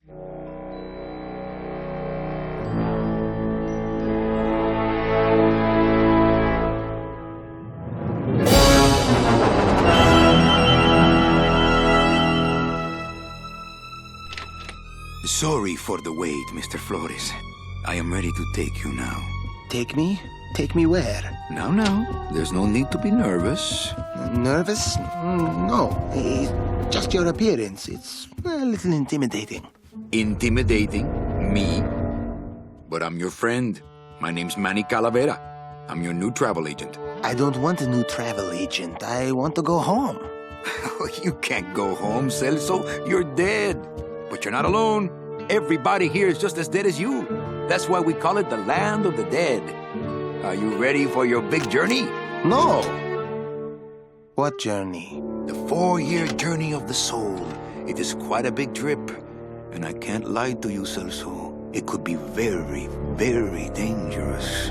Sorry for the wait, Mr. Flores. I am ready to take you now. Take me? Take me where? Now, there's no need to be nervous. Nervous? No. Just your appearance. It's a little intimidating. Intimidating? Me? But I'm your friend. My name's Manny Calavera. I'm your new travel agent. I don't want a new travel agent. I want to go home. You can't go home, Celso. You're dead. But you're not alone. Everybody here is just as dead as you. That's why we call it the land of the dead. Are you ready for your big journey? No. What journey? The 4-year journey of the soul. It is quite a big trip. And I can't lie to you, Celso. It could be very, very dangerous.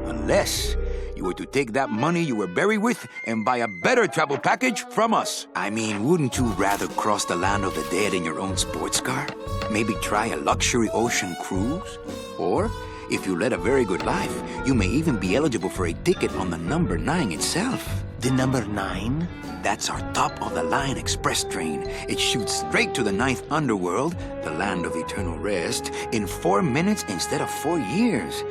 Unless you were to take that money you were buried with and buy a better travel package from us. I mean, wouldn't you rather cross the land of the dead in your own sports car? Maybe try a luxury ocean cruise? Or, if you led a very good life, you may even be eligible for a ticket on the number 9 itself. The number 9? That's our top-of-the-line express train. It shoots straight to the 9th underworld, the land of eternal rest, in 4 minutes instead of 4 years.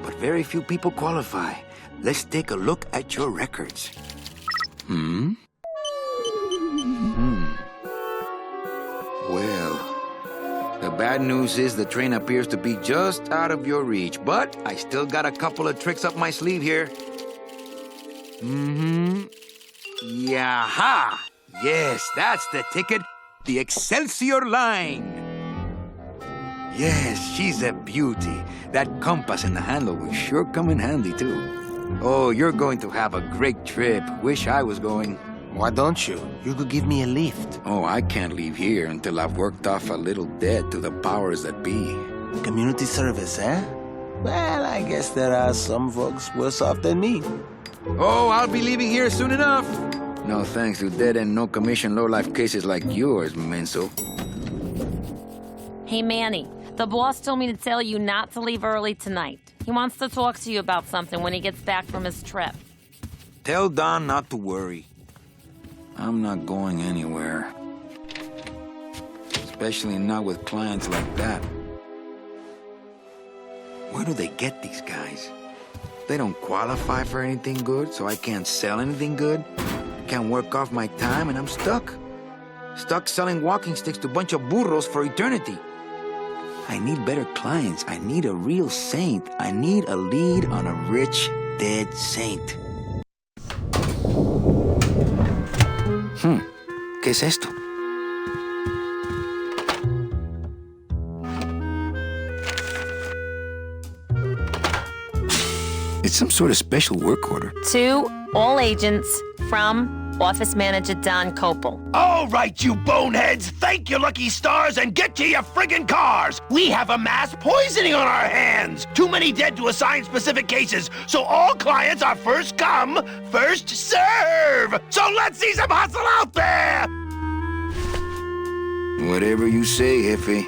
But very few people qualify. Let's take a look at your records. Well, the bad news is the train appears to be just out of your reach, but I still got a couple of tricks up my sleeve here. Yaha! Yes, that's the ticket. The Excelsior line. Yes, she's a beauty. That compass and the handle will sure come in handy, too. Oh, you're going to have a great trip. Wish I was going. Why don't you? You could give me a lift. Oh, I can't leave here until I've worked off a little debt to the powers that be. Community service, eh? Well, I guess there are some folks worse off than me. Oh, I'll be leaving here soon enough. No thanks to dead and no commission low-life cases like yours, Menso. Hey, Manny. The boss told me to tell you not to leave early tonight. He wants to talk to you about something when he gets back from his trip. Tell Don not to worry. I'm not going anywhere. Especially not with clients like that. Where do they get these guys? They don't qualify for anything good, so I can't sell anything good. Can't work off my time, and I'm stuck. Stuck selling walking sticks to a bunch of burros for eternity. I need better clients. I need a real saint. I need a lead on a rich, dead saint. ¿Qué es esto? It's some sort of special work order. To all agents from Office Manager Don Copel. All right, you boneheads, thank your lucky stars and get to your friggin' cars. We have a mass poisoning on our hands. Too many dead to assign specific cases, so all clients are first come, first serve. So let's see some hustle out there. Whatever you say, Jefe.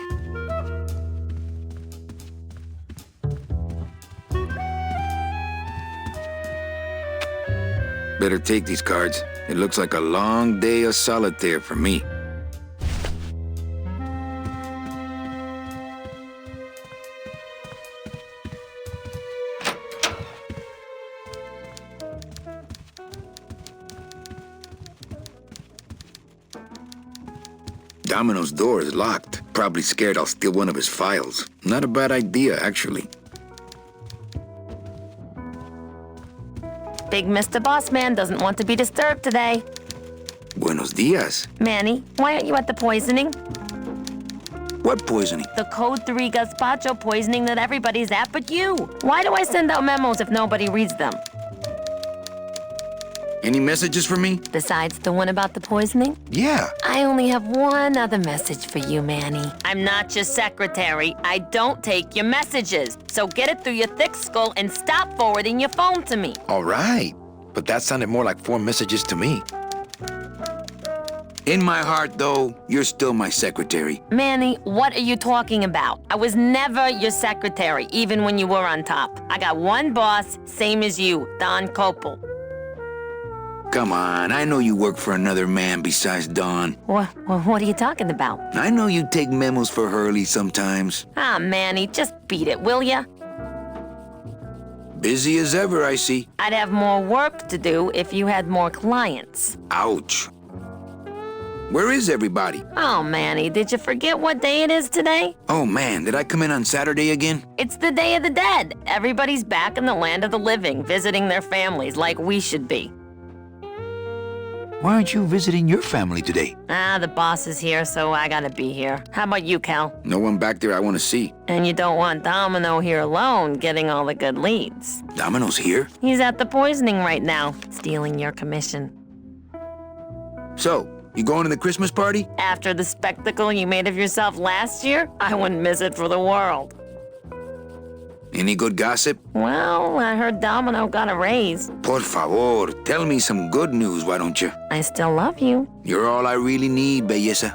Better take these cards. It looks like a long day of solitaire for me. Domino's door is locked. Probably scared I'll steal one of his files. Not a bad idea, actually. Big Mr. Bossman doesn't want to be disturbed today. Buenos dias. Manny, why aren't you at the poisoning? What poisoning? The Code 3 gazpacho poisoning that everybody's at but you. Why do I send out memos if nobody reads them? Any messages for me? Besides the one about the poisoning? Yeah. I only have one other message for you, Manny. I'm not your secretary. I don't take your messages. So get it through your thick skull and stop forwarding your phone to me. All right. But that sounded more like 4 messages to me. In my heart, though, you're still my secretary. Manny, what are you talking about? I was never your secretary, even when you were on top. I got one boss, same as you, Don Copel. Come on, I know you work for another man besides Don. What are you talking about? I know you take memos for Hurley sometimes. Ah, Manny, just beat it, will ya? Busy as ever, I see. I'd have more work to do if you had more clients. Ouch. Where is everybody? Oh, Manny, did you forget what day it is today? Oh man, did I come in on Saturday again? It's the Day of the Dead. Everybody's back in the land of the living, visiting their families like we should be. Why aren't you visiting your family today? Ah, the boss is here, so I gotta be here. How about you, Cal? No one back there I want to see. And you don't want Domino here alone, getting all the good leads. Domino's here? He's at the poisoning right now, stealing your commission. So, you going to the Christmas party? After the spectacle you made of yourself last year, I wouldn't miss it for the world. Any good gossip? Well, I heard Domino got a raise. Por favor, tell me some good news, why don't you? I still love you. You're all I really need, belleza.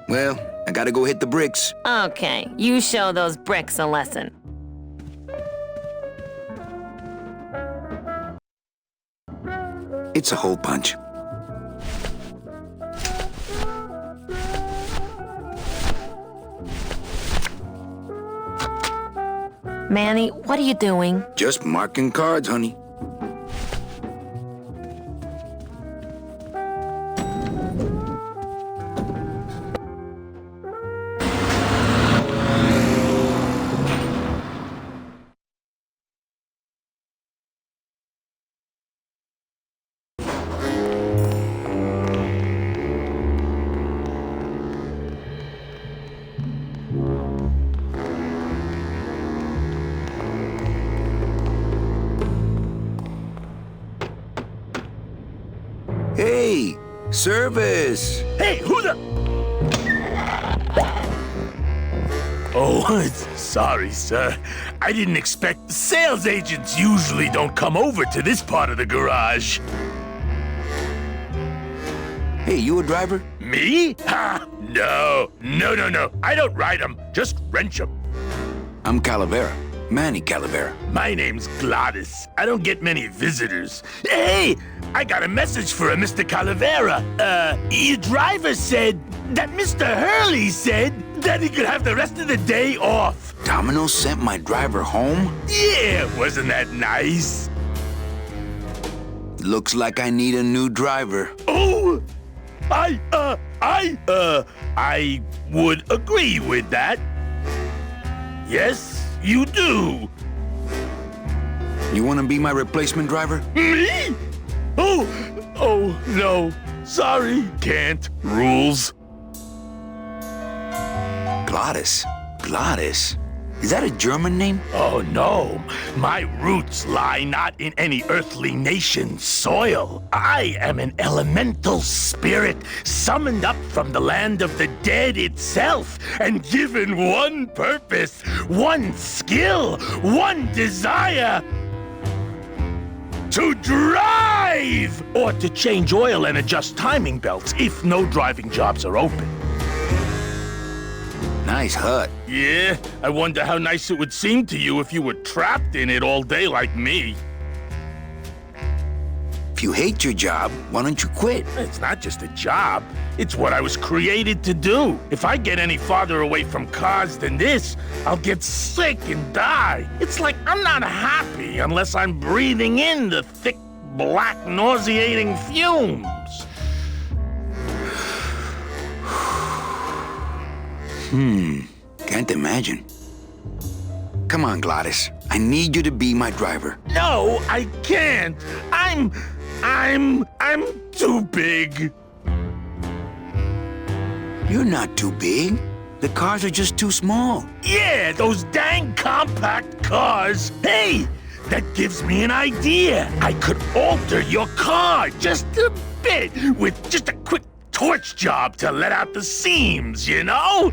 Well, I gotta go hit the bricks. Okay, you show those bricks a lesson. It's a hole punch. Manny, what are you doing? Just marking cards, honey. Hey, service! Hey, who the... Oh, sorry, sir. I didn't expect... Sales agents usually don't come over to this part of the garage. Hey, you a driver? Me? Ha! No. I don't ride them, just wrench them. I'm Calavera. Manny Calavera. My name's Gladys. I don't get many visitors. Hey! I got a message for a Mr. Calavera. Your driver said that Mr. Hurley said that he could have the rest of the day off. Domino sent my driver home? Yeah, wasn't that nice? Looks like I need a new driver. Oh! I would agree with that. Yes, you do. You want to be my replacement driver? Me? Oh, no. Sorry, can't. Rules. Gladys? Is that a German name? Oh, no. My roots lie not in any earthly nation's soil. I am an elemental spirit summoned up from the land of the dead itself and given one purpose, one skill, one desire. To drive! Or to change oil and adjust timing belts if no driving jobs are open. Nice hut. Yeah, I wonder how nice it would seem to you if you were trapped in it all day like me. If you hate your job, why don't you quit? It's not just a job. It's what I was created to do. If I get any farther away from cars than this, I'll get sick and die. It's like I'm not happy unless I'm breathing in the thick, black, nauseating fumes. Can't imagine. Come on, Gladys. I need you to be my driver. No, I can't. I'm too big. You're not too big. The cars are just too small. Yeah, those dang compact cars. Hey, that gives me an idea. I could alter your car just a bit with just a quick torch job to let out the seams, you know?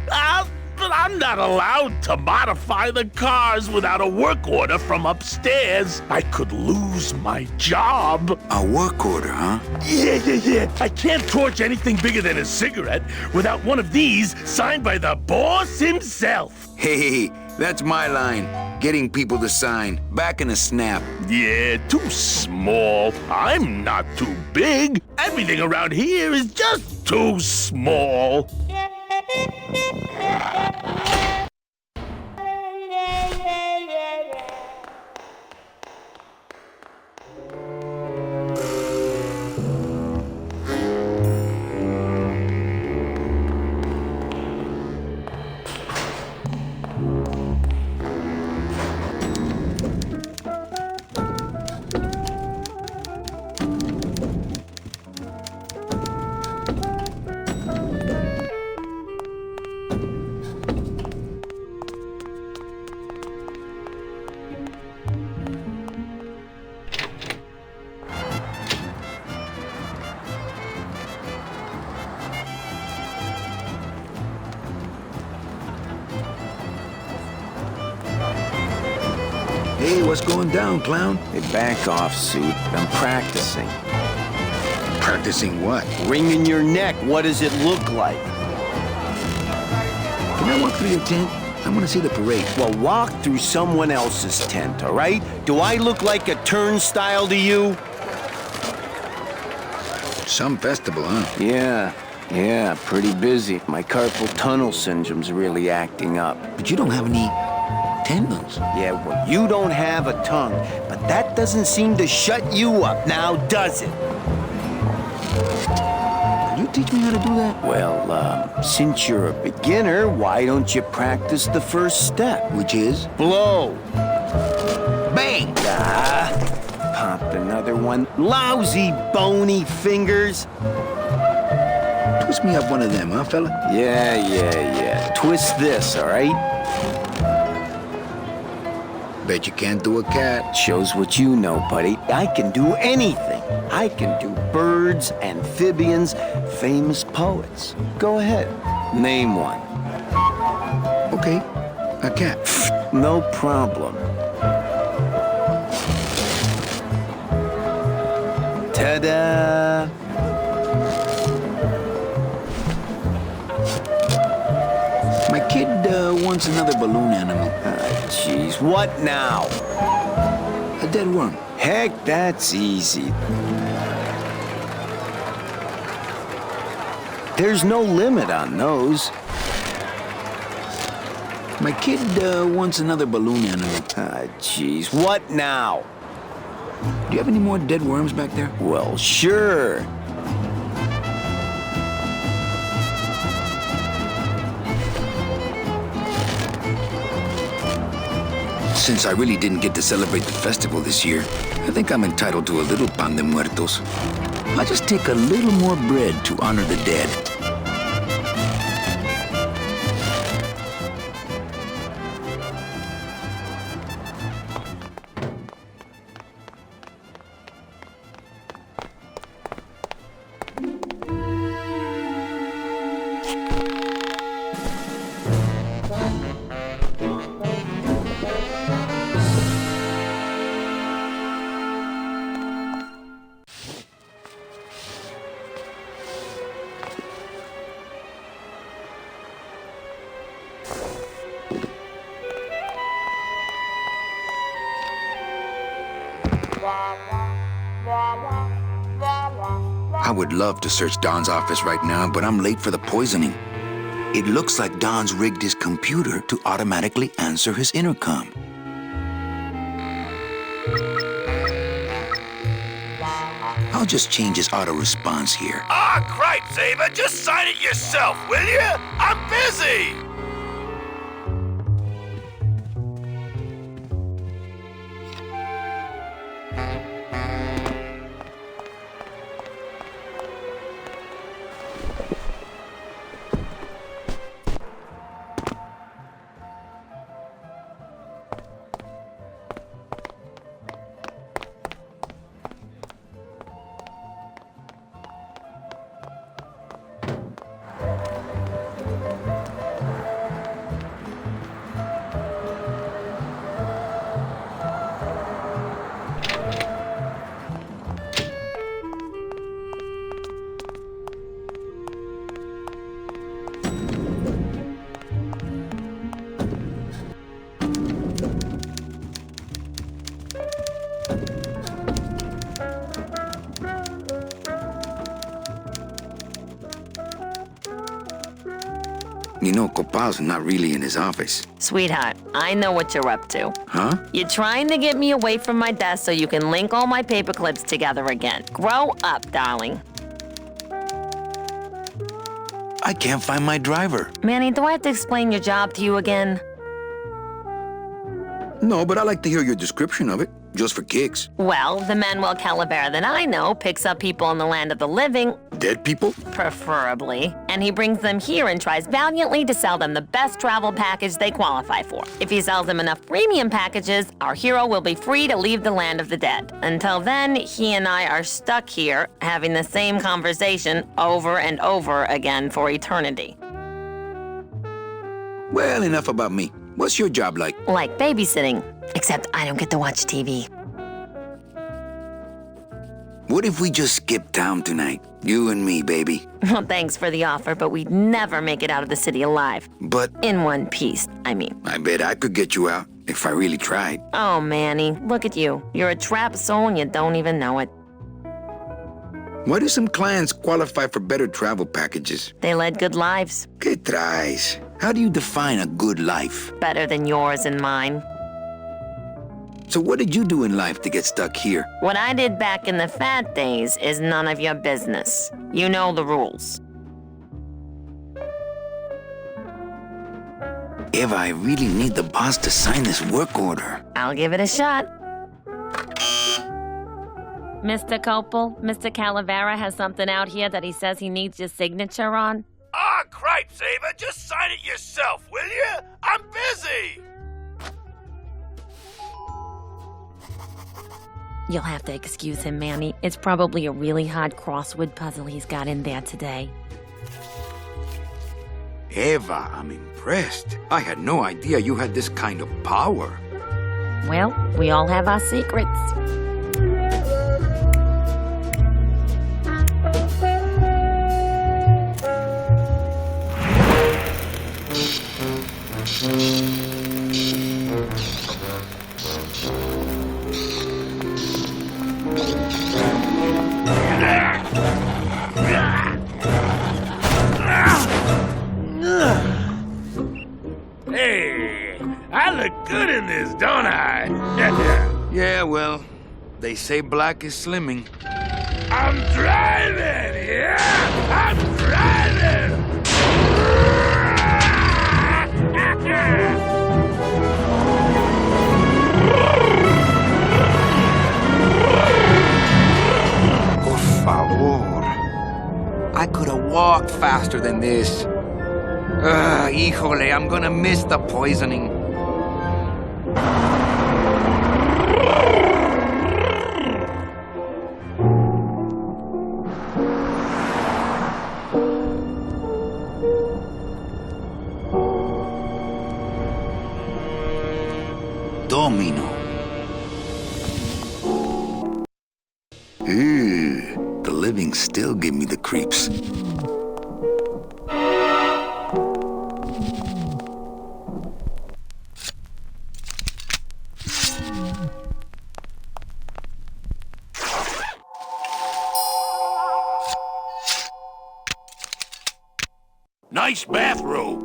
but I'm not allowed to modify the cars without a work order from upstairs. I could lose my job. A work order, huh? Yeah. I can't torch anything bigger than a cigarette without one of these signed by the boss himself. Hey, that's my line. Getting people to sign. Back in a snap. Yeah, too small. I'm not too big. Everything around here is just too small. Hey, what's going down, clown? Hey, back off, suit. I'm practicing. Practicing what? Wringing your neck. What does it look like? Can I walk through your tent? I want to see the parade. Well, walk through someone else's tent, all right? Do I look like a turnstile to you? Some festival, huh? Yeah, pretty busy. My carpal tunnel syndrome's really acting up. But you don't have any tendons. Yeah, well, you don't have a tongue, but that doesn't seem to shut you up now, does it? Can you teach me how to do that? Well, since you're a beginner, why don't you practice the first step? Which is? Blow. Bang! Pop another one. Lousy, bony fingers. Twist me up one of them, huh, fella? Yeah. Twist this, all right? Bet you can't do a cat. Shows what you know, buddy. I can do anything. I can do birds, amphibians, famous poets. Go ahead. Name one. Okay, a cat. No problem. Ta-da! My kid wants another balloon animal. Jeez, what now? A dead worm. Heck, that's easy. There's no limit on those. My kid wants another balloon animal. Jeez, what now? Do you have any more dead worms back there? Well, sure. Since I really didn't get to celebrate the festival this year, I think I'm entitled to a little pan de muertos. I'll just take a little more bread to honor the dead. I would love to search Don's office right now, but I'm late for the poisoning. It looks like Don's rigged his computer to automatically answer his intercom. I'll just change his auto response here. Ah, cripes, Ava, just sign it yourself, will you? I'm busy! You know, Copal's not really in his office. Sweetheart, I know what you're up to. Huh? You're trying to get me away from my desk so you can link all my paper clips together again. Grow up, darling. I can't find my driver. Manny, do I have to explain your job to you again? No, but I like to hear your description of it, just for kicks. Well, the Manuel Calavera that I know picks up people in the land of the living, Dead people? preferably, and he brings them here and tries valiantly to sell them the best travel package they qualify for. If he sells them enough premium packages, our hero will be free to leave the land of the dead. Until then, he and I are stuck here, having the same conversation over and over again for eternity. Well, enough about me. What's your job like? Like babysitting, except I don't get to watch TV. What if we just skip town tonight? You and me, baby. Well, thanks for the offer, but we'd never make it out of the city alive. But In one piece, I mean. I bet I could get you out if I really tried. Oh, Manny, look at you. You're a trapped soul and you don't even know it. Why do some clients qualify for better travel packages? They led good lives, ¿Qué traes? How do you define a good life? better than yours and mine. So what did you do in life to get stuck here? What I did back in the fat days is none of your business. You know the rules. Eva, I really need the boss to sign this work order. I'll give it a shot. Mr. Copel, Mr. Calavera has something out here that he says he needs your signature on. Ah, cripes, Ava, just sign it yourself, will you? I'm busy! You'll have to excuse him, Manny. It's probably a really hard crossword puzzle he's got in there today. Eva, I'm impressed. I had no idea you had this kind of power. Well, we all have our secrets. Hey, I look good in this, don't I? Yeah, well, they say black is slimming. I'm driving, yeah! I'm driving! Por favor. I could have walked faster than this. Híjole, I'm gonna miss the poisoning. Domino. The living still give me the creeps. Nice bathrobe.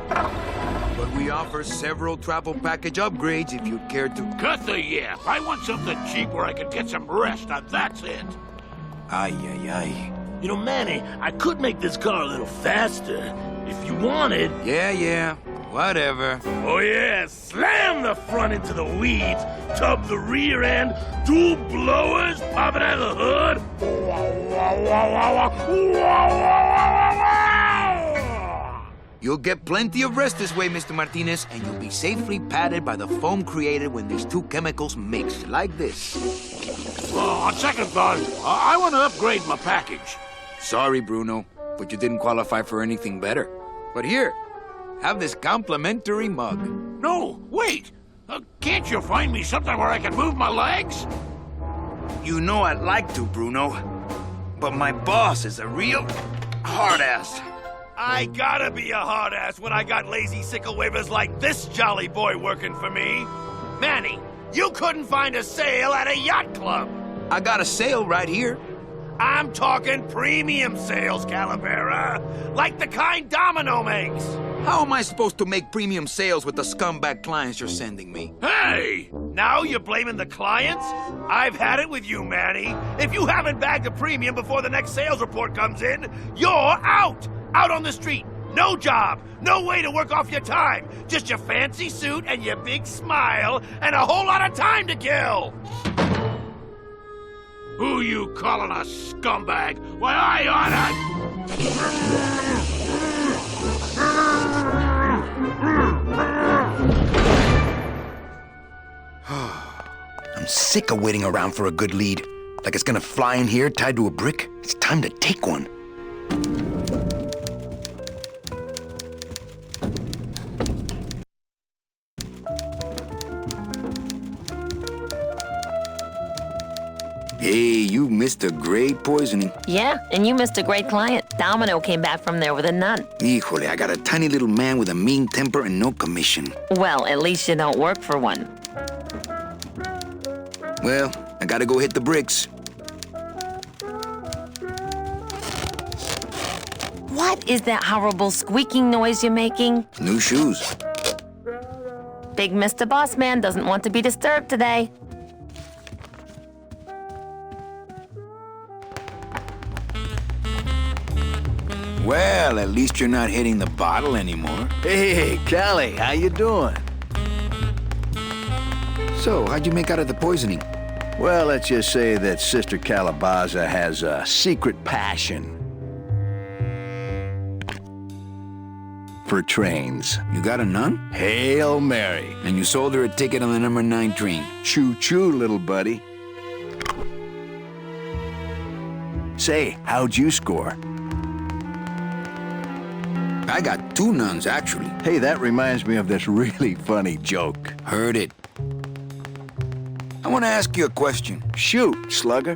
But we offer several travel package upgrades if you'd care to. Cut the yap. I want something cheap where I can get some rest. Now that's it. Ay, ay, ay. You know, Manny, I could make this car a little faster if you wanted. Yeah, whatever. Oh yeah, slam the front into the weeds, tub the rear end, dual blowers popping out of the hood. You'll get plenty of rest this way, Mr. Martinez, and you'll be safely padded by the foam created when these two chemicals mix, like this. On second thought, I want to upgrade my package. Sorry, Bruno, but you didn't qualify for anything better. But here, have this complimentary mug. No, wait. Can't you find me something where I can move my legs? You know I'd like to, Bruno, but my boss is a real hard-ass. I gotta be a hard ass when I got lazy sickle wavers like this jolly boy working for me. Manny, you couldn't find a sale at a yacht club. I got a sale right here. I'm talking premium sales, Calavera. Like the kind Domino makes. How am I supposed to make premium sales with the scumbag clients you're sending me? Hey! Now you're blaming the clients? I've had it with you, Manny. If you haven't bagged a premium before the next sales report comes in, you're out! Out on the street. No job. No way to work off your time. Just your fancy suit and your big smile and a whole lot of time to kill. Who you calling a scumbag? Why, I oughta... I'm sick of waiting around for a good lead. Like it's gonna fly in here tied to a brick. It's time to take one. Hey, you missed a great poisoning. Yeah, and you missed a great client. Domino came back from there with a nun. Híjole, I got a tiny little man with a mean temper and no commission. Well, at least you don't work for one. Well, I gotta go hit the bricks. What is that horrible squeaking noise you're making? New shoes. Big Mr. Boss Man doesn't want to be disturbed today. Well, at least you're not hitting the bottle anymore. Hey, Callie, how you doing? So, how'd you make out of the poisoning? Well, let's just say that Sister Calabaza has a secret passion for trains. You got a nun? Hail Mary. And you sold her a ticket on the number 9 train. Choo-choo, little buddy. Say, how'd you score? I got 2 nuns, actually. Hey, that reminds me of this really funny joke. Heard it. I want to ask you a question. Shoot, slugger.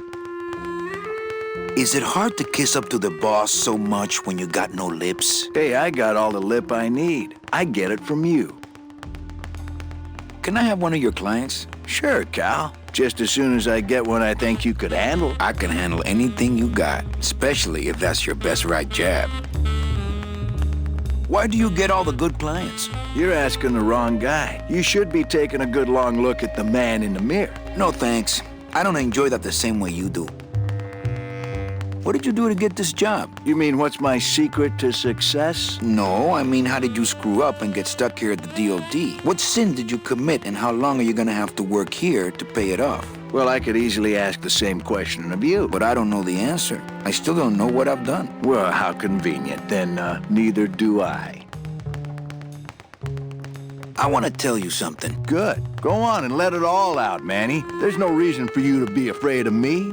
Is it hard to kiss up to the boss so much when you got no lips? Hey, I got all the lip I need. I get it from you. Can I have one of your clients? Sure, Cal. Just as soon as I get one I think you could handle. I can handle anything you got, especially if that's your best right jab. Why do you get all the good clients? You're asking the wrong guy. You should be taking a good long look at the man in the mirror. No thanks. I don't enjoy that the same way you do. What did you do to get this job? You mean what's my secret to success? No, I mean how did you screw up and get stuck here at the DOD? What sin did you commit and how long are you gonna have to work here to pay it off? Well, I could easily ask the same question of you. But I don't know the answer. I still don't know what I've done. Well, how convenient. Then neither do I. I want to tell you something. Good. Go on and let it all out, Manny. There's no reason for you to be afraid of me.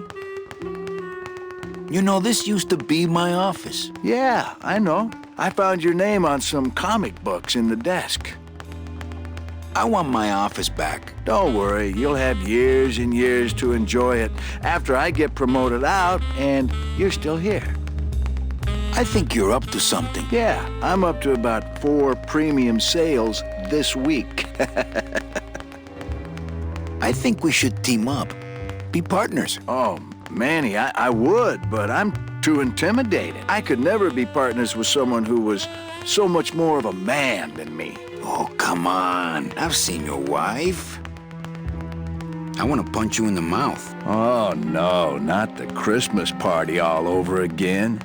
You know, this used to be my office. Yeah, I know. I found your name on some comic books in the desk. I want my office back. Don't worry, you'll have years and years to enjoy it after I get promoted out and you're still here. I think you're up to something. Yeah, I'm up to about 4 premium sales this week. I think we should team up. Be partners. Oh, Manny, I would, but I'm too intimidated. I could never be partners with someone who was so much more of a man than me. Oh, come on. I've seen your wife. I want to punch you in the mouth. Oh, no, not the Christmas party all over again.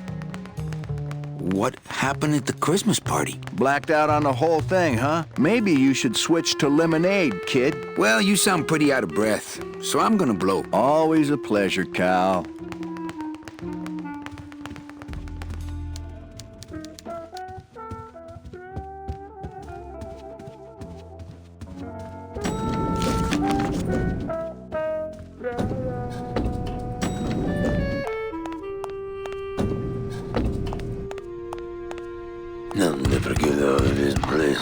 What happened at the Christmas party? Blacked out on the whole thing, huh? Maybe you should switch to lemonade, kid. Well, you sound pretty out of breath, so I'm gonna blow. Always a pleasure, Cal. I'll never get out of this place.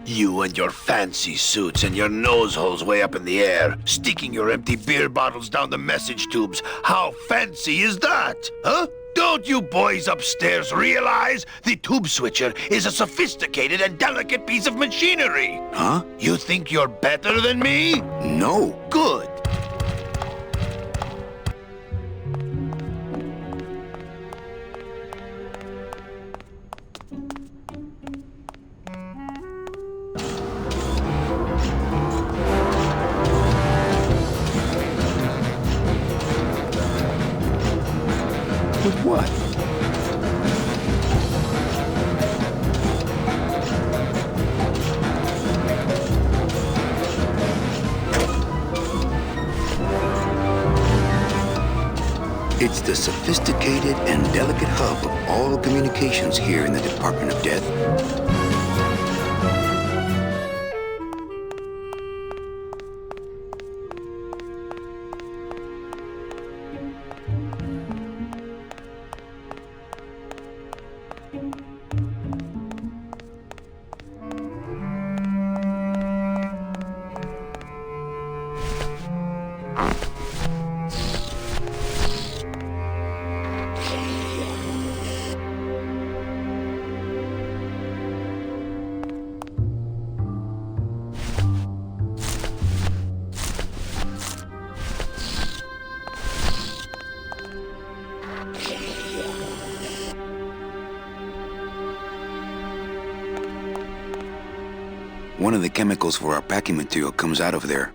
You and your fancy suits and your nose holes way up in the air, sticking your empty beer bottles down the message tubes. How fancy is that, huh? Don't you boys upstairs realize the tube switcher is a sophisticated and delicate piece of machinery? Huh? You think you're better than me? No. Good. With what? It's the sophisticated and delicate hub of all communications here in the Department of Death. One of the chemicals for our packing material comes out of there.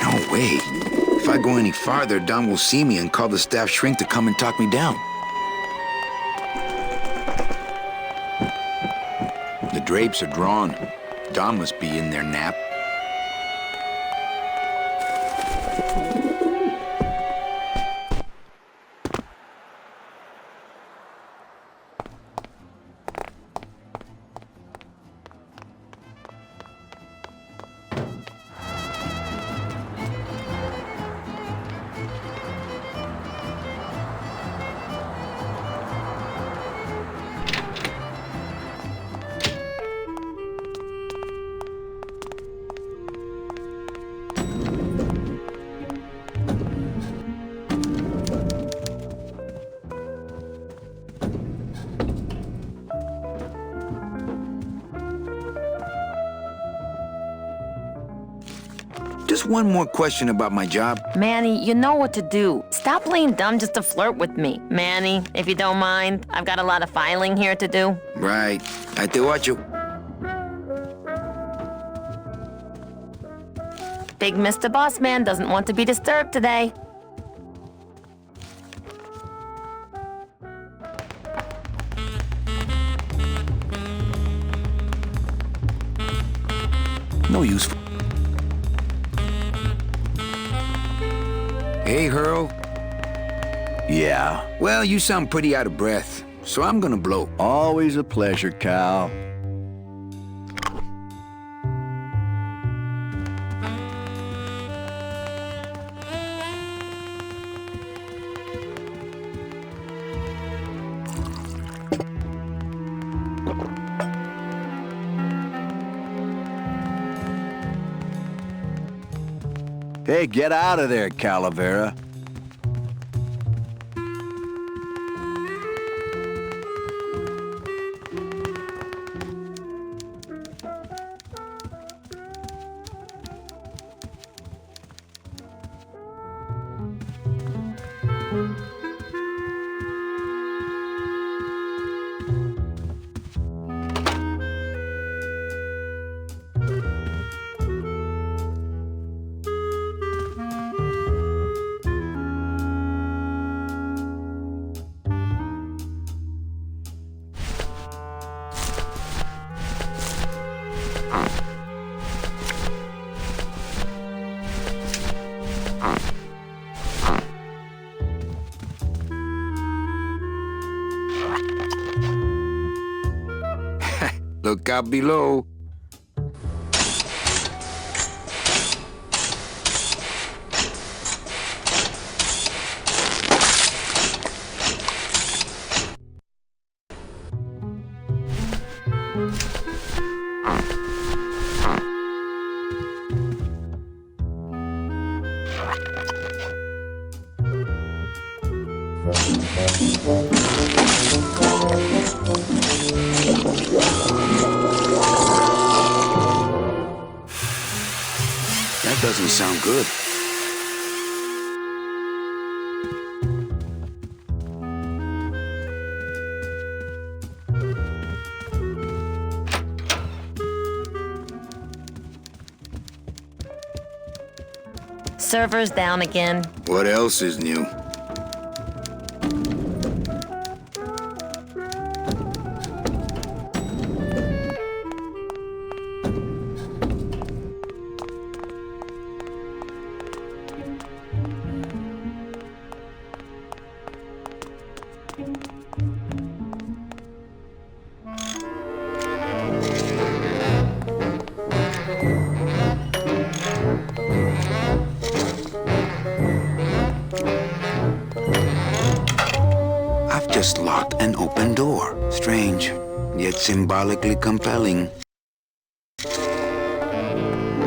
No way. If I go any farther, Don will see me and call the staff shrink to come and talk me down. The drapes are drawn. Don must be in their nap. Just one more question about my job. Manny, you know what to do. Stop playing dumb just to flirt with me. Manny, if you don't mind, I've got a lot of filing here to do. Right. I te watcho. Big Mr. Boss Man doesn't want to be disturbed today. No use. Hey, Hurl. Yeah. Well, you sound pretty out of breath, so I'm gonna blow. Always a pleasure, Cal. Hey, get out of there, Calavera. Look out below. That doesn't sound good. Server's down again. What else is new? Just locked an open door. Strange, yet symbolically compelling.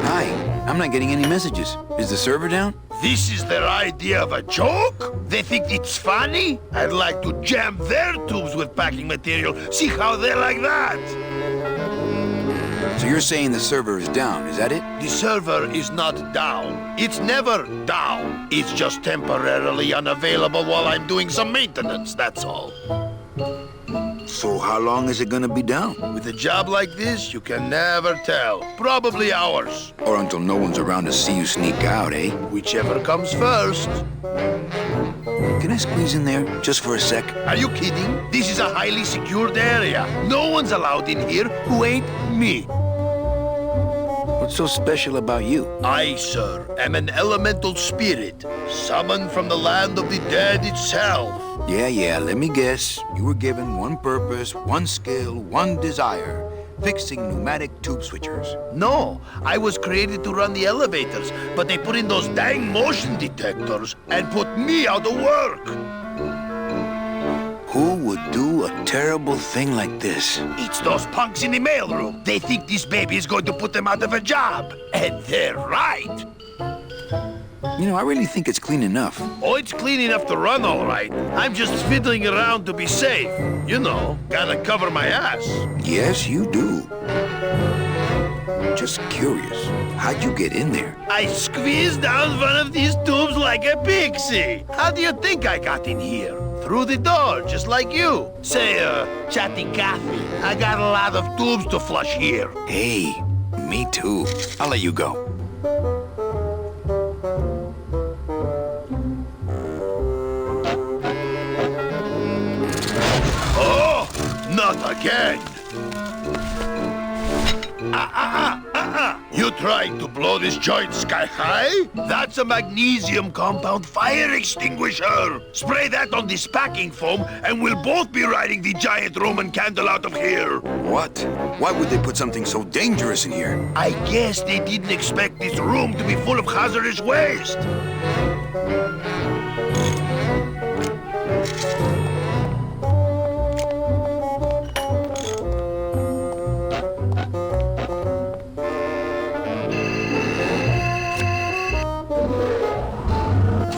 Hi, I'm not getting any messages. Is the server down? This is their idea of a joke? They think it's funny? I'd like to jam their tubes with packing material. See how they like that? So you're saying the server is down, is that it? The server is not down. It's never down. It's just temporarily unavailable while I'm doing some maintenance, that's all. So how long is it gonna be down? With a job like this, you can never tell. Probably hours. Or until no one's around to see you sneak out, eh? Whichever comes first. Can I squeeze in there just for a sec? Are you kidding? This is a highly secured area. No one's allowed in here who ain't me. What's so special about you? I, sir, am an elemental spirit, summoned from the land of the dead itself. Yeah, let me guess. You were given one purpose, one skill, one desire. Fixing pneumatic tube switchers. No, I was created to run the elevators, but they put in those dang motion detectors and put me out of work. Who would do a terrible thing like this? It's those punks in the mailroom. They think this baby is going to put them out of a job. And they're right. You know, I really think it's clean enough. Oh, it's clean enough to run, all right. I'm just fiddling around to be safe. You know, gotta cover my ass. Yes, you do. Just curious, how'd you get in there? I squeezed down one of these tubes like a pixie. How do you think I got in here? Through the door, just like you. Say, chatting coffee. I got a lot of tubes to flush here. Hey, me too. I'll let you go. Oh, not again. You trying to blow this joint sky high? That's a magnesium compound fire extinguisher. Spray that on this packing foam and we'll both be riding the giant Roman candle out of here. What? Why would they put something so dangerous in here? I guess they didn't expect this room to be full of hazardous waste.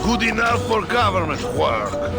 Good enough for government work.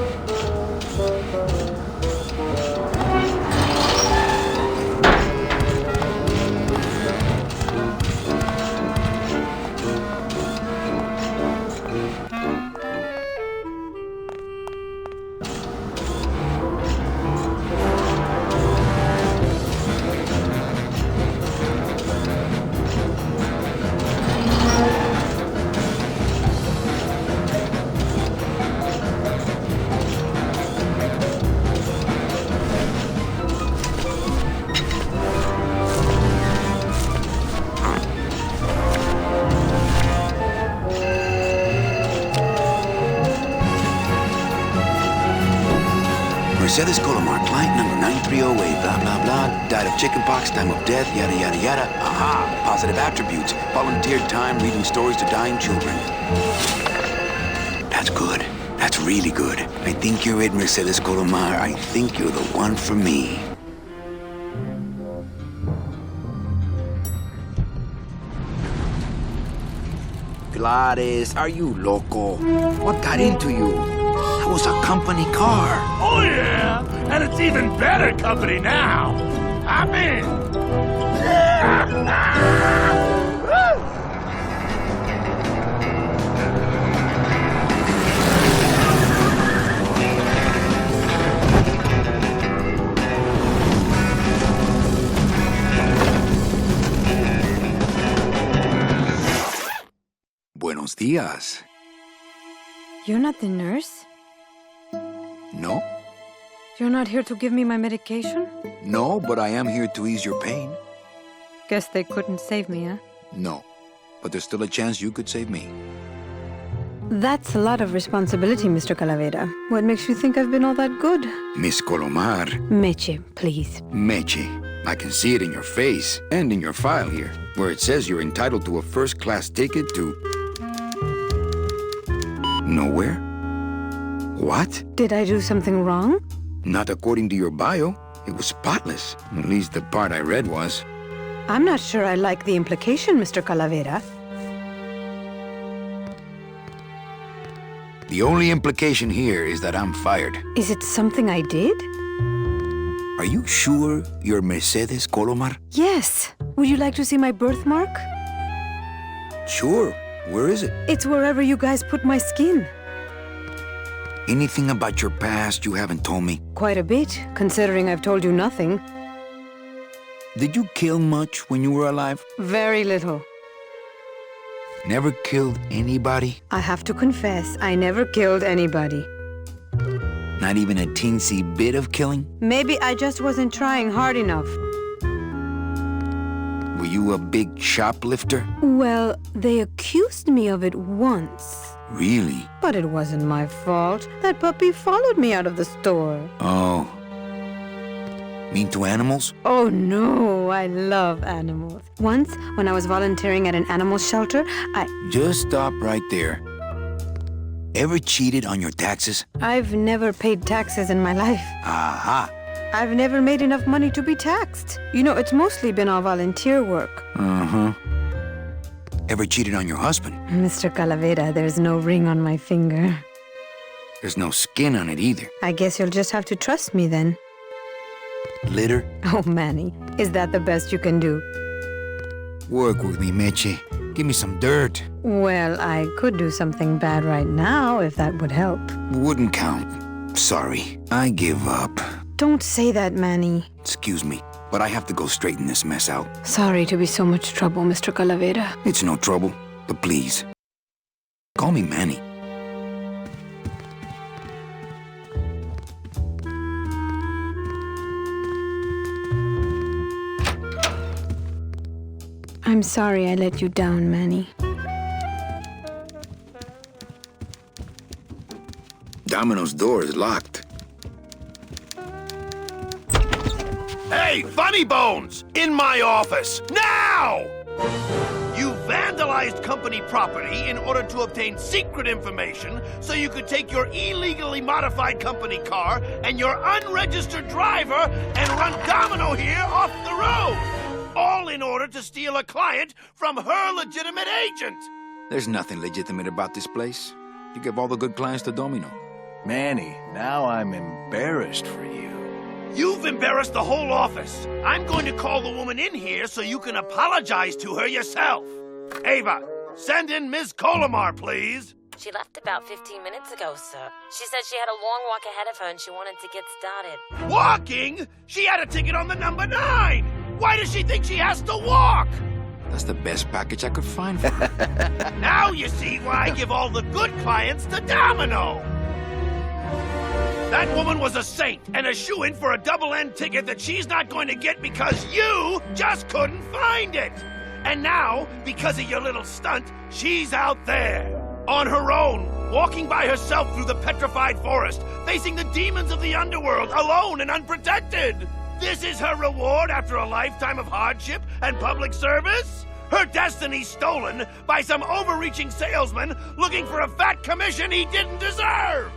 Mercedes Colomar, client number 9308, blah, blah, blah. Died of chickenpox, time of death, yada, yada, yada. Aha! Positive attributes. Volunteered time reading stories to dying children. That's good. That's really good. I think you're it, Mercedes Colomar. I think you're the one for me. Gladys, are you loco? What got into you? was a company car. Oh, yeah! And it's even better company now! I'm in! Buenos días. You're not the nurse? No? You're not here to give me my medication? No, but I am here to ease your pain. Guess they couldn't save me, huh? No. But there's still a chance you could save me. That's a lot of responsibility, Mr. Calavera. What makes you think I've been all that good? Miss Colomar. Meche, please. Meche. I can see it in your face and in your file here, where it says you're entitled to a first-class ticket to... nowhere? What? Did I do something wrong? Not according to your bio. It was spotless. At least the part I read was. I'm not sure I like the implication, Mr. Calavera. The only implication here is that I'm fired. Is it something I did? Are you sure you're Mercedes Colomar? Yes. Would you like to see my birthmark? Sure. Where is it? It's wherever you guys put my skin. Anything about your past you haven't told me? Quite a bit, considering I've told you nothing. Did you kill much when you were alive? Very little. Never killed anybody? I have to confess, I never killed anybody. Not even a teensy bit of killing? Maybe I just wasn't trying hard enough. Were you a big shoplifter? Well, they accused me of it once. Really? But it wasn't my fault. That puppy followed me out of the store. Oh. Mean to animals? Oh no, I love animals. Once, when I was volunteering at an animal shelter, Just stop right there. Ever cheated on your taxes? I've never paid taxes in my life. Aha. I've never made enough money to be taxed. You know, it's mostly been all volunteer work. Uh-huh. Ever cheated on your husband? Mr. Calavera, there's no ring on my finger. There's no skin on it either. I guess you'll just have to trust me then. Litter? Oh, Manny, is that the best you can do? Work with me, Meche. Give me some dirt. Well, I could do something bad right now if that would help. Wouldn't count. Sorry. I give up. Don't say that, Manny. Excuse me, but I have to go straighten this mess out. Sorry to be so much trouble, Mr. Calavera. It's no trouble, but please. Call me Manny. I'm sorry I let you down, Manny. Domino's door is locked. Hey, Funny Bones! In my office! Now! You vandalized company property in order to obtain secret information so you could take your illegally modified company car and your unregistered driver and run Domino here off the road! All in order to steal a client from her legitimate agent! There's nothing legitimate about this place. You give all the good clients to Domino. Manny, now I'm embarrassed for you. You've embarrassed the whole office. I'm going to call the woman in here so you can apologize to her yourself. Ava, send in Ms. Colomar, please. She left about 15 minutes ago, sir. She said she had a long walk ahead of her and she wanted to get started. Walking? She had a ticket on the number 9. Why does she think she has to walk? That's the best package I could find for her. Now you see why I give all the good clients to Domino. That woman was a saint and a shoo-in for a double-end ticket that she's not going to get because you just couldn't find it. And now, because of your little stunt, she's out there, on her own, walking by herself through the petrified forest, facing the demons of the underworld, alone and unprotected. This is her reward after a lifetime of hardship and public service? Her destiny stolen by some overreaching salesman looking for a fat commission he didn't deserve!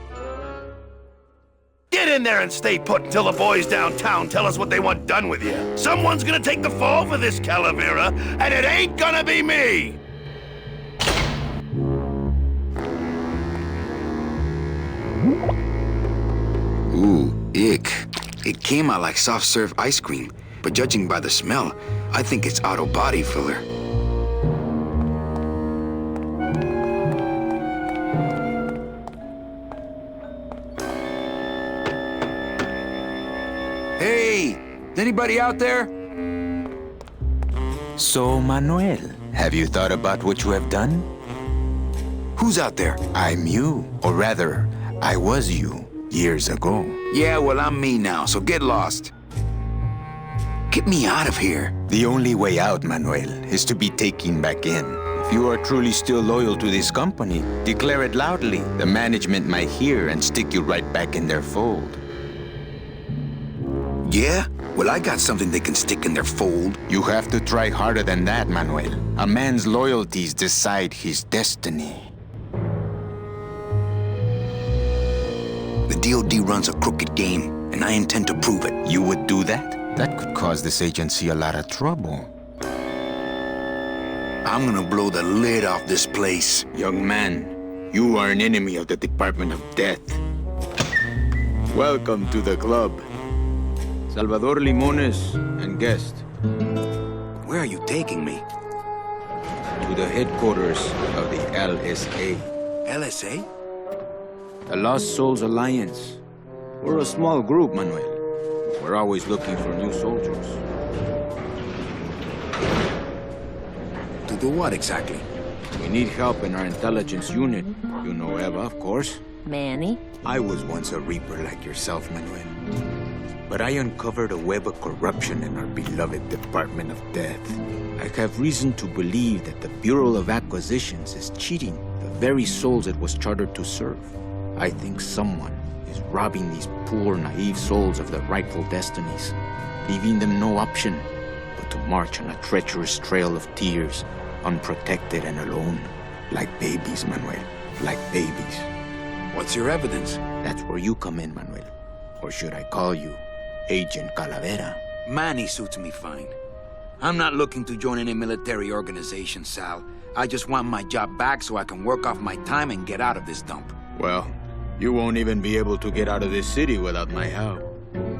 Get in there and stay put until the boys downtown tell us what they want done with you. Someone's gonna take the fall for this, Calavera, and it ain't gonna be me! Ooh, ick. It came out like soft-serve ice cream, but judging by the smell, I think it's auto body filler. Hey! Is anybody out there? So, Manuel, have you thought about what you have done? Who's out there? I'm you, or rather, I was you, years ago. Yeah, well, I'm me now, so get lost. Get me out of here. The only way out, Manuel, is to be taken back in. If you are truly still loyal to this company, declare it loudly. The management might hear and stick you right back in their fold. Yeah? Well, I got something they can stick in their fold. You have to try harder than that, Manuel. A man's loyalties decide his destiny. The DOD runs a crooked game, and I intend to prove it. You would do that? That could cause this agency a lot of trouble. I'm gonna blow the lid off this place. Young man, you are an enemy of the Department of Death. Welcome to the club. Salvador Limones and guest. Where are you taking me? To the headquarters of the LSA. LSA? The Lost Souls Alliance. We're a small group, Manuel. We're always looking for new soldiers. To do what exactly? We need help in our intelligence unit. You know Eva, of course. Manny? I was once a Reaper like yourself, Manuel. But I uncovered a web of corruption in our beloved Department of Death. I have reason to believe that the Bureau of Acquisitions is cheating the very souls it was chartered to serve. I think someone is robbing these poor, naive souls of their rightful destinies, leaving them no option but to march on a treacherous trail of tears, unprotected and alone, like babies, Manuel, like babies. What's your evidence? That's where you come in, Manuel. Or should I call you Agent Calavera? Manny suits me fine. I'm not looking to join any military organization, Sal. I just want my job back so I can work off my time and get out of this dump. Well, you won't even be able to get out of this city without my help.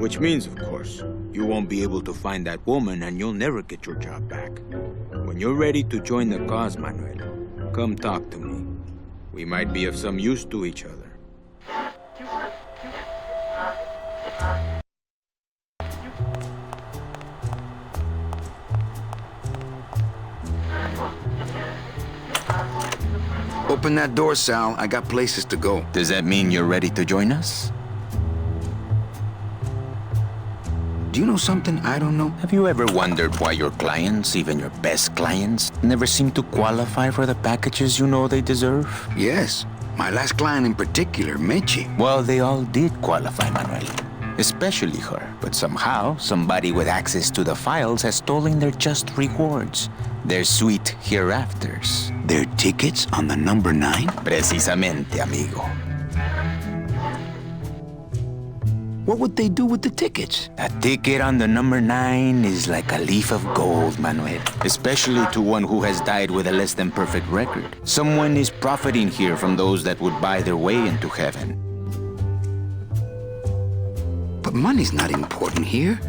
Which means, of course, you won't be able to find that woman and you'll never get your job back. When you're ready to join the cause, Manuel, come talk to me. We might be of some use to each other. Open that door, Sal. I got places to go. Does that mean you're ready to join us? Do you know something I don't know? Have you ever wondered why your clients, even your best clients, never seem to qualify for the packages you know they deserve? Yes. My last client in particular, Meche. Well, they all did qualify, Manuel. Especially her. But somehow, somebody with access to the files has stolen their just rewards. Their sweet hereafters. Their tickets on the number 9? Precisamente, amigo. What would they do with the tickets? A ticket on the number 9 is like a leaf of gold, Manuel. Especially to one who has died with a less than perfect record. Someone is profiting here from those that would buy their way into heaven. But money's not important here.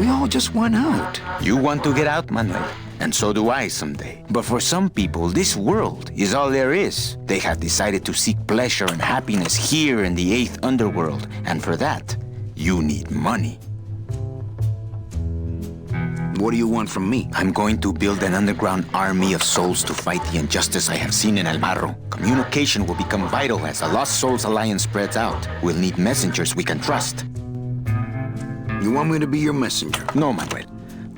We all just want out. You want to get out, Manuel. And so do I someday. But for some people, this world is all there is. They have decided to seek pleasure and happiness here in the 8th underworld. And for that, you need money. What do you want from me? I'm going to build an underground army of souls to fight the injustice I have seen in El Barro. Communication will become vital as the Lost Souls Alliance spreads out. We'll need messengers we can trust. You want me to be your messenger? No, Manuel.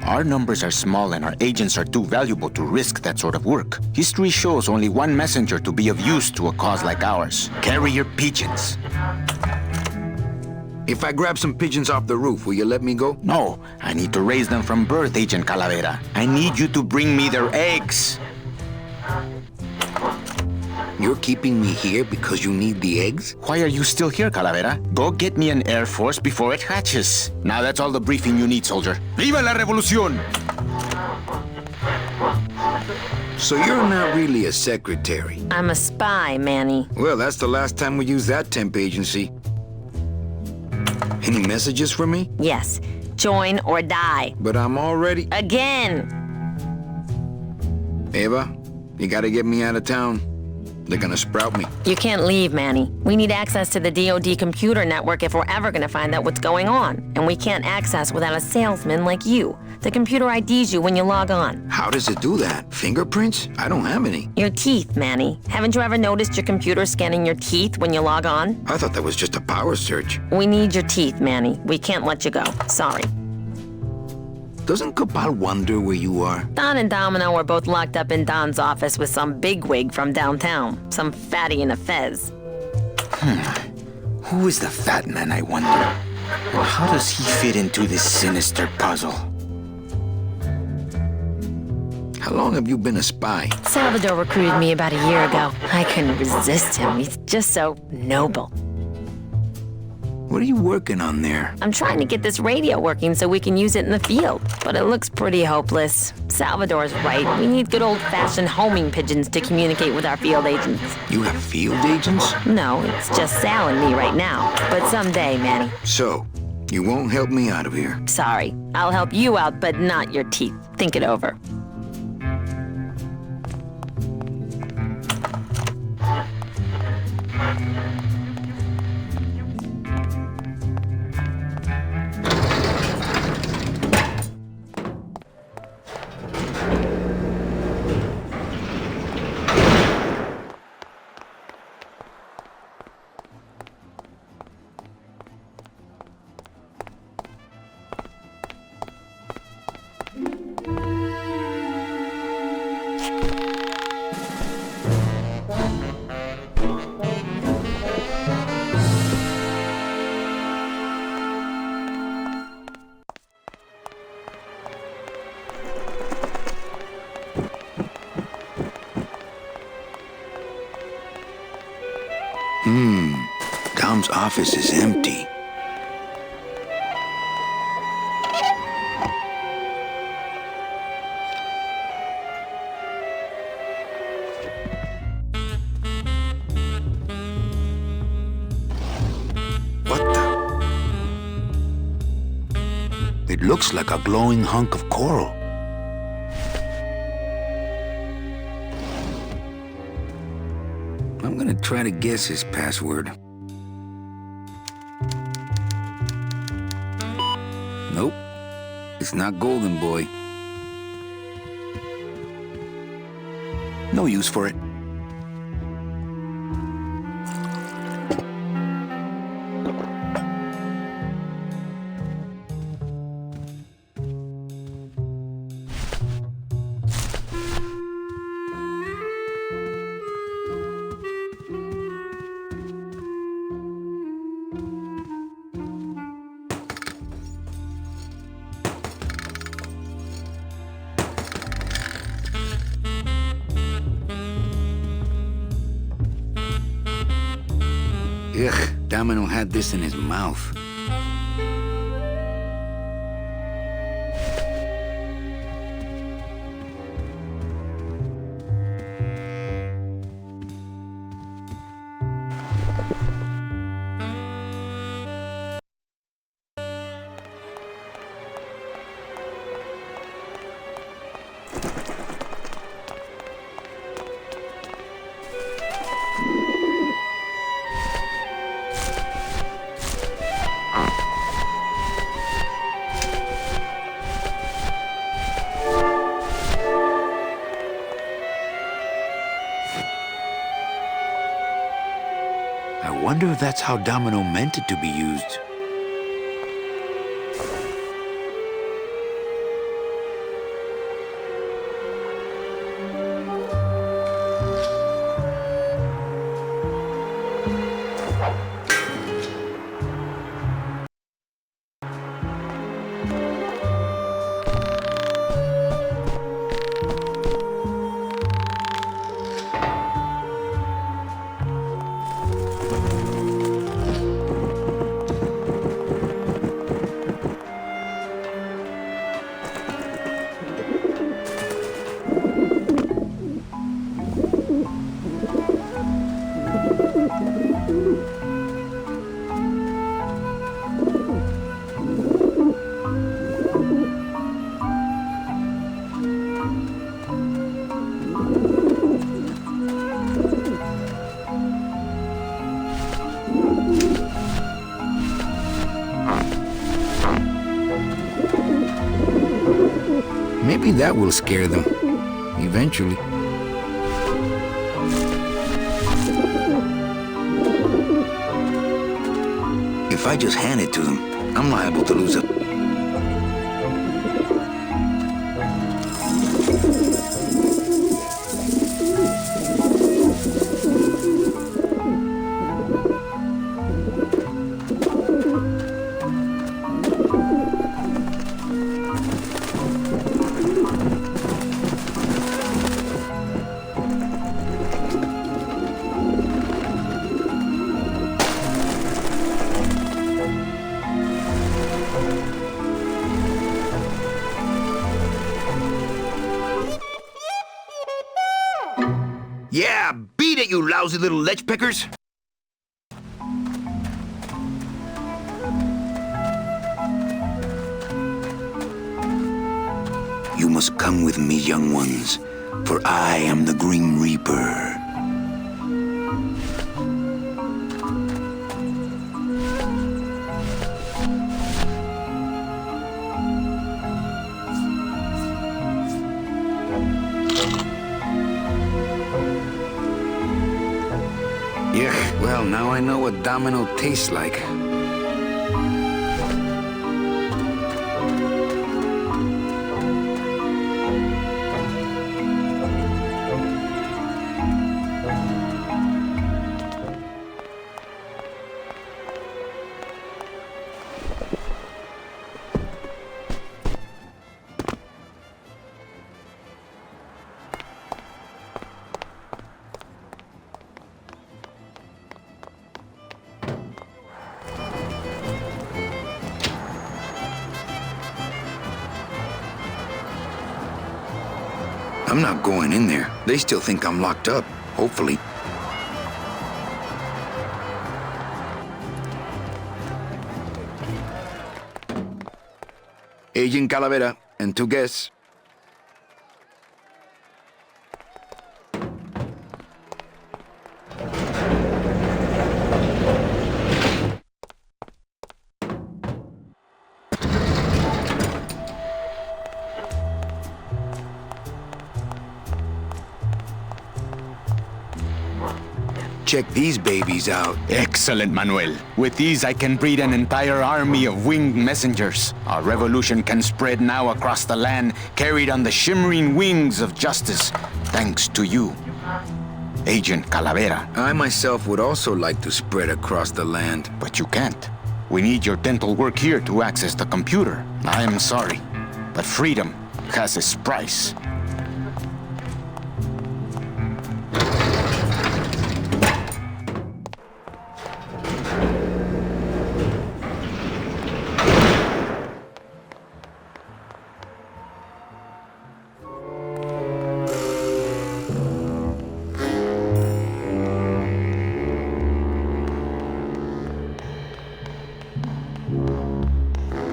Our numbers are small and our agents are too valuable to risk that sort of work. History shows only one messenger to be of use to a cause like ours. Carrier pigeons. If I grab some pigeons off the roof, will you let me go? No, I need to raise them from birth, Agent Calavera. I need you to bring me their eggs. You're keeping me here because you need the eggs? Why are you still here, Calavera? Go get me an Air Force before it hatches. Now that's all the briefing you need, soldier. Viva la revolución! So you're not really a secretary? I'm a spy, Manny. Well, that's the last time we used that temp agency. Any messages for me? Yes. Join or die. But I'm already... Again! Eva, you gotta get me out of town. They're gonna sprout me. You can't leave, Manny. We need access to the DoD computer network if we're ever gonna find out what's going on. And we can't access without a salesman like you. The computer IDs you when you log on. How does it do that? Fingerprints? I don't have any. Your teeth, Manny. Haven't you ever noticed your computer scanning your teeth when you log on? I thought that was just a power search. We need your teeth, Manny. We can't let you go. Sorry. Doesn't Cabal wonder where you are? Don and Domino are both locked up in Don's office with some bigwig from downtown. Some fatty in a fez. Who is the fat man, I wonder? Or how does he fit into this sinister puzzle? How long have you been a spy? Salvador recruited me about a year ago. I couldn't resist him. He's just so noble. What are you working on there? I'm trying to get this radio working so we can use it in the field, but it looks pretty hopeless. Salvador's right. We need good old-fashioned homing pigeons to communicate with our field agents. You have field agents? No, it's just Sal and me right now. But someday, Manny. So, you won't help me out of here? Sorry. I'll help you out, but not your teeth. Think it over. Dom's office is empty. What the? It looks like a glowing hunk of coral. I'm gonna try to guess his password. Nope, it's not Golden Boy. No use for it. Ugh, Domino had this in his mouth. I wonder if that's how Domino meant it to be used. that will scare them. Eventually. If I just hand it to them, I'm liable to lose it. Yeah, beat it, you lousy little lech pickers! You must come with me, young ones, for I am the Grim Reaper. Yeah, well, now I know what domino tastes like. I'm not going in there. They still think I'm locked up, hopefully. Agent Calavera and 2 guests. Check these babies out. Excellent, Manuel. With these, I can breed an entire army of winged messengers. Our revolution can spread now across the land, carried on the shimmering wings of justice, thanks to you, Agent Calavera. I myself would also like to spread across the land. But you can't. We need your dental work here to access the computer. I am sorry, but freedom has its price.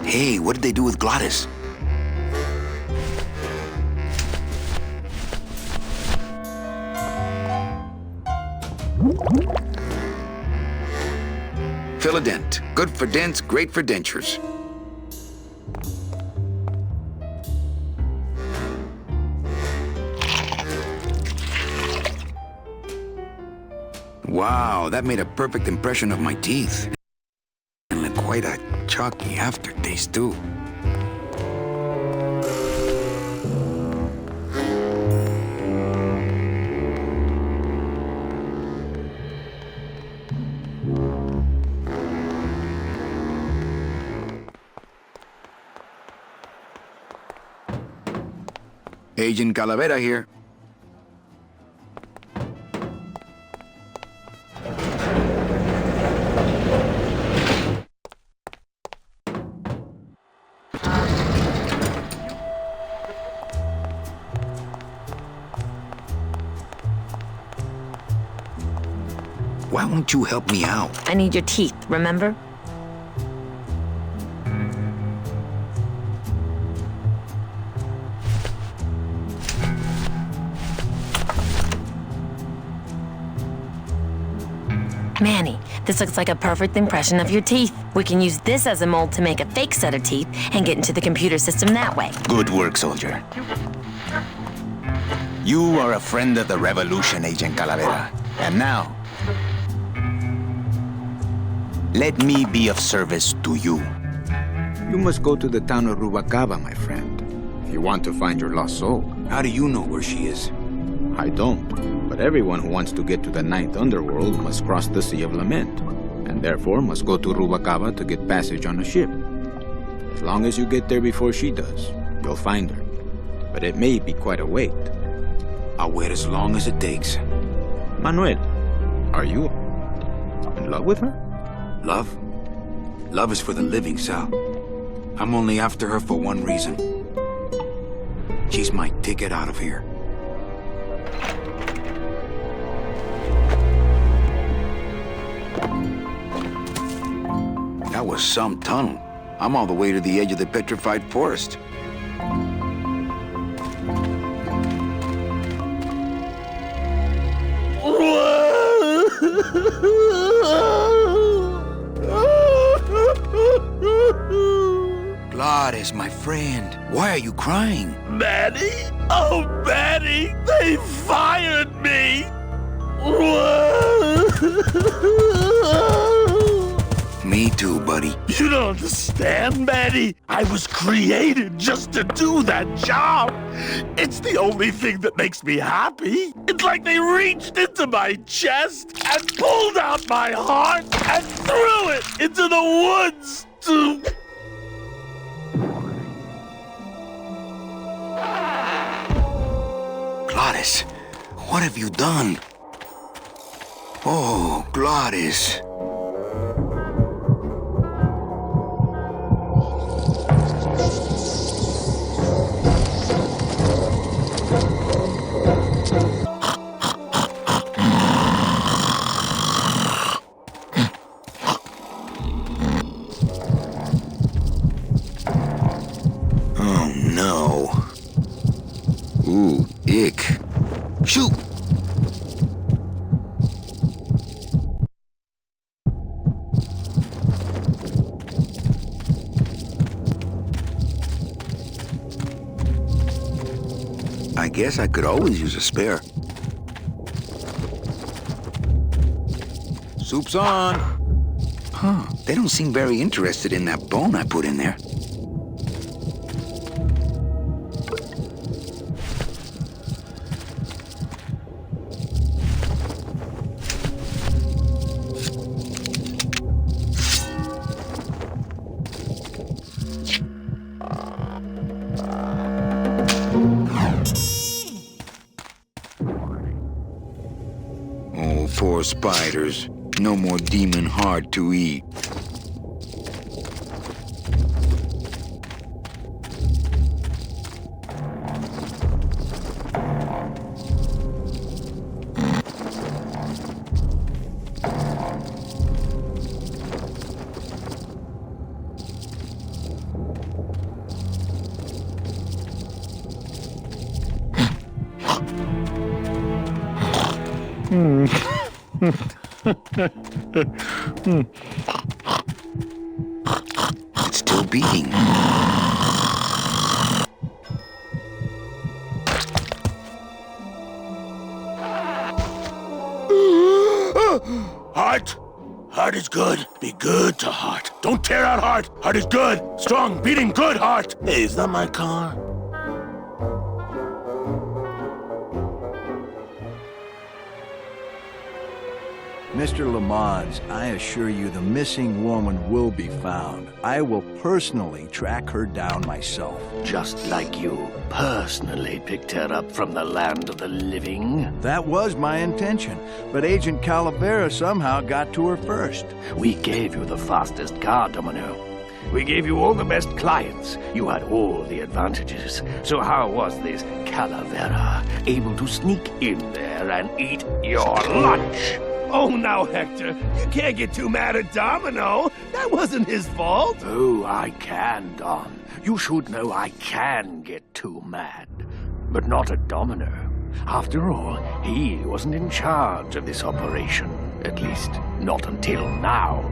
Hey, what did they do with Glottis? Fill a dent. Good for dents, great for dentures. Wow, that made a perfect impression of my teeth. And quite a chalky aftertaste, too. Agent Calavera here. Why won't you help me out? I need your teeth, remember? Manny, this looks like a perfect impression of your teeth. We can use this as a mold to make a fake set of teeth and get into the computer system that way. Good work, soldier. You are a friend of the revolution, Agent Calavera. And now, let me be of service to you. You must go to the town of Rubalcaba, my friend, if you want to find your lost soul. How do you know where she is? I don't, but everyone who wants to get to the Ninth Underworld must cross the Sea of Lament, and therefore must go to Rubalcaba to get passage on a ship. As long as you get there before she does, you'll find her. But it may be quite a wait. I'll wait as long as it takes. Manuel, are you in love with her? Love? Love is for the living, Sal. I'm only after her for one reason. She's my ticket out of here. That was some tunnel. I'm all the way to the edge of the petrified forest. Gladys, my friend, why are you crying? Manny? Oh, Manny! They fired me! Me too, buddy. You don't understand, Manny. I was created just to do that job. It's the only thing that makes me happy. It's like they reached into my chest and pulled out my heart and threw it into the woods to... Gladys, what have you done? Oh, Gladys. Oh, no. Ooh, ick. Shoot! I guess I could always use a spare. Soup's on! Huh, they don't seem very interested in that bone I put in there. Oh, poor spiders. No more demon hard to eat. It's still beating. Heart? Heart is good. Be good to heart. Don't tear out heart. Heart is good. Strong, beating, good heart. Hey, is that my car? Mr. Lamont, I assure you the missing woman will be found. I will personally track her down myself. Just like you personally picked her up from the land of the living. That was my intention, but Agent Calavera somehow got to her first. We gave you the fastest car, Domino. We gave you all the best clients. You had all the advantages. So how was this Calavera able to sneak in there and eat your lunch? Oh, now, Hector, you can't get too mad at Domino. That wasn't his fault. Oh, I can, Don. You should know I can get too mad. But not at Domino. After all, he wasn't in charge of this operation. At least, not until now.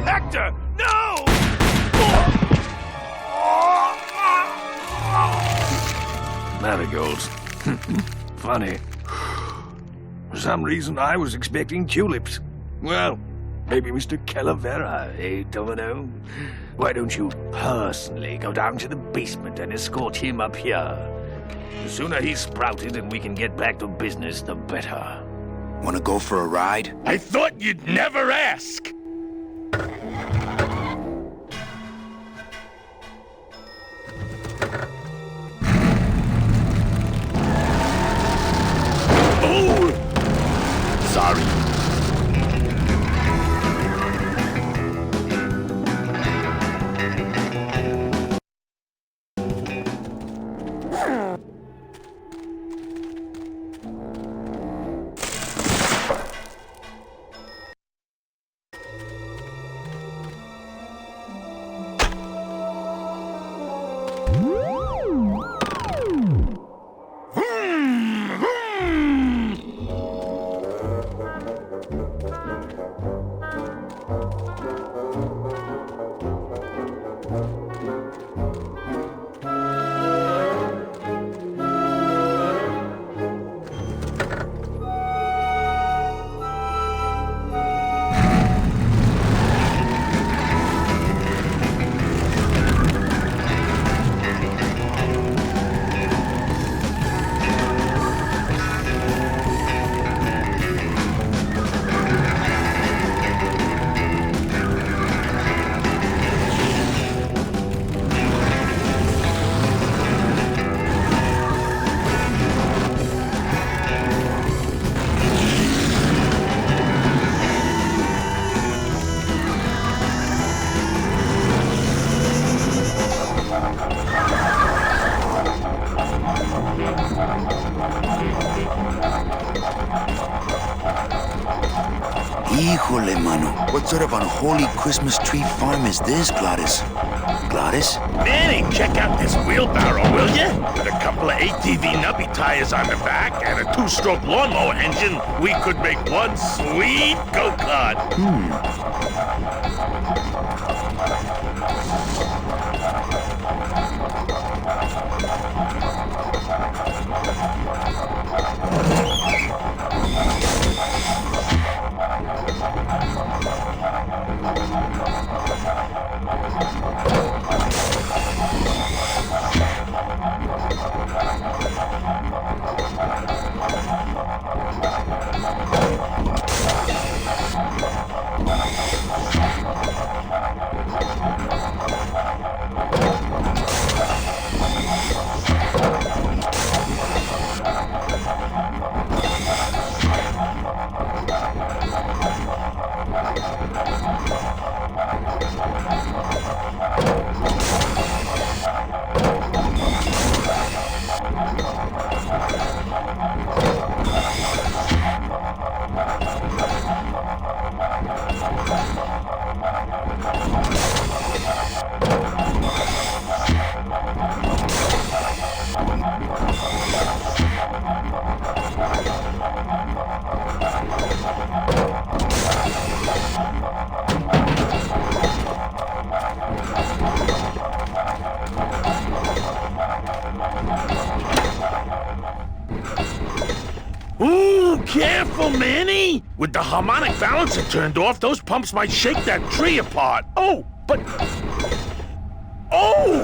Hector, no! Marigolds. funny. For some reason, I was expecting tulips. Well, maybe Mr. Calavera, eh, Domino? Why don't you personally go down to the basement and escort him up here? The sooner he's sprouted and we can get back to business, the better. Wanna go for a ride? I thought you'd never ask. Oh! Sorry. Híjole, mano. What sort of unholy Christmas tree farm is this, Gladys? Gladys? Manny, check out this wheelbarrow, will ya? With a couple of ATV nubby tires on the back and a two-stroke lawnmower engine, we could make one sweet go-kart. Ooh, careful, Manny! With the harmonic balancer turned off, those pumps might shake that tree apart. Oh, but... Oh!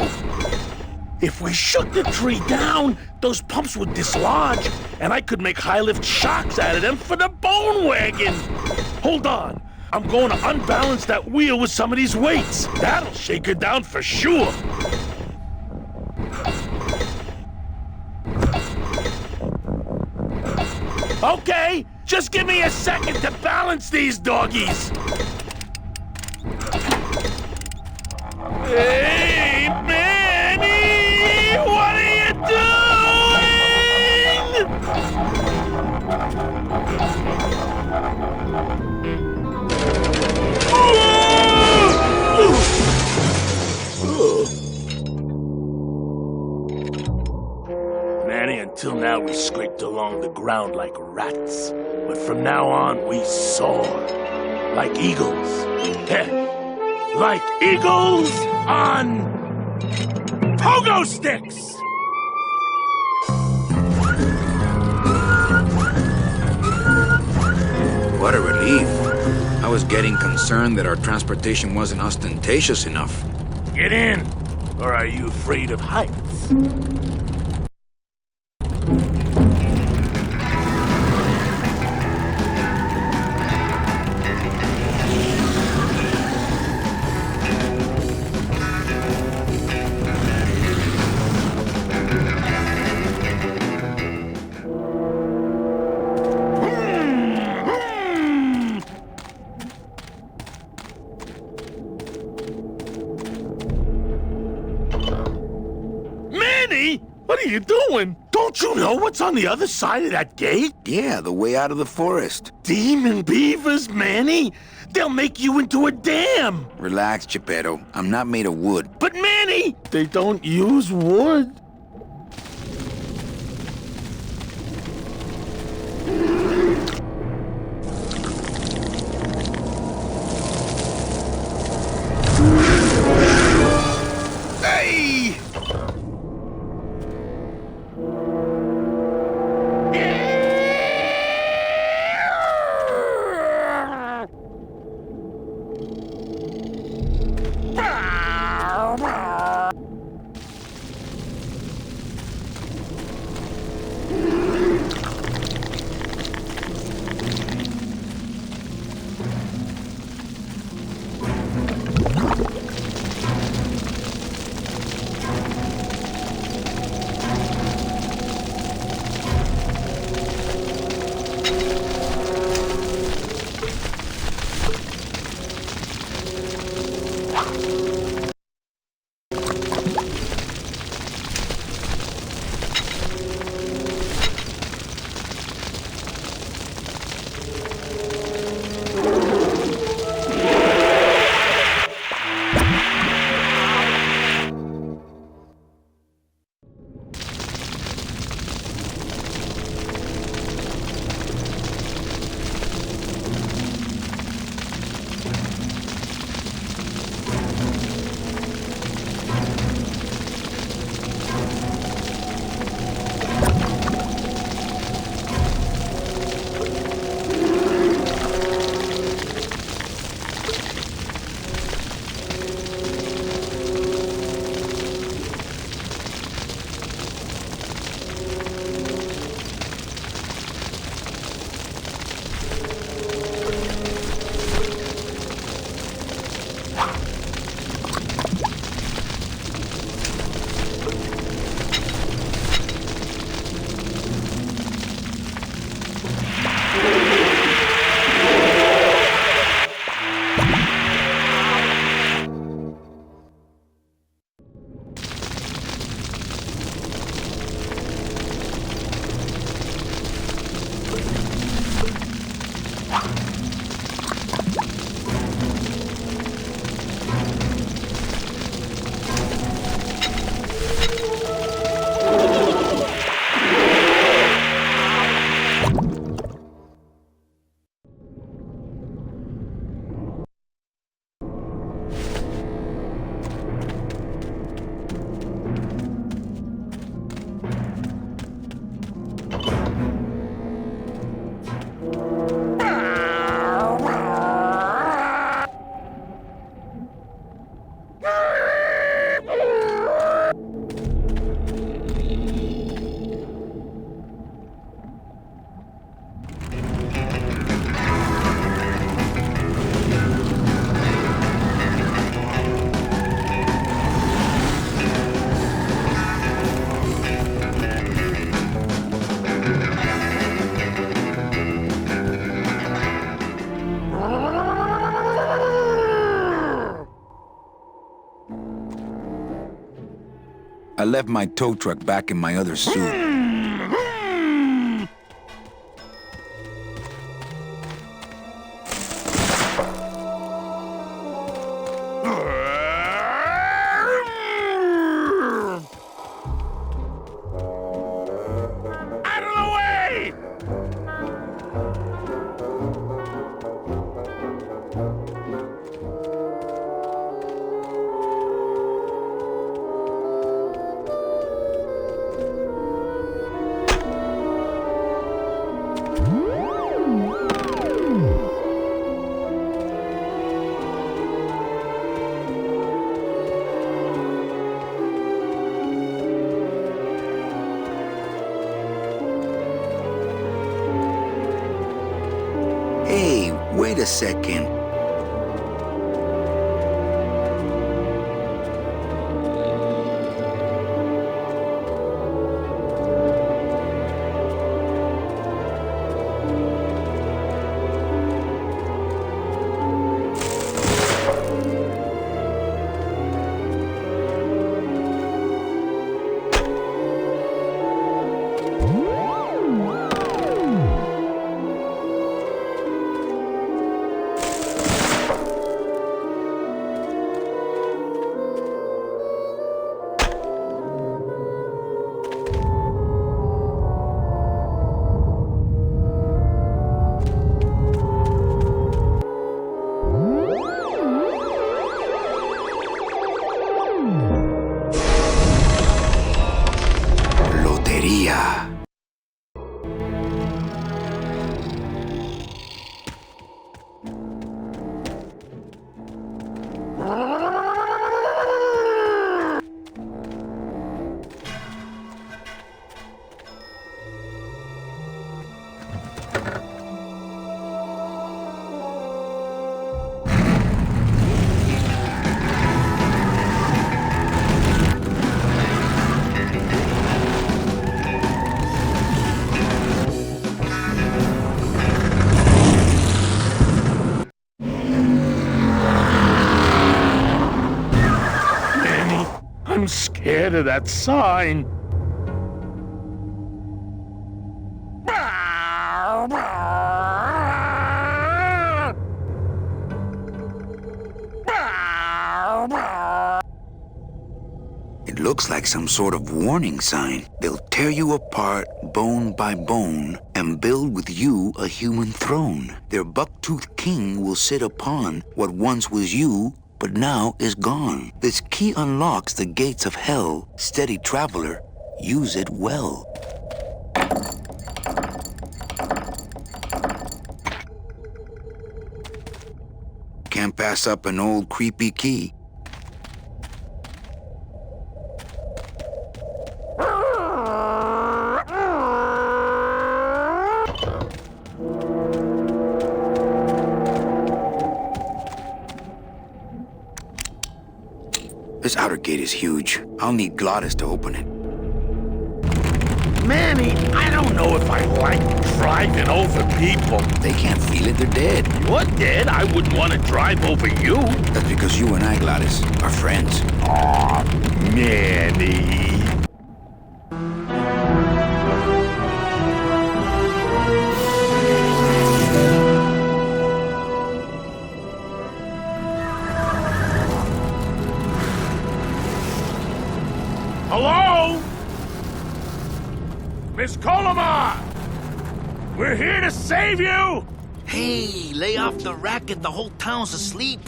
If we shook the tree down, those pumps would dislodge, and I could make high-lift shocks out of them for the bone wagon. Hold on. I'm going to unbalance that wheel with some of these weights. That'll shake her down for sure. Okay, just give me a second to balance these doggies. Hey, Manny! What are you doing? Manny, until now we scraped along the ground like rats. But from now on, we soar. Like eagles. Heh. Like eagles on pogo sticks! was getting concerned that our transportation wasn't ostentatious enough. Get in! Or are you afraid of heights? Manny! What are you doing? Don't you know what's on the other side of that gate? Yeah, the way out of the forest. Demon beavers, Manny! They'll make you into a dam! Relax, Geppetto. I'm not made of wood. But Manny! They don't use wood. Hey! I left my tow truck back in my other suit. Out of the way! Wait a second. I'm scared of that sign. It looks like some sort of warning sign. They'll tear you apart bone by bone and build with you a human throne. Their buck-toothed king will sit upon what once was you, but now is gone. This key unlocks the gates of hell. Steady traveler, use it well. Can't pass up an old creepy key. This outer gate is huge. I'll need Glottis to open it. Manny, I don't know if I like driving over people. They can't feel it, they're dead. You're dead. I wouldn't want to drive over you. That's because you and I, Glottis, are friends. Aw, Manny. Hello? Miss Colomar! We're here to save you! Hey, lay off the racket. The whole town's asleep.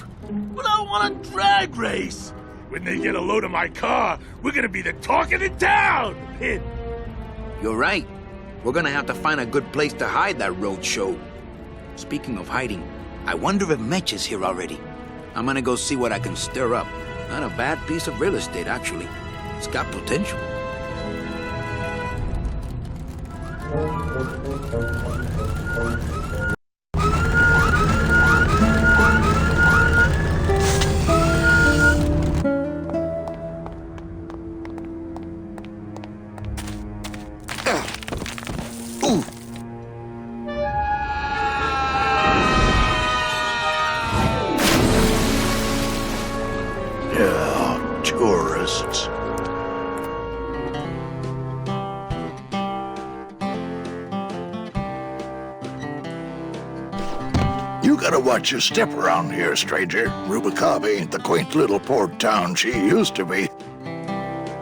But I want a drag race! When they get a load of my car, we're gonna be the talk of the town! You're right. We're gonna have to find a good place to hide that road show. Speaking of hiding, I wonder if Mitch is here already. I'm gonna go see what I can stir up. Not a bad piece of real estate, actually. It's got potential. Yeah, tourists. You gotta watch your step around here, stranger. Rubicabe ain't the quaint little port town she used to be.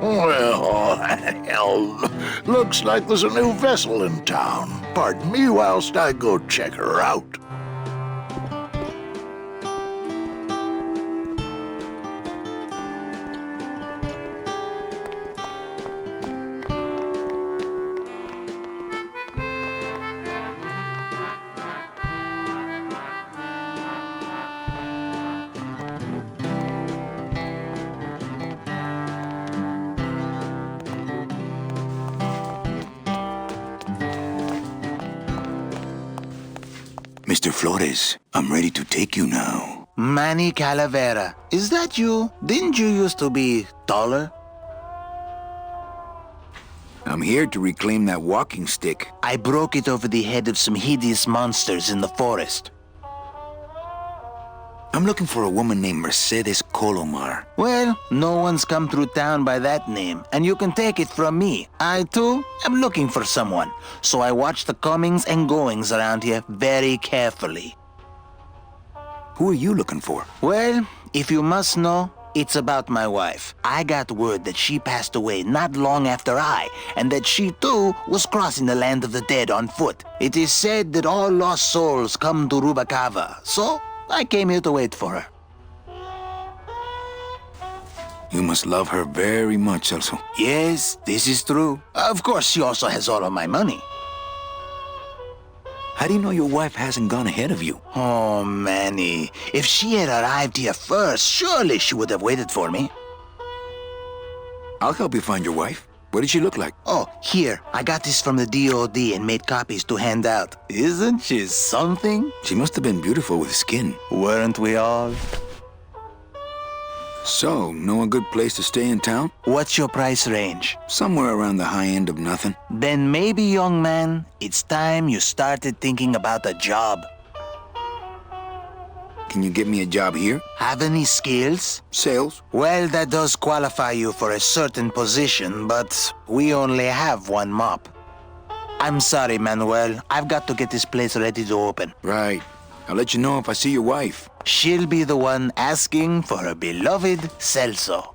Well, hell, looks like there's a new vessel in town. Pardon me whilst I go check her out. Mr. Flores, I'm ready to take you now. Manny Calavera. Is that you? Didn't you used to be taller? I'm here to reclaim that walking stick. I broke it over the head of some hideous monsters in the forest. I'm looking for a woman named Mercedes Colomar. Well, no one's come through town by that name, and you can take it from me. I, too, am looking for someone, so I watch the comings and goings around here very carefully. Who are you looking for? Well, if you must know, it's about my wife. I got word that she passed away not long after I, and that she, too, was crossing the land of the dead on foot. It is said that all lost souls come to Rubacava, so I came here to wait for her. You must love her very much, Celso. Yes, this is true. Of course, she also has all of my money. How do you know your wife hasn't gone ahead of you? Oh, Manny. If she had arrived here first, surely she would have waited for me. I'll help you find your wife. What did she look like? Oh, here. I got this from the DOD and made copies to hand out. Isn't she something? She must have been beautiful with skin. Weren't we all? So, know a good place to stay in town? What's your price range? Somewhere around the high end of nothing. Then maybe, young man, it's time you started thinking about a job. Can you get me a job here? Have any skills? Sales? Well, that does qualify you for a certain position, but we only have one mop. I'm sorry, Manuel. I've got to get this place ready to open. Right. I'll let you know if I see your wife. She'll be the one asking for her beloved Celso.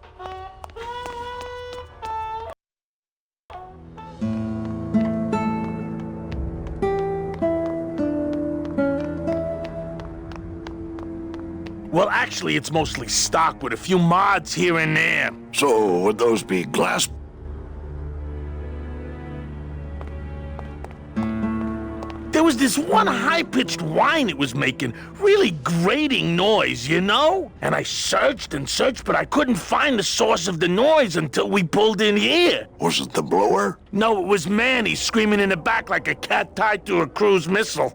Well, actually, it's mostly stock with a few mods here and there. So, would those be glass? There was this one high-pitched whine it was making, really grating noise, you know? And I searched and searched, but I couldn't find the source of the noise until we pulled in here. Was it the blower? No, it was Manny screaming in the back like a cat tied to a cruise missile.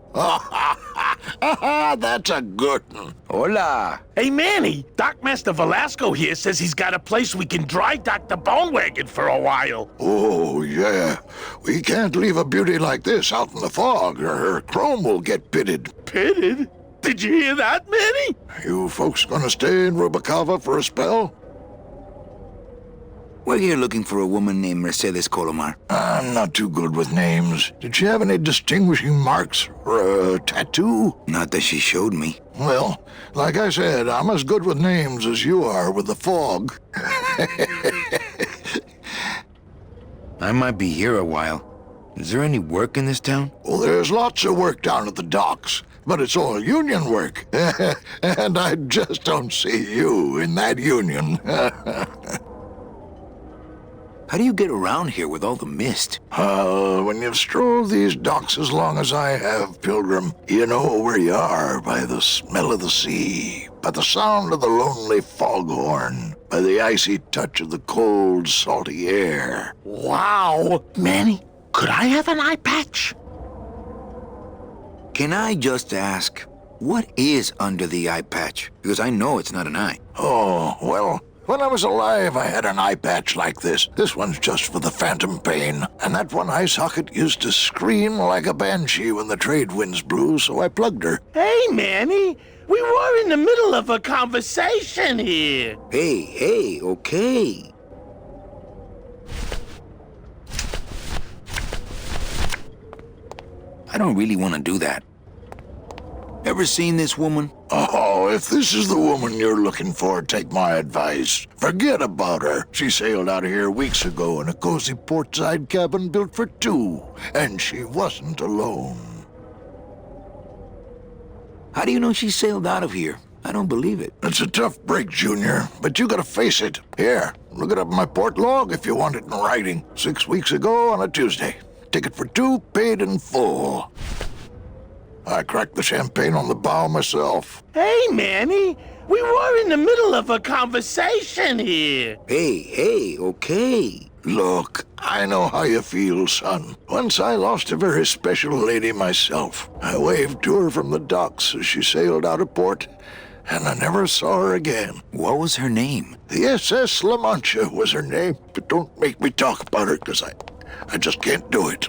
That's a good one. Hola. Hey, Manny, Dockmaster Velasco here says he's got a place we can dry dock the bone wagon for a while. Oh, yeah. We can't leave a beauty like this out in the fog, or her chrome will get pitted. Pitted? Did you hear that, Manny? You folks gonna stay in Rubacava for a spell? We're here looking for a woman named Mercedes Colomar. I'm not too good with names. Did she have any distinguishing marks or a tattoo? Not that she showed me. Well, like I said, I'm as good with names as you are with the fog. I might be here a while. Is there any work in this town? Well, there's lots of work down at the docks, but it's all union work. And I just don't see you in that union. How do you get around here with all the mist? When you've strolled these docks as long as I have, Pilgrim, you know where you are by the smell of the sea, by the sound of the lonely foghorn, by the icy touch of the cold, salty air. Wow. Manny, could I have an eye patch? Can I just ask, what is under the eye patch? Because I know it's not an eye. Oh, well, when I was alive, I had an eye patch like this. This one's just for the phantom pain. And that one eye socket used to scream like a banshee when the trade winds blew, so I plugged her. Hey, Manny, we were in the middle of a conversation here. Hey, okay. I don't really want to do that. Ever seen this woman? Oh, if this is the woman you're looking for, take my advice. Forget about her. She sailed out of here weeks ago in a cozy portside cabin built for two, and she wasn't alone. How do you know she sailed out of here? I don't believe it. It's a tough break, Junior, but you gotta face it. Here, look it up in my port log if you want it in writing. 6 weeks ago on a Tuesday. Ticket for two, paid in full. I cracked the champagne on the bow myself. Hey, Manny, we were in the middle of a conversation here. Hey, okay. Look, I know how you feel, son. Once I lost a very special lady myself. I waved to her from the docks as she sailed out of port, and I never saw her again. What was her name? The SS La Mancha was her name, but don't make me talk about her, because I just can't do it.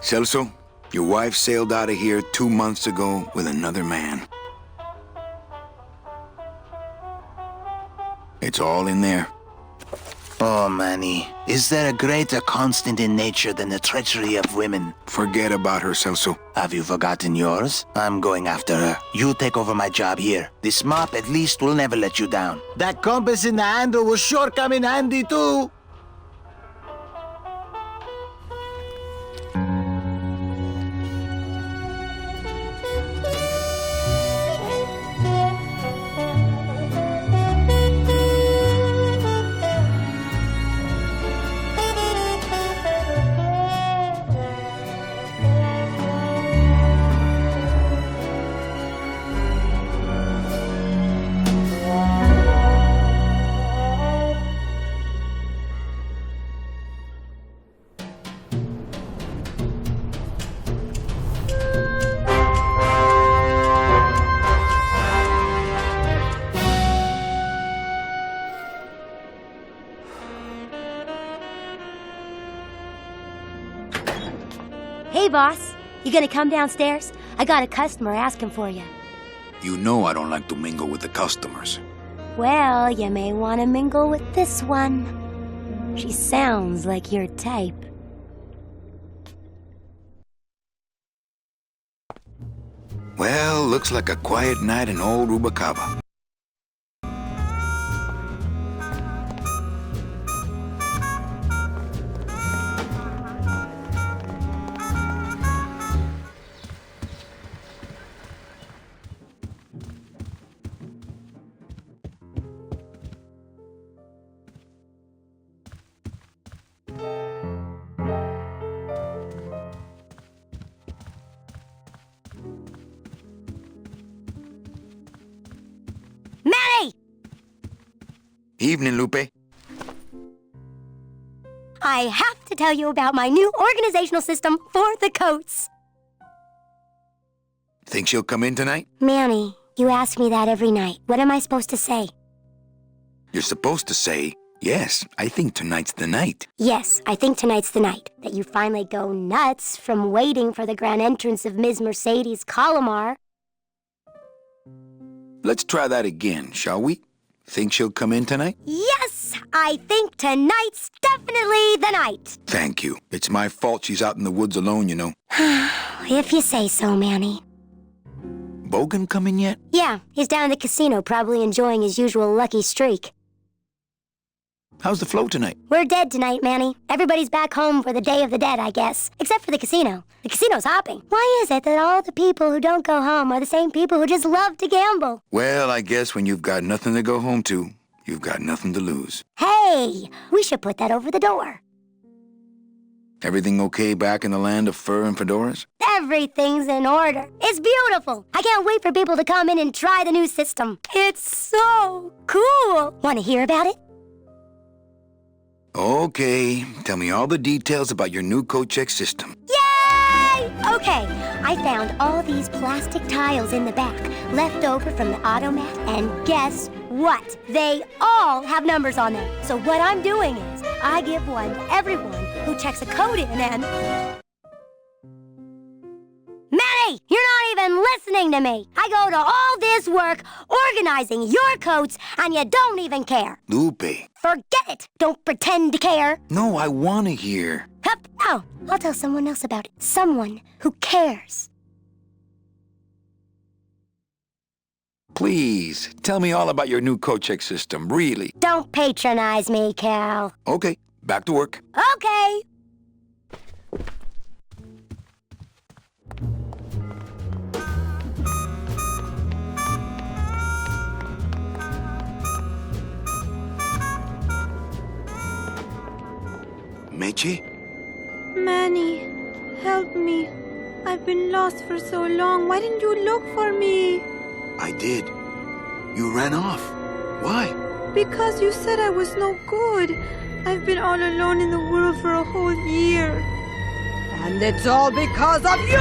Celso, your wife sailed out of here 2 months ago with another man. It's all in there. Oh, Manny, is there a greater constant in nature than the treachery of women? Forget about her, Celso. Have you forgotten yours? I'm going after her. You take over my job here. This mop at least will never let you down. That compass in the handle will sure come in handy too. Hey, boss. You gonna come downstairs? I got a customer asking for you. You know I don't like to mingle with the customers. Well, you may want to mingle with this one. She sounds like your type. Well, looks like a quiet night in old Rubacaba. Manny! Evening, Lupe. I have to tell you about my new organizational system for the coats. Think she'll come in tonight? Manny, you ask me that every night. What am I supposed to say? You're supposed to say, yes, I think tonight's the night. Yes, I think tonight's the night. That you finally go nuts from waiting for the grand entrance of Ms. Mercedes Calamar. Let's try that again, shall we? Think she'll come in tonight? Yes, I think tonight's definitely the night. Thank you. It's my fault she's out in the woods alone, you know. If you say so, Manny. Bogan come in yet? Yeah, he's down in the casino, probably enjoying his usual lucky streak. How's the flow tonight? We're dead tonight, Manny. Everybody's back home for the Day of the Dead, I guess. Except for the casino. The casino's hopping. Why is it that all the people who don't go home are the same people who just love to gamble? Well, I guess when you've got nothing to go home to, you've got nothing to lose. Hey, we should put that over the door. Everything okay back in the land of fur and fedoras? Everything's in order. It's beautiful. I can't wait for people to come in and try the new system. It's so cool. Want to hear about it? Okay, tell me all the details about your new coat check system. Yay! Okay, I found all these plastic tiles in the back, left over from the automat, and guess what? They all have numbers on them. So what I'm doing is, I give one to everyone who checks a code in and... Manny, you're not even listening to me. I go to all this work organizing your coats, and you don't even care. Lupe. Forget it. Don't pretend to care. No, I want to hear. Hup. Oh, I'll tell someone else about it. Someone who cares. Please, tell me all about your new coat check system, really. Don't patronize me, Cal. Okay, back to work. Okay. Meche? Manny, help me. I've been lost for so long. Why didn't you look for me? I did. You ran off. Why? Because you said I was no good. I've been all alone in the world for a whole year. And it's all because of you!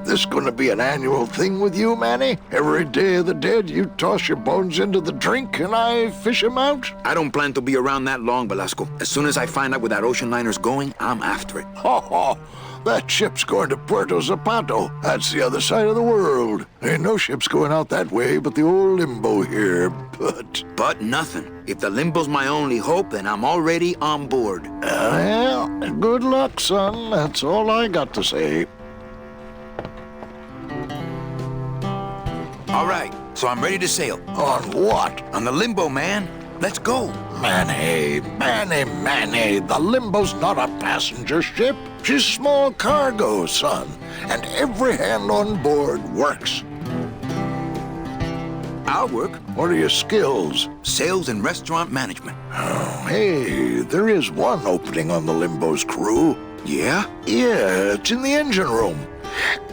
This gonna be an annual thing with you, Manny? Every Day of the Dead, you toss your bones into the drink and I fish 'em out? I don't plan to be around that long, Velasco. As soon as I find out where that ocean liner's going, I'm after it. Ho ho! That ship's going to Puerto Zapato. That's the other side of the world. Ain't no ships going out that way but the old limbo here, but... But nothing. If the limbo's my only hope, then I'm already on board. Well, good luck, son. That's all I got to say. All right, so I'm ready to sail. On what? On the limbo, man. Let's go. Manny, the Limbo's not a passenger ship. She's small cargo, son. And every hand on board works. I'll work. What are your skills? Sales and restaurant management. Oh, hey, there is one opening on the Limbo's crew. Yeah? Yeah, it's in the engine room.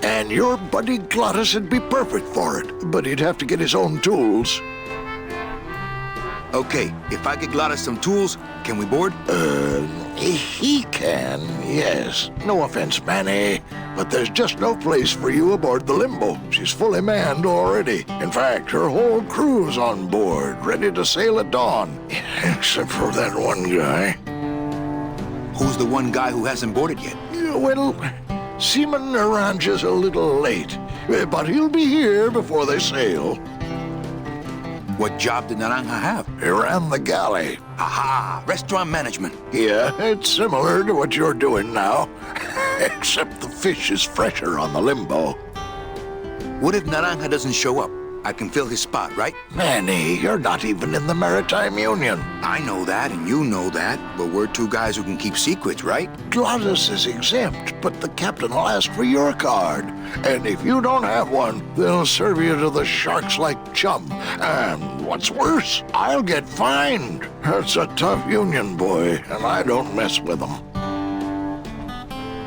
And your buddy Glottis would be perfect for it, but he'd have to get his own tools. Okay, if I get Glottis some tools, can we board? He can, yes. No offense, Manny, but there's just no place for you aboard the Limbo. She's fully manned already. In fact, her whole crew's on board, ready to sail at dawn. Except for that one guy. Who's the one guy who hasn't boarded yet? Well, Seaman Naranja's a little late, but he'll be here before they sail. What job did Naranja have? He ran the galley. Aha! Restaurant management. Yeah, it's similar to what you're doing now. Except the fish is fresher on the Limbo. What if Naranja doesn't show up? I can fill his spot, right? Manny, you're not even in the Maritime Union. I know that, and you know that, but we're two guys who can keep secrets, right? Glottis is exempt, but the captain will ask for your card. And if you don't have one, they'll serve you to the sharks like chum. And what's worse, I'll get fined. That's a tough union, boy, and I don't mess with them.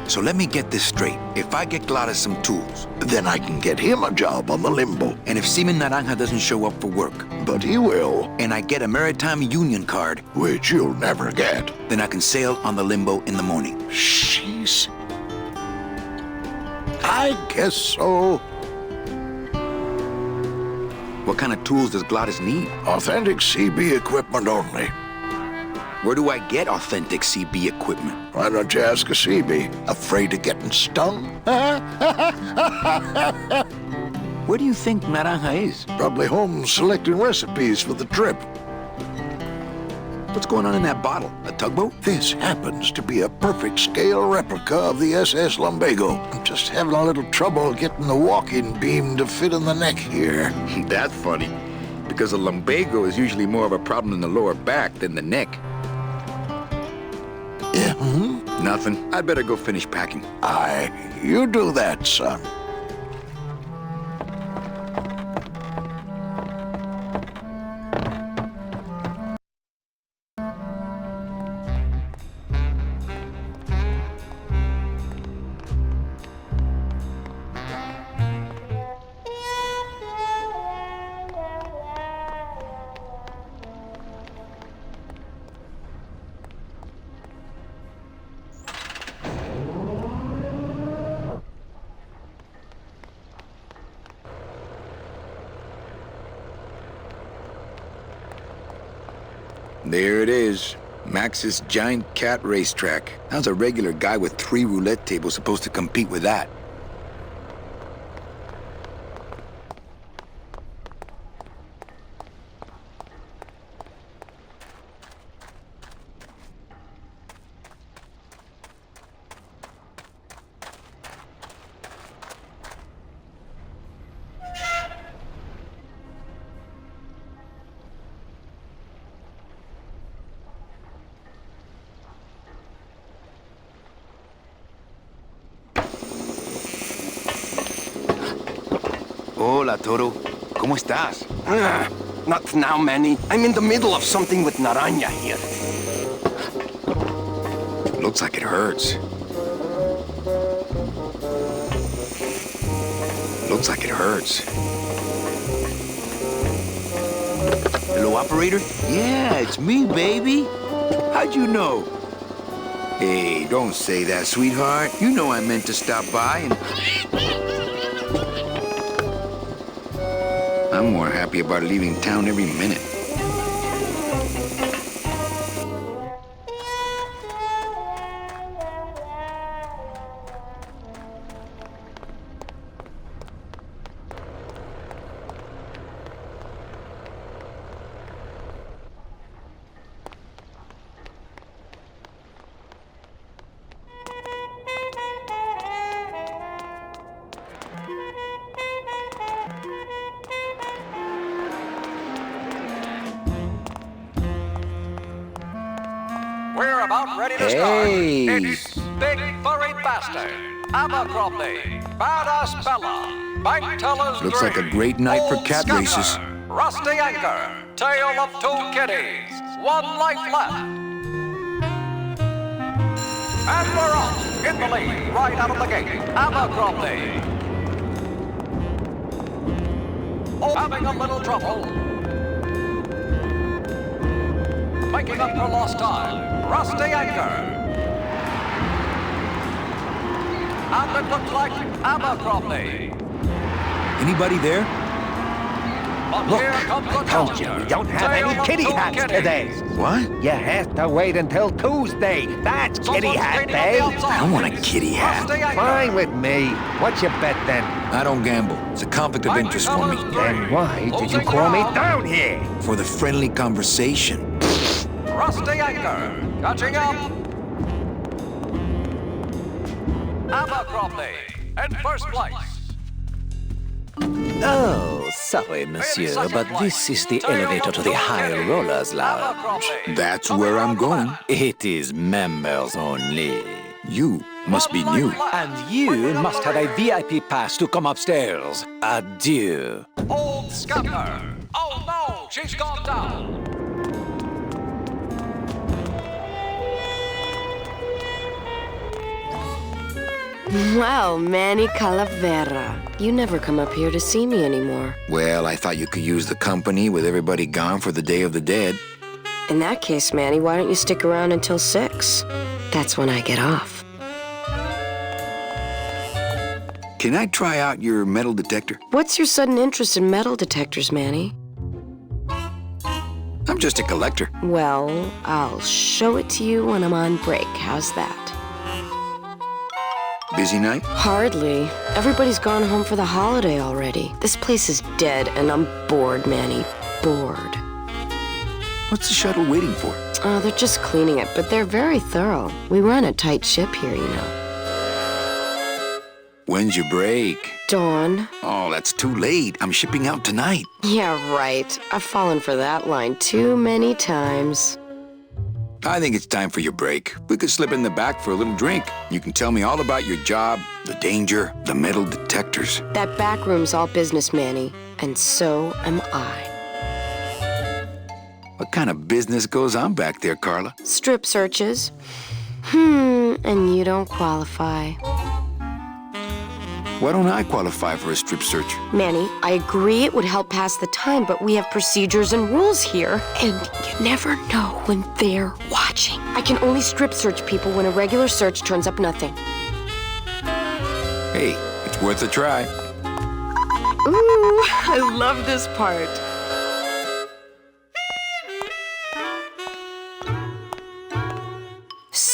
So let me get this straight. If I get Glottis some tools, then I can get him a job on the Limbo. And if Seaman Naranja doesn't show up for work, but he will, and I get a Maritime Union card, which you'll never get, then I can sail on the Limbo in the morning. Jeez. I guess so. What kind of tools does Glottis need? Authentic CB equipment only. Where do I get authentic CB equipment? Why don't you ask a CB? Afraid of getting stung? Where do you think Naranja is? Probably home selecting recipes for the trip. What's going on in that bottle? A tugboat? This happens to be a perfect scale replica of the SS Lumbago. I'm just having a little trouble getting the walking beam to fit in the neck here. That's funny, because a lumbago is usually more of a problem in the lower back than the neck. Nothing. I'd better go finish packing. Aye, you do that, son. There it is. Max's giant cat racetrack. How's a regular guy with 3 roulette tables supposed to compete with that? Hola, Toro. ¿Cómo estás? Not now, Manny. I'm in the middle of something with Naranja here. Looks like it hurts. Looks like it hurts. Hello, operator? Yeah, it's me, baby. How'd you know? Hey, don't say that, sweetheart. You know I meant to stop by and... I'm more happy about leaving town every minute. We're about ready to start. It's Big Furry Bastard, Abercrombie, Badass Bella, Bank Teller's Looks like a Dream, great night for Old cat Scupper, races. Rusty Anchor, Tale of Two Kitties, One Life Left. And we're off in the lead, right out of the gate, Abercrombie. Oh, having a little trouble. Making up for lost time, Rusty Anchor. And it looks like Abercrombie. Anybody there? But Look, here comes the I told you, we don't have Tale any of kitty Two hats Kitties. today. What? You have to wait until Tuesday. That's kitty Someone's hat cleaning up day. the outside. I don't want a kitty hat. Rusty Anchor. Fine with me. What's your bet then? I don't gamble. It's a conflict of Bank interest for me. Teller's Then Dream, why did you losing call me ground. down here? For the friendly conversation. Rusty Anchor, catching up. Abercrombie, in first place. Oh, sorry, monsieur, but this is the elevator to the High Rollers Lounge. That's where I'm going. It is members only. You must be new. And you must have a VIP pass to come upstairs. Adieu. Old Scupper. Oh no, she's gone down. Wow, Manny Calavera. You never come up here to see me anymore. Well, I thought you could use the company with everybody gone for the Day of the Dead. In that case, Manny, why don't you stick around until 6? That's when I get off. Can I try out your metal detector? What's your sudden interest in metal detectors, Manny? I'm just a collector. Well, I'll show it to you when I'm on break. How's that? Busy night? Hardly. Everybody's gone home for the holiday already. This place is dead, and I'm bored, Manny. Bored. What's the shuttle waiting for? Oh, they're just cleaning it, but they're very thorough. We run a tight ship here, you know. When's your break? Dawn. Oh, that's too late. I'm shipping out tonight. Yeah, right. I've fallen for that line too many times. I think it's time for your break. We could slip in the back for a little drink. You can tell me all about your job, the danger, the metal detectors. That back room's all business, Manny. And so am I. What kind of business goes on back there, Carla? Strip searches. And you don't qualify. Why don't I qualify for a strip search? Manny, I agree it would help pass the time, but we have procedures and rules here. And you never know when they're watching. I can only strip search people when a regular search turns up nothing. Hey, it's worth a try. Ooh, I love this part.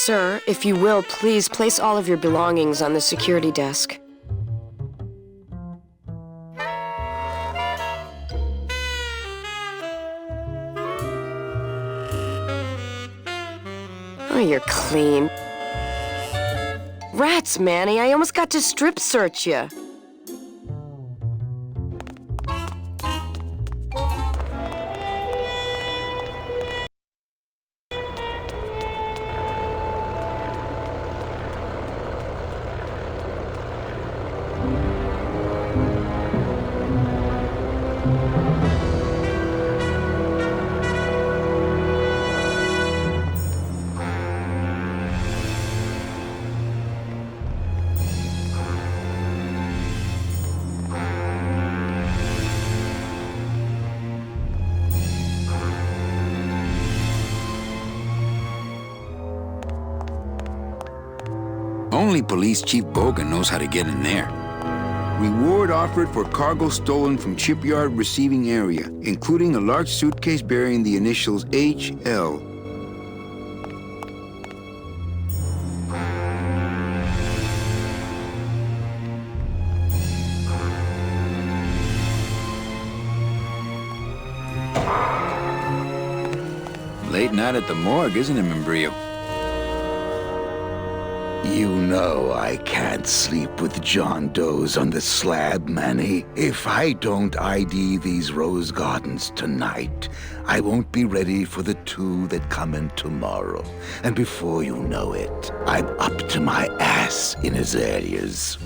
Sir, if you will, please place all of your belongings on the security desk. Oh, you're clean. Rats, Manny, I almost got to strip search you. Only Police Chief Bogan knows how to get in there. Reward offered for cargo stolen from shipyard receiving area, including a large suitcase bearing the initials HL. Late night at the morgue, isn't it, Membrillo? You know I can't sleep with John Does on the slab, Manny. If I don't ID these rose gardens tonight, I won't be ready for the two that come in tomorrow. And before you know it, I'm up to my ass in azaleas.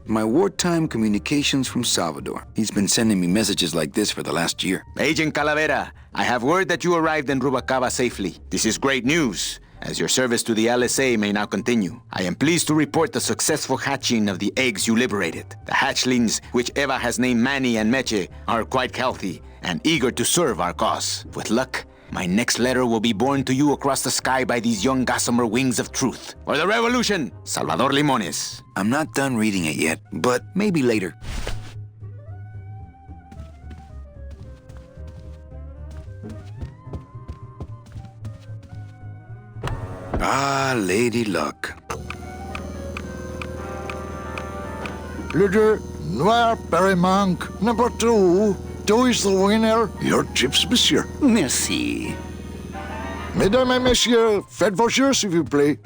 My wartime communications from Salvador. He's been sending me messages like this for the last year. Agent Calavera, I have word that you arrived in Rubalcaba safely. This is great news, as your service to the LSA may now continue. I am pleased to report the successful hatching of the eggs you liberated. The hatchlings, which Eva has named Manny and Meche, are quite healthy and eager to serve our cause. With luck, my next letter will be borne to you across the sky by these young gossamer wings of truth. For the revolution, Salvador Limones. I'm not done reading it yet, but maybe later. Ah, Lady Luck. Leader Noir Perrimanque, number 2. Two is the winner. Your chips, monsieur. Merci. Mesdames et messieurs, faites vos jeux, s'il vous plaît.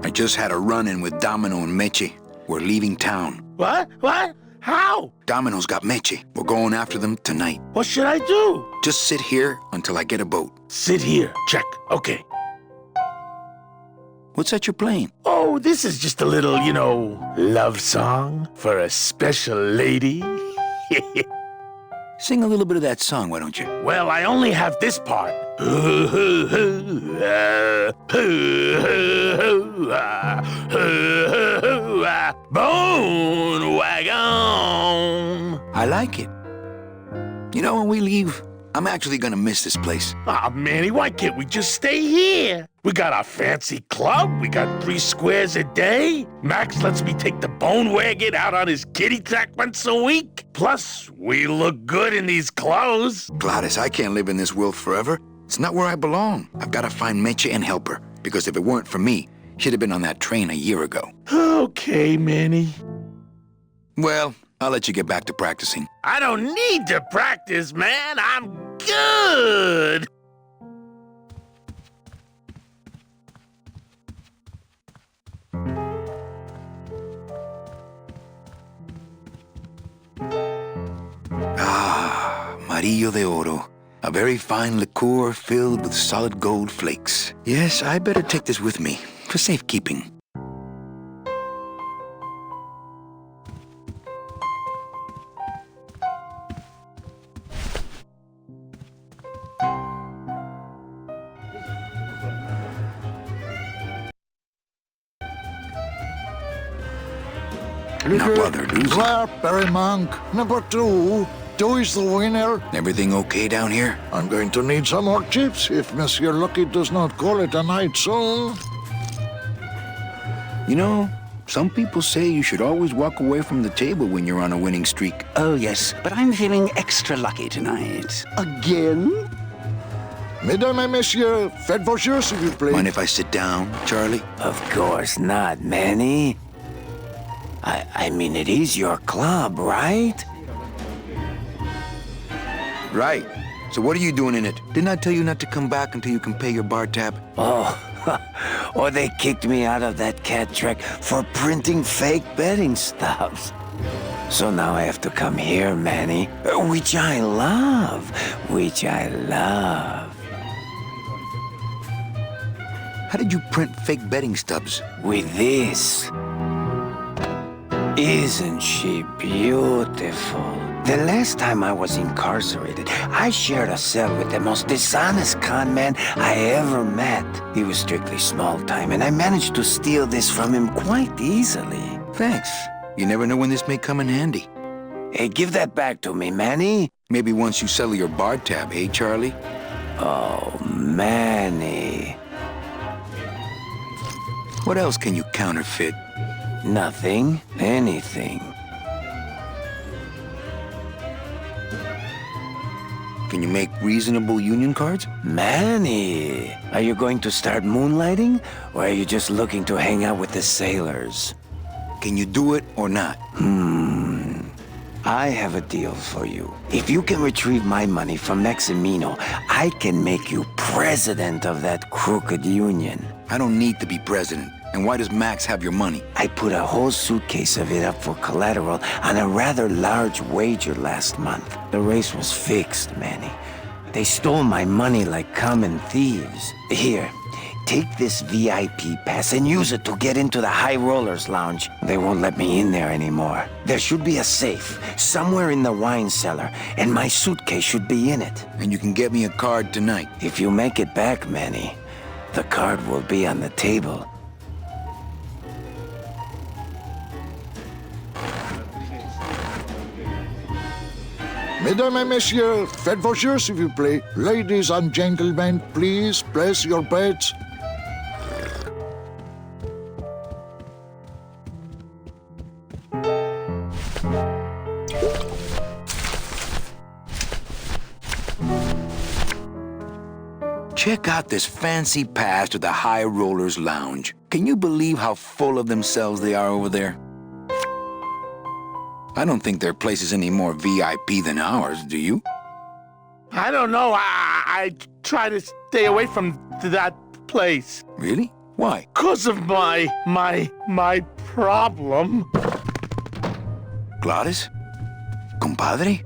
I just had a run-in with Domino and Meche. We're leaving town. What? What? How? Domino's got Meche. We're going after them tonight. What should I do? Just sit here until I get a boat. Sit here. Check. Okay. What's that you're playing? Oh, this is just a little, love song for a special lady. Sing a little bit of that song, why don't you? Well, I only have this part. Bone wagon. I like it. When we leave, I'm actually gonna miss this place. Aw, Manny, why can't we just stay here? We got our fancy club, we got 3 squares a day. Max lets me take the bone wagon out on his kitty track once a week. Plus, we look good in these clothes. Gladys, I can't live in this world forever. It's not where I belong. I've gotta find Meche and help her, because if it weren't for me, she'd have been on that train a year ago. Okay, Manny. Well, I'll let you get back to practicing. I don't need to practice, man. I'm good. Amarillo de Oro. A very fine liqueur filled with solid gold flakes. Yes, I better take this with me for safekeeping. Now, brother, lose Blackberry Monk, number 2. 2 is the winner. Everything okay down here? I'm going to need some more chips if Monsieur Lucky does not call it a night soon. You know, some people say you should always walk away from the table when you're on a winning streak. Oh, yes, but I'm feeling extra lucky tonight. Again? Mesdames et messieurs, faites vos jeux, s'il vous plaît. Mind if I sit down, Charlie? Of course not, Manny. I mean, it is your club, right? Right. So what are you doing in it? Didn't I tell you not to come back until you can pay your bar tab? Oh, or they kicked me out of that cat track for printing fake betting stubs. So now I have to come here, Manny, which I love, How did you print fake betting stubs? With this. Isn't she beautiful? The last time I was incarcerated, I shared a cell with the most dishonest con man I ever met. He was strictly small time, and I managed to steal this from him quite easily. Thanks. You never know when this may come in handy. Hey, give that back to me, Manny. Maybe once you settle your bar tab, eh, Charlie? Oh, Manny. What else can you counterfeit? Nothing. Anything. Can you make reasonable union cards? Manny, are you going to start moonlighting? Or are you just looking to hang out with the sailors? Can you do it or not? I have a deal for you. If you can retrieve my money from Maximino, I can make you president of that crooked union. I don't need to be president. And why does Max have your money? I put a whole suitcase of it up for collateral on a rather large wager last month. The race was fixed, Manny. They stole my money like common thieves. Here, take this VIP pass and use it to get into the High Rollers Lounge. They won't let me in there anymore. There should be a safe somewhere in the wine cellar, and my suitcase should be in it. And you can get me a card tonight. If you make it back, Manny, the card will be on the table. Mesdames et messieurs, faites vos jeux, s'il vous plaît. Ladies and gentlemen, please place your bets. Check out this fancy pass to the High Rollers Lounge. Can you believe how full of themselves they are over there? I don't think their place is any more VIP than ours, do you? I don't know. I try to stay away from that place. Really? Why? 'Cause of my problem. Gladys? Compadre?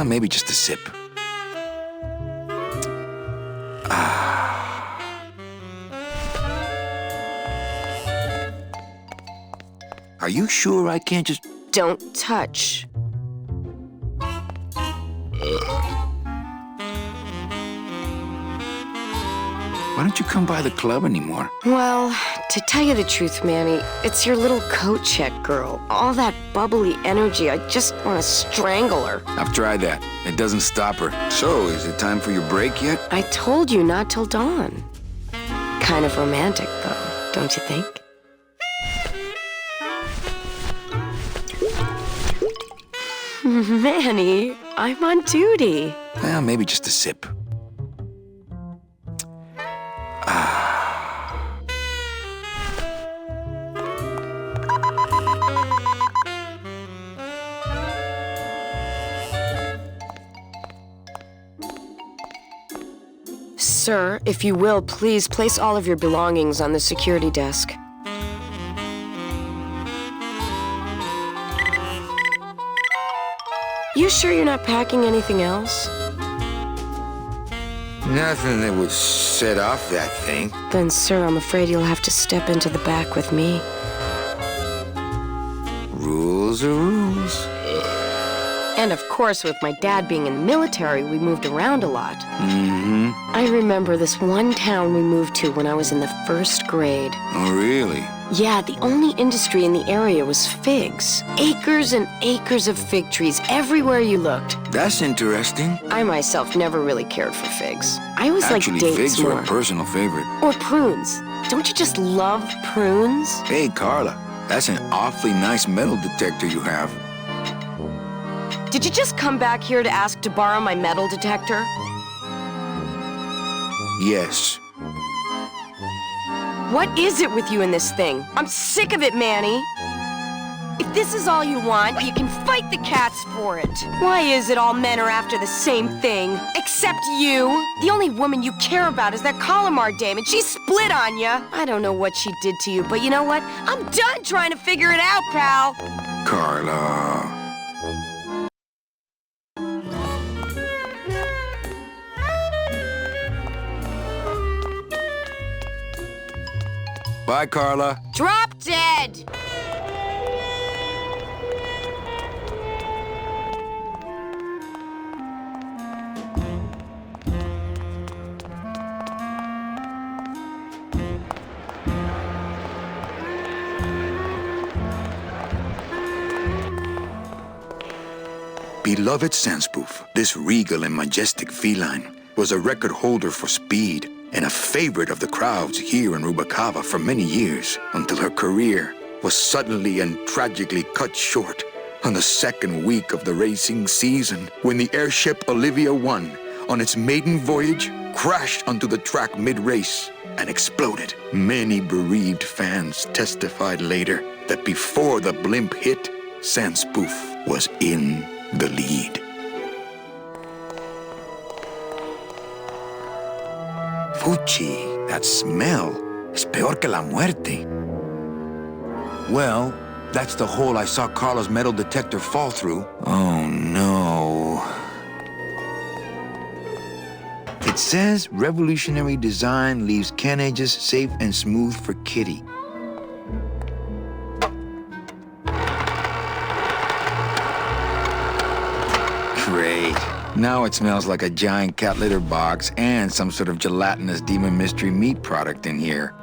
Well, maybe just a sip. you sure I can't just... Don't touch. Why don't you come by the club anymore? Well, to tell you the truth, Manny, it's your little coat check girl. All that bubbly energy, I just want to strangle her. I've tried that. It doesn't stop her. So, is it time for your break yet? I told you not till dawn. Kind of romantic, though, don't you think? Manny, I'm on duty. Well, maybe just a sip. Sir, if you will, please place all of your belongings on the security desk. You sure you're not packing anything else? Nothing that would set off that thing. Then, sir, I'm afraid you'll have to step into the back with me. Rules are rules. And of course, with my dad being in the military, we moved around a lot. Mm-hmm. I remember this one town we moved to when I was in the 1st grade. Oh, really? Yeah, the only industry in the area was figs. Acres and acres of fig trees everywhere you looked. That's interesting. I myself never really cared for figs. I always Actually, liked dates figs more. are a personal favorite. Or prunes. Don't you just love prunes? Hey, Carla, that's an awfully nice metal detector you have. Did you just come back here to ask to borrow my metal detector? Yes. What is it with you in this thing? I'm sick of it, Manny. If this is all you want, you can fight the cats for it. Why is it all men are after the same thing? Except you. The only woman you care about is that Calamar dame, and she split on you. I don't know what she did to you, but you know what? I'm done trying to figure it out, pal. Carla. Bye, Carla. Drop dead! Beloved Sandspoof, this regal and majestic feline was a record holder for speed and a favorite of the crowds here in Rubacava for many years, until her career was suddenly and tragically cut short on the 2nd week of the racing season, when the airship Olivia 1, on its maiden voyage, crashed onto the track mid-race and exploded. Many bereaved fans testified later that before the blimp hit, Sandspoof was in the lead. Fuchi, that smell is peor que la muerte. Well, that's the hole I saw Carla's metal detector fall through. Oh, no. It says revolutionary design leaves can edges safe and smooth for Kitty. Great. Now it smells like a giant cat litter box and some sort of gelatinous demon mystery meat product in here.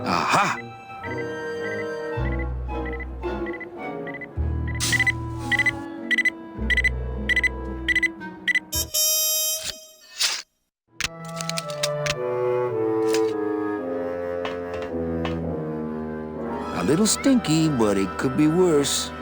Aha! A little stinky, but it could be worse.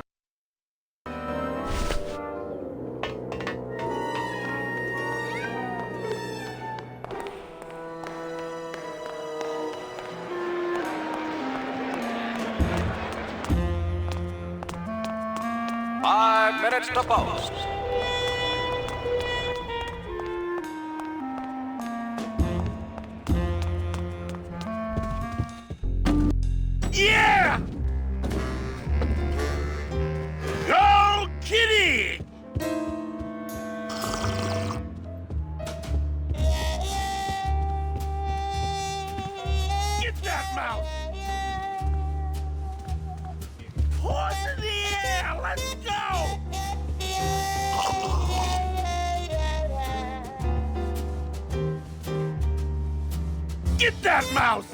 Five minutes to post. Get that mouse!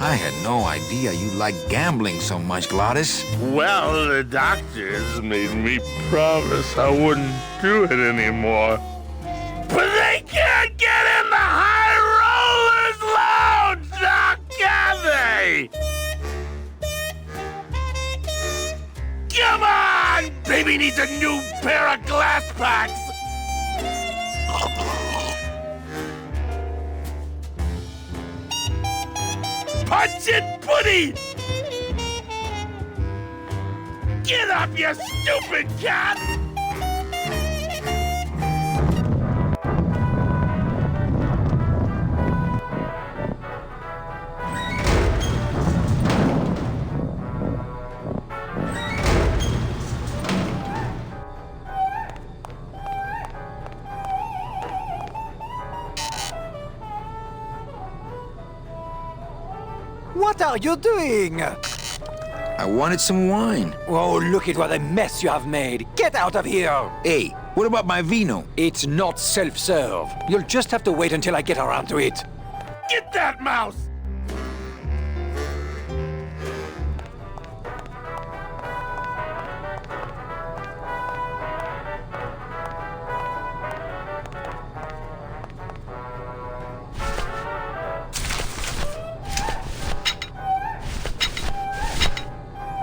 I had no idea you liked gambling so much, Glottis. Well, the doctors made me promise I wouldn't do it anymore. But they can't get in the High Rollers Lounge, now can they? Come on! Baby needs a new pair of glass packs! Punch it, Putty! Get up, you stupid cat! What are you doing? I wanted some wine. Oh, look at what a mess you have made. Get out of here! Hey, what about my vino? It's not self-serve. You'll just have to wait until I get around to it. Get that mouse!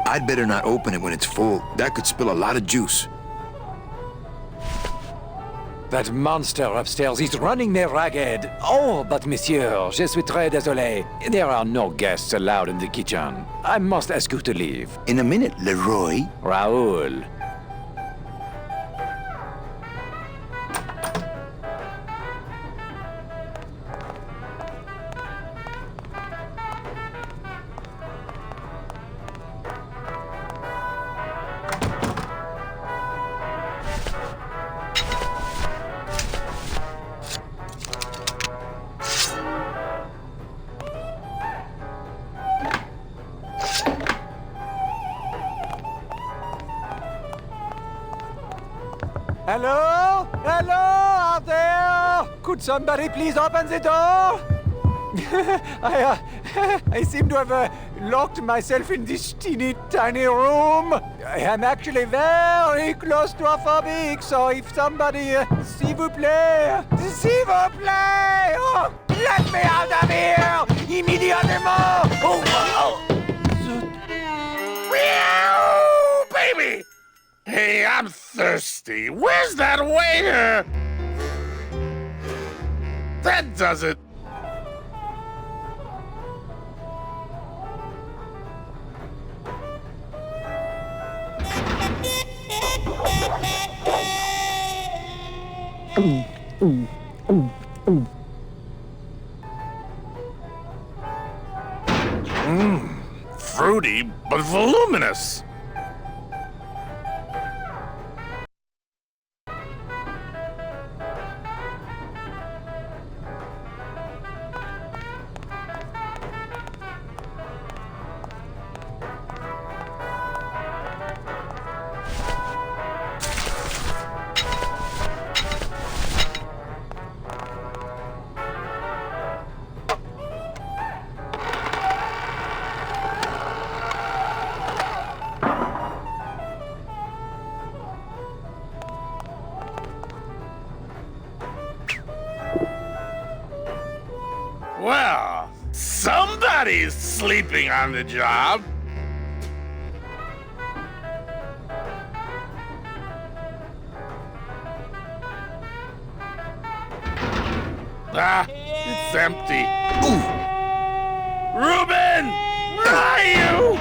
I'd better not open it when it's full. That could spill a lot of juice. That monster upstairs is running me ragged. Oh, but monsieur, je suis très désolé. There are no guests allowed in the kitchen. I must ask you to leave. In a minute, Leroy. Raoul. Hello? Hello out there? Could somebody please open the door? I seem to have locked myself in this teeny tiny room. I am actually very claustrophobic, so if somebody, s'il vous plaît, oh, let me out of here, immédiatement. Oh. Meow, baby! Hey, I'm thirsty. Where's that waiter? That does it. Fruity, but voluminous. Well, somebody's sleeping on the job. Ah, it's empty. Ooh. Reuben! Where are you?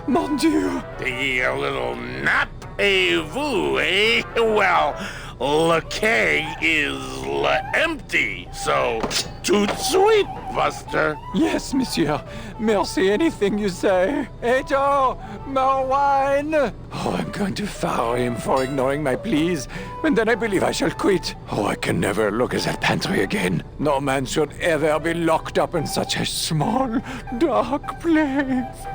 Mon Dieu! Taking a little nap, vous, eh? Well, le keg is empty, so tout sweet, Buster. Yes, monsieur. Merci, anything you say. Hey, Joe, more wine. Oh, I'm going to fire him for ignoring my pleas, and then I believe I shall quit. Oh, I can never look at that pantry again. No man should ever be locked up in such a small, dark place.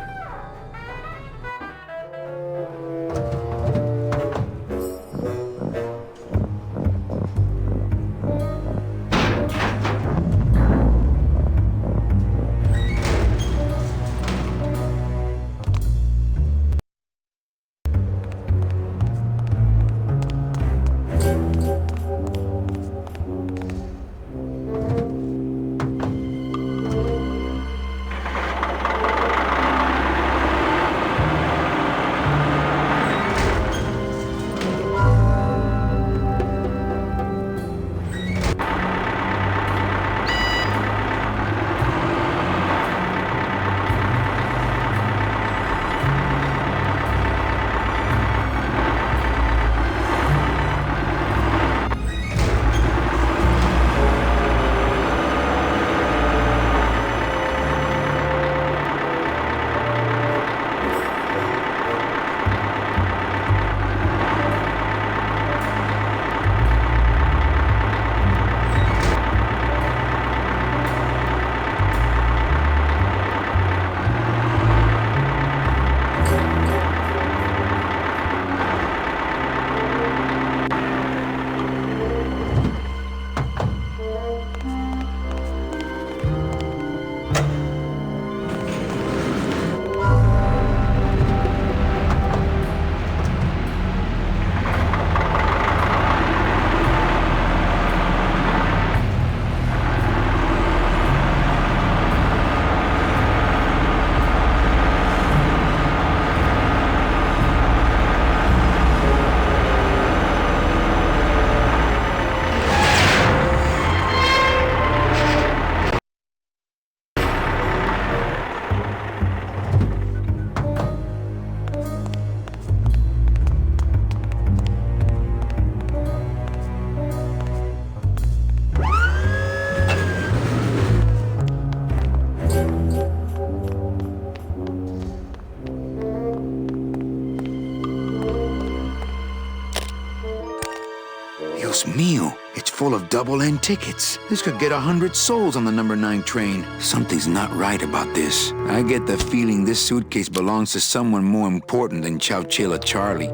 It's full of double-end tickets. This could get 100 souls on the number 9 train. Something's not right about this. I get the feeling this suitcase belongs to someone more important than Chowchilla Charlie.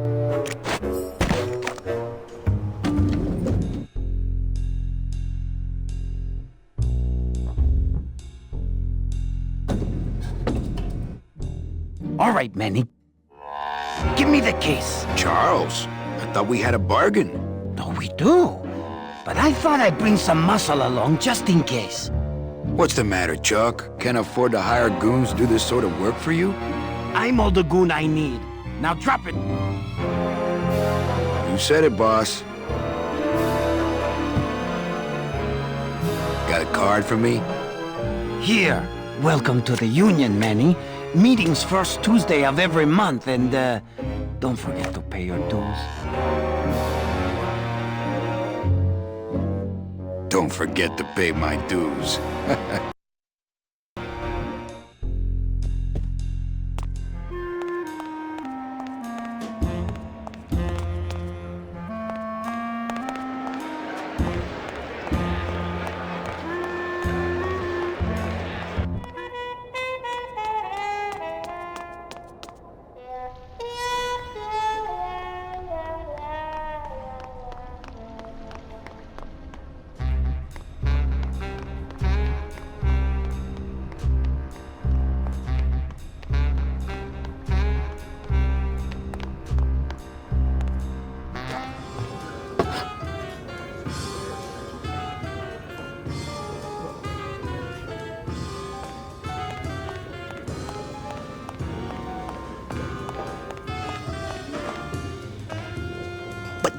All right, Manny. Give me the case. Charles, I thought we had a bargain. No, we do. But I thought I'd bring some muscle along just in case. What's the matter, Chuck? Can't afford to hire goons to do this sort of work for you? I'm all the goon I need. Now drop it. You said it, boss. Got a card for me? Here. Welcome to the Union, Manny. Meetings first Tuesday of every month, and don't forget to pay your dues. Don't forget to pay my dues.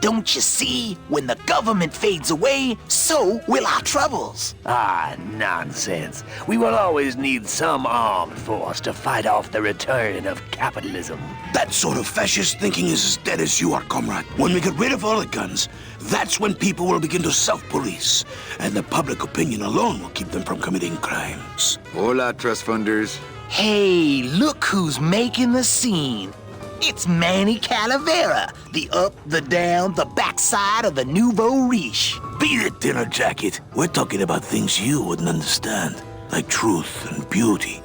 Don't you see? When the government fades away, so will our troubles. Ah, nonsense. We will always need some armed force to fight off the return of capitalism. That sort of fascist thinking is as dead as you are, comrade. When we get rid of all the guns, that's when people will begin to self-police, and the public opinion alone will keep them from committing crimes. Hola, trust funders. Hey, look who's making the scene. It's Manny Calavera, the up, the down, the backside of the nouveau riche. Beat it, dinner jacket. We're talking about things you wouldn't understand, like truth and beauty.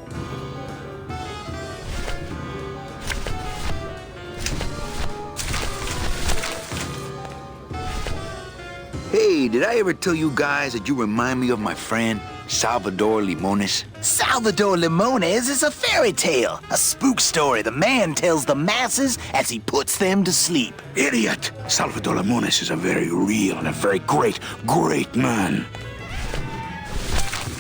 Hey, did I ever tell you guys that you remind me of my friend, Salvador Limones? Salvador Limones is a fairy tale, a spook story the man tells the masses as he puts them to sleep. Idiot! Salvador Limones is a very real and a very great, great man.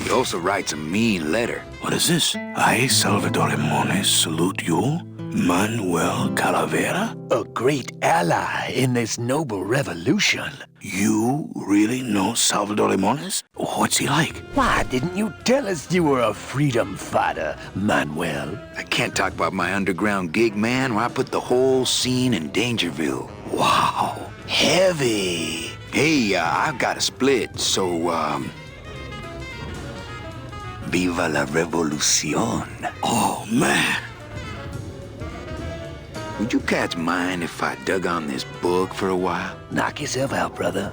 He also writes a mean letter. What is this? I, Salvador Limones, salute you, Manuel Calavera? A great ally in this noble revolution. You really know Salvador Limones? What's he like? Why didn't you tell us you were a freedom fighter, Manuel? I can't talk about my underground gig, man, or I put the whole scene in Dangerville. Wow. Heavy. Hey, I've got a split, so, Viva la revolucion. Oh, man. Would you cats mind if I dug on this book for a while? Knock yourself out, brother.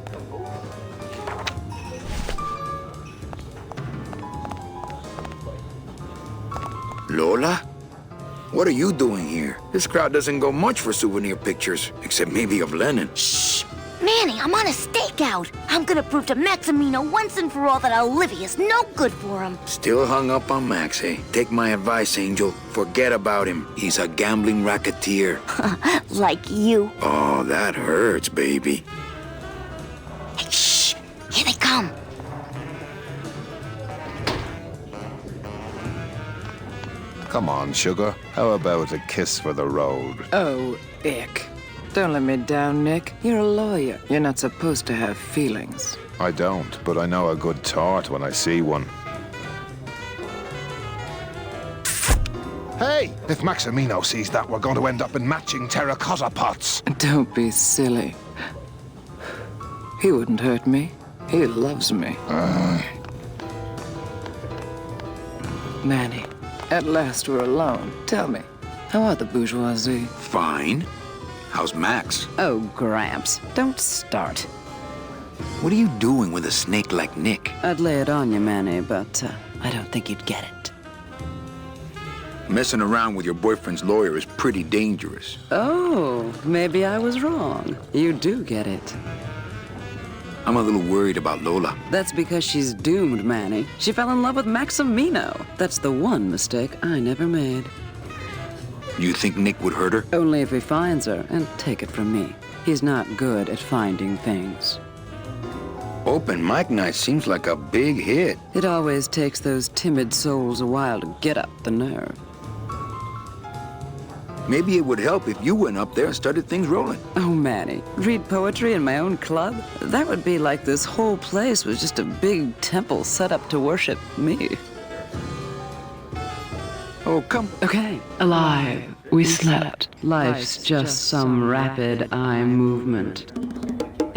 Lola? What are you doing here? This crowd doesn't go much for souvenir pictures, except maybe of Lenin. Shh! Manny, I'm on a stakeout. I'm gonna prove to Maximino once and for all that Olivia's no good for him. Still hung up on Max, eh? Take my advice, Angel. Forget about him. He's a gambling racketeer. Like you. Oh, that hurts, baby. Hey, shh! Here they come. Come on, sugar. How about a kiss for the road? Oh, ick. Don't let me down, Nick. You're a lawyer. You're not supposed to have feelings. I don't, but I know a good tart when I see one. Hey! If Maximino sees that, we're going to end up in matching terracotta pots. Don't be silly. He wouldn't hurt me. He loves me. Manny, at last we're alone. Tell me, how are the bourgeoisie? Fine. How's Max? Oh, Gramps, don't start. What are you doing with a snake like Nick? I'd lay it on you, Manny, but I don't think you'd get it. Messing around with your boyfriend's lawyer is pretty dangerous. Oh, maybe I was wrong. You do get it. I'm a little worried about Lola. That's because she's doomed, Manny. She fell in love with Maximino. That's the one mistake I never made. You think Nick would hurt her? Only if he finds her, and take it from me. He's not good at finding things. Open mic night seems like a big hit. It always takes those timid souls a while to get up the nerve. Maybe it would help if you went up there and started things rolling. Oh, Manny, read poetry in my own club? That would be like this whole place was just a big temple set up to worship me. Oh, come. Okay. Alive. We slept. Life's just some rapid eye movement.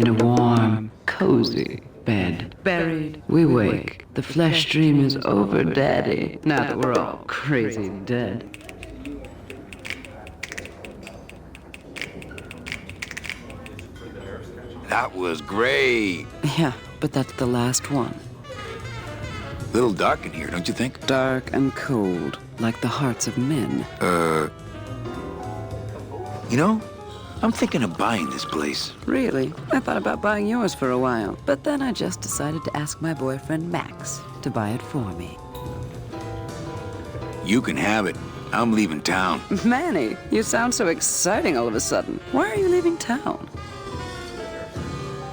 In a warm, cozy bed. Buried, we wake. The flesh dream is over, Daddy. Now that we're all crazy dead. That was great. Yeah, but that's the last one. A little dark in here, don't you think? Dark and cold, like the hearts of men. You know, I'm thinking of buying this place. Really? I thought about buying yours for a while, but then I just decided to ask my boyfriend Max to buy it for me. You can have it. I'm leaving town. Manny, you sound so exciting all of a sudden. Why are you leaving town?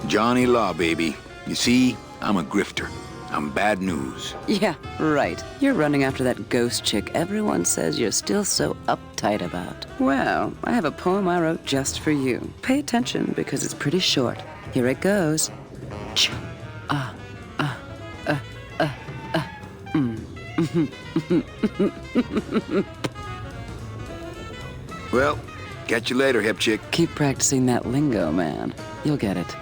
Johnny Law, baby. You see, I'm a grifter. I'm bad news. Yeah, right. You're running after that ghost chick everyone says you're still so uptight about. Well, I have a poem I wrote just for you. Pay attention because it's pretty short. Here it goes. Well, catch you later, hip chick. Keep practicing that lingo, man. You'll get it.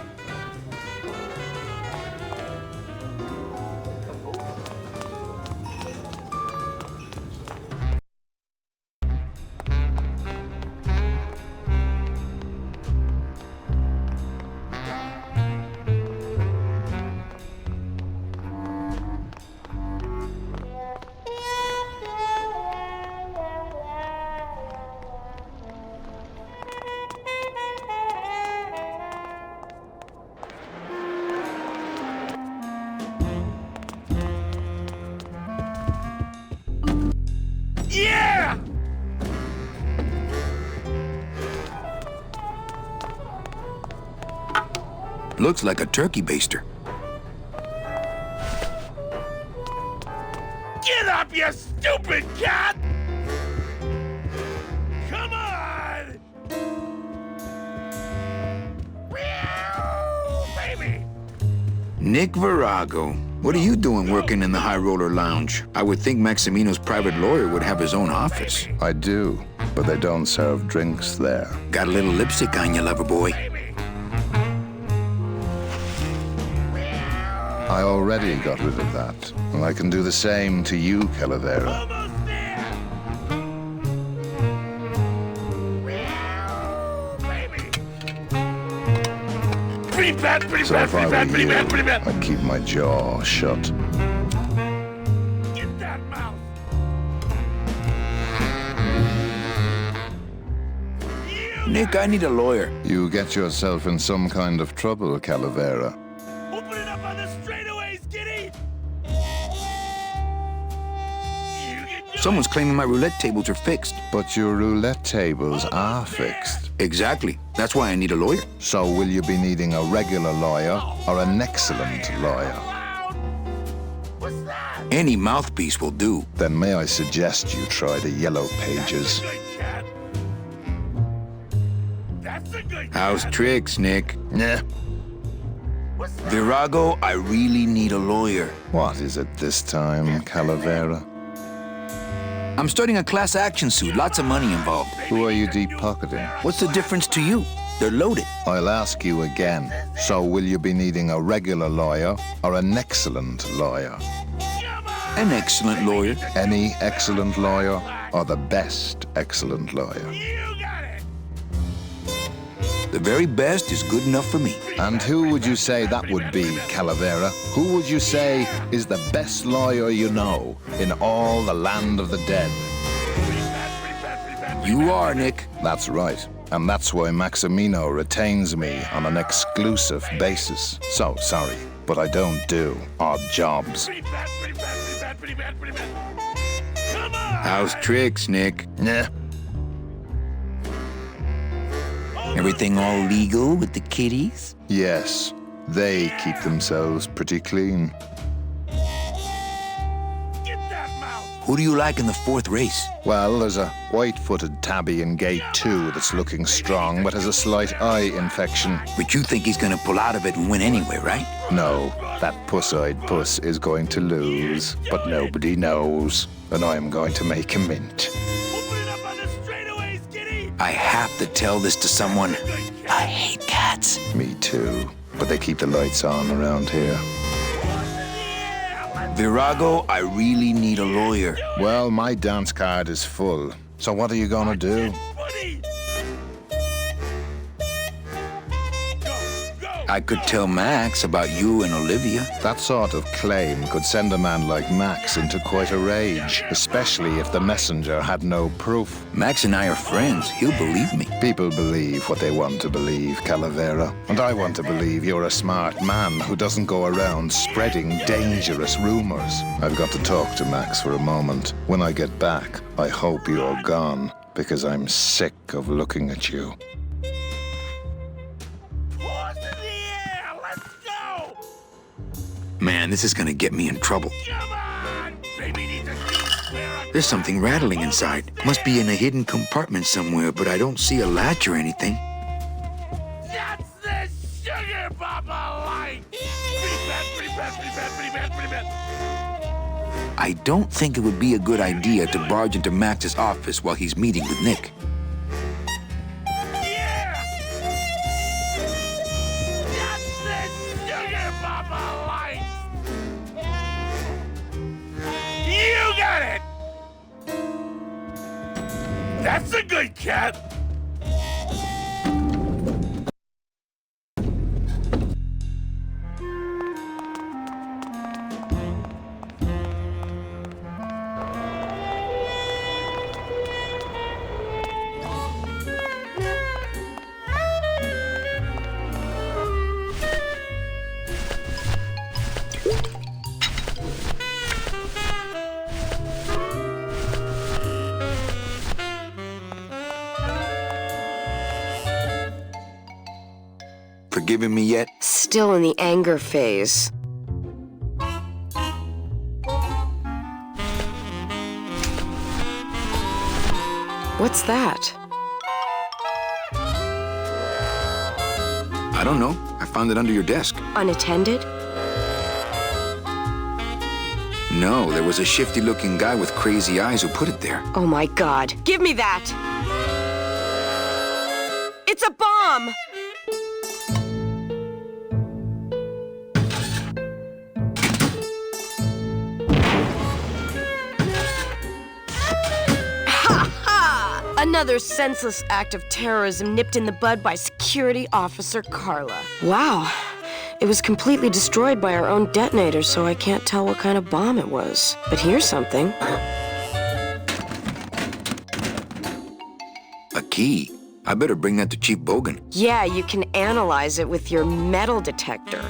Yeah! Looks like a turkey baster. Get up, you stupid cat! Come on! Meow, baby! Nick Virago. What are you doing working in the High Roller Lounge? I would think Maximino's private lawyer would have his own office. I do, but they don't serve drinks there. Got a little lipstick on you, lover boy. I already got rid of that, and I can do the same to you, Calavera. Pretty bad, pretty So bad, if pretty I bad, were pretty you, bad, pretty bad. I'd keep my jaw shut. Get that mouth! Nick, I need a lawyer. You get yourself in some kind of trouble, Calavera. Open it up on the straightaways, Giddy! Someone's claiming my roulette tables are fixed. But your roulette tables are fixed. Exactly. That's why I need a lawyer. So will you be needing a regular lawyer or an excellent lawyer? Any mouthpiece will do. Then may I suggest you try the Yellow Pages? How's tricks, Nick? Yeah. Virago, I really need a lawyer. What is it this time, Calavera? I'm starting a class action suit. Lots of money involved. Who are you deep-pocketing? What's the difference to you? They're loaded. I'll ask you again. So will you be needing a regular lawyer or an excellent lawyer? An excellent lawyer. Any excellent lawyer or the best excellent lawyer? The very best is good enough for me. And who would you say that would be, Calavera? Who would you say is the best lawyer you know in all the land of the dead? You are, Nick. That's right. And that's why Maximino retains me on an exclusive basis. So sorry, but I don't do odd jobs. How's tricks, Nick? Yeah. Everything all legal with the kiddies? Yes, they keep themselves pretty clean. Who do you like in the fourth race? Well, there's a white-footed tabby in gate 2 that's looking strong, but has a slight eye infection. But you think he's gonna pull out of it and win anyway, right? No, that puss-eyed puss is going to lose, but nobody knows. And I'm going to make a mint. I have to tell this to someone. I hate cats. Me too, but they keep the lights on around here. Virago, I really need a lawyer. Well, my dance card is full. So what are you gonna do? I could tell Max about you and Olivia. That sort of claim could send a man like Max into quite a rage, especially if the messenger had no proof. Max and I are friends. He'll believe me. People believe what they want to believe, Calavera. And I want to believe you're a smart man who doesn't go around spreading dangerous rumors. I've got to talk to Max for a moment. When I get back, I hope you're gone, because I'm sick of looking at you. Man, this is gonna get me in trouble. There's something rattling inside. Must be in a hidden compartment somewhere, but I don't see a latch or anything. That's the sugar Papa light! Pretty bad. I don't think it would be a good idea to barge into Max's office while he's meeting with Nick. That's a good cat! Forgiving me yet? Still in the anger phase. What's that? I don't know. I found it under your desk. Unattended? No, there was a shifty-looking guy with crazy eyes who put it there. Oh my God. Give me that! It's a bomb! Another senseless act of terrorism nipped in the bud by Security Officer Carla. Wow. It was completely destroyed by our own detonator, so I can't tell what kind of bomb it was. But here's something. A key. I better bring that to Chief Bogan. Yeah, you can analyze it with your metal detector.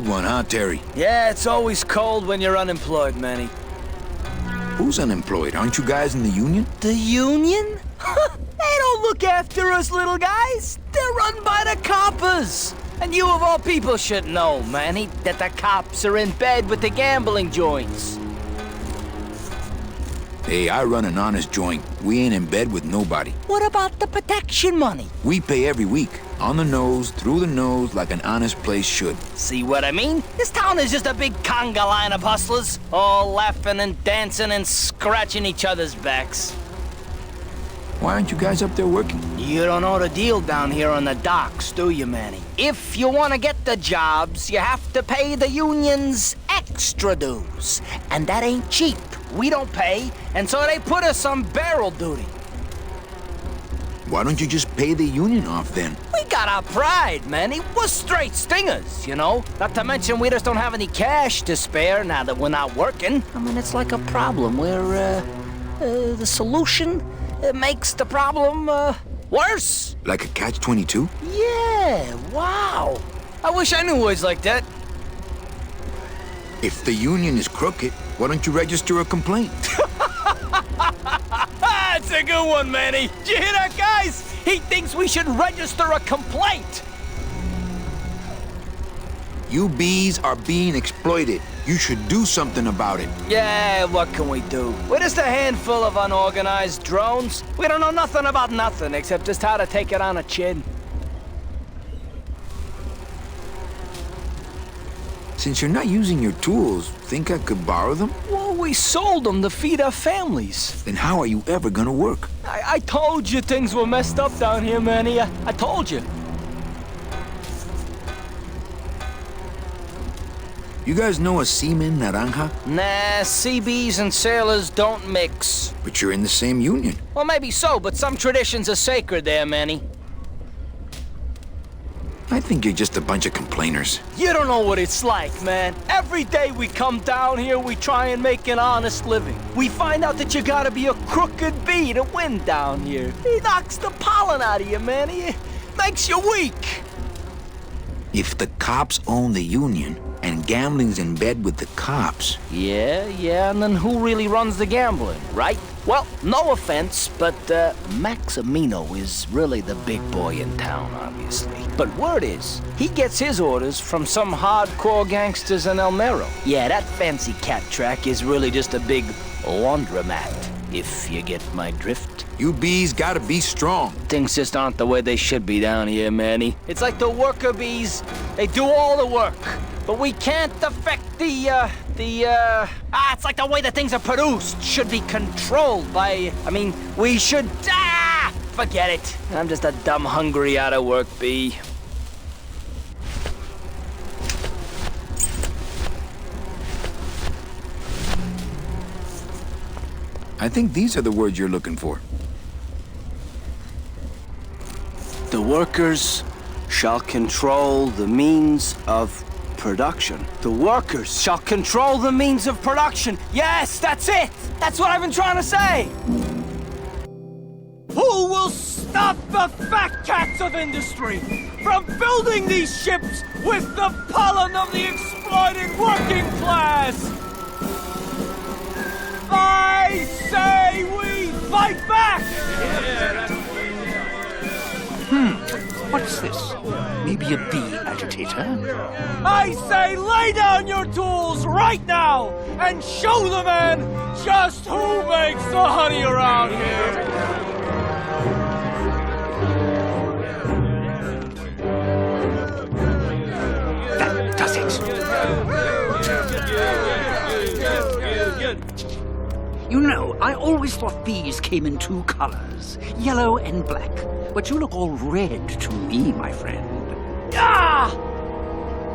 cold one, huh, Terry? Yeah, it's always cold when you're unemployed, Manny. Who's unemployed? Aren't you guys in the union? The union? They don't look after us little guys. They're run by the coppers. And you of all people should know, Manny, that the cops are in bed with the gambling joints. Hey, I run an honest joint. We ain't in bed with nobody. What about the protection money? We pay every week. On the nose, through the nose, like an honest place should. See what I mean? This town is just a big conga line of hustlers, all laughing and dancing and scratching each other's backs. Why aren't you guys up there working? You don't know the deal down here on the docks, do you, Manny? If you want to get the jobs, you have to pay the unions extra dues. And that ain't cheap. We don't pay, and so they put us on barrel duty. Why don't you just pay the union off then? We got our pride, Manny. We're straight stingers, you know? Not to mention we just don't have any cash to spare now that we're not working. I mean, it's like a problem where, the solution makes the problem, worse. Like a catch-22? Yeah, wow. I wish I knew words like that. If the union is crooked, why don't you register a complaint? That's a good one, Manny. Did you hear that, guys? He thinks we should register a complaint. You bees are being exploited. You should do something about it. Yeah, what can we do? We're just a handful of unorganized drones. We don't know nothing about nothing except just how to take it on the chin. Since you're not using your tools, think I could borrow them? Well, we sold them to feed our families. Then how are you ever gonna work? I told you things were messed up down here, Manny. I told you. You guys know a seaman naranja? Nah, CBs and sailors don't mix. But you're in the same union. Well, maybe so, but some traditions are sacred there, Manny. I think you're just a bunch of complainers. You don't know what it's like, man. Every day we come down here, we try and make an honest living. We find out that you gotta be a crooked bee to win down here. He knocks the pollen out of you, man. He makes you weak. If the cops own the union, and gambling's in bed with the cops... Yeah, and then who really runs the gambling, right? Well, no offense, but Maximino is really the big boy in town, obviously. But word is, he gets his orders from some hardcore gangsters in El Mero. Yeah, that fancy cat track is really just a big laundromat, if you get my drift. You bees gotta be strong. Things just aren't the way they should be down here, Manny. It's like the worker bees. They do all the work, but we can't affect it's like the way that things are produced should be controlled by, we should, forget it. I'm just a dumb, hungry, out-of-work bee. I think these are the words you're looking for. The workers shall control the means of production. The workers shall control the means of production. Yes, that's it! That's what I've been trying to say! Who will stop the fat cats of industry from building these ships with the pollen of the exploited working class? I say we fight back! What's this? Maybe a bee agitator? I say lay down your tools right now and show the man just who makes the honey around here! That does it. You know, I always thought bees came in two colors, yellow and black. But you look all red to me, my friend. Ah!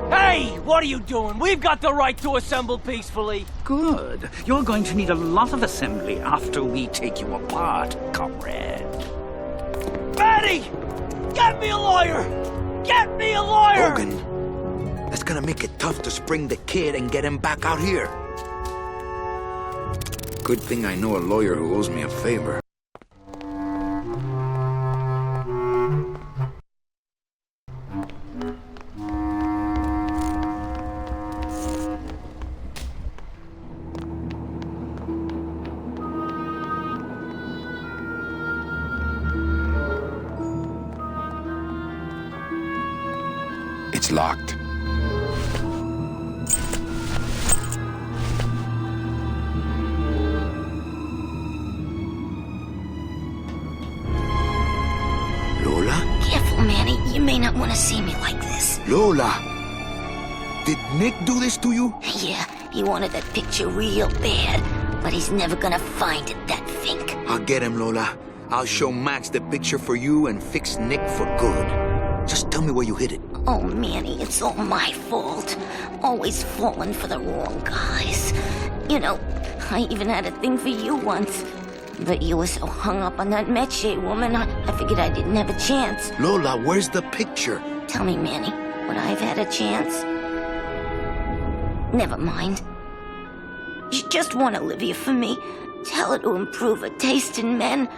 Hey, what are you doing? We've got the right to assemble peacefully. Good. You're going to need a lot of assembly after we take you apart, comrade. Manny! Get me a lawyer! Get me a lawyer! Logan, that's gonna make it tough to spring the kid and get him back out here. Good thing I know a lawyer who owes me a favor. It's locked. Lola? Careful, Manny. You may not want to see me like this. Lola! Did Nick do this to you? Yeah, he wanted that picture real bad, but he's never gonna find it, that fink. I'll get him, Lola. I'll show Max the picture for you and fix Nick for good. Just tell me where you hid it. Oh, Manny, it's all my fault. Always falling for the wrong guys. You know, I even had a thing for you once. But you were so hung up on that Meche woman, I figured I didn't have a chance. Lola, where's the picture? Tell me, Manny, would I have had a chance? Never mind. You just want Olivia for me. Tell her to improve her taste in men,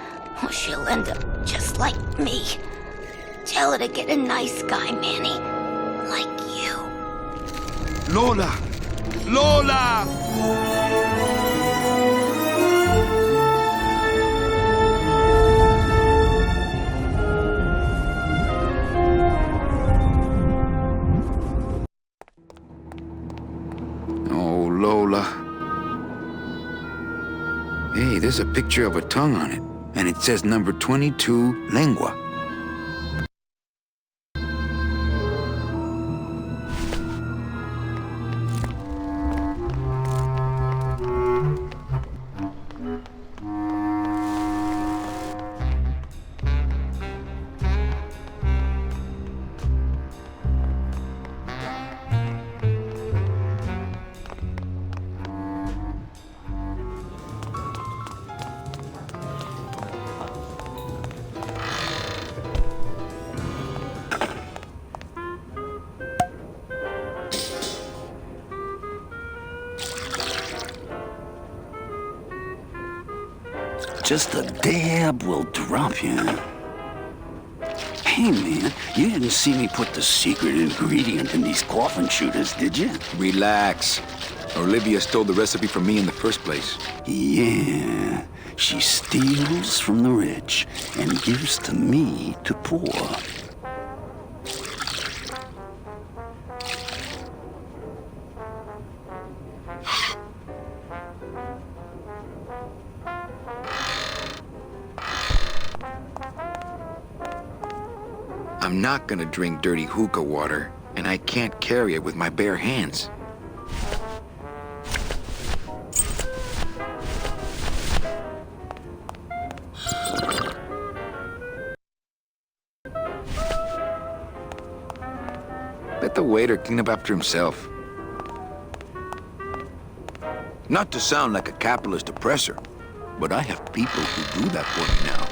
or she'll end up just like me. Tell her to get a nice guy, Manny. Like you. Lola! Lola! Oh, Lola. Hey, there's a picture of a tongue on it. And it says number 22, lengua. Just a dab will drop you. Hey, man, you didn't see me put the secret ingredient in these coffin shooters, did you? Relax. Olivia stole the recipe from me in the first place. Yeah, she steals from the rich and gives to me to poor. I'm not gonna drink dirty hookah water, and I can't carry it with my bare hands. Let the waiter clean up after himself. Not to sound like a capitalist oppressor, but I have people who do that for me now.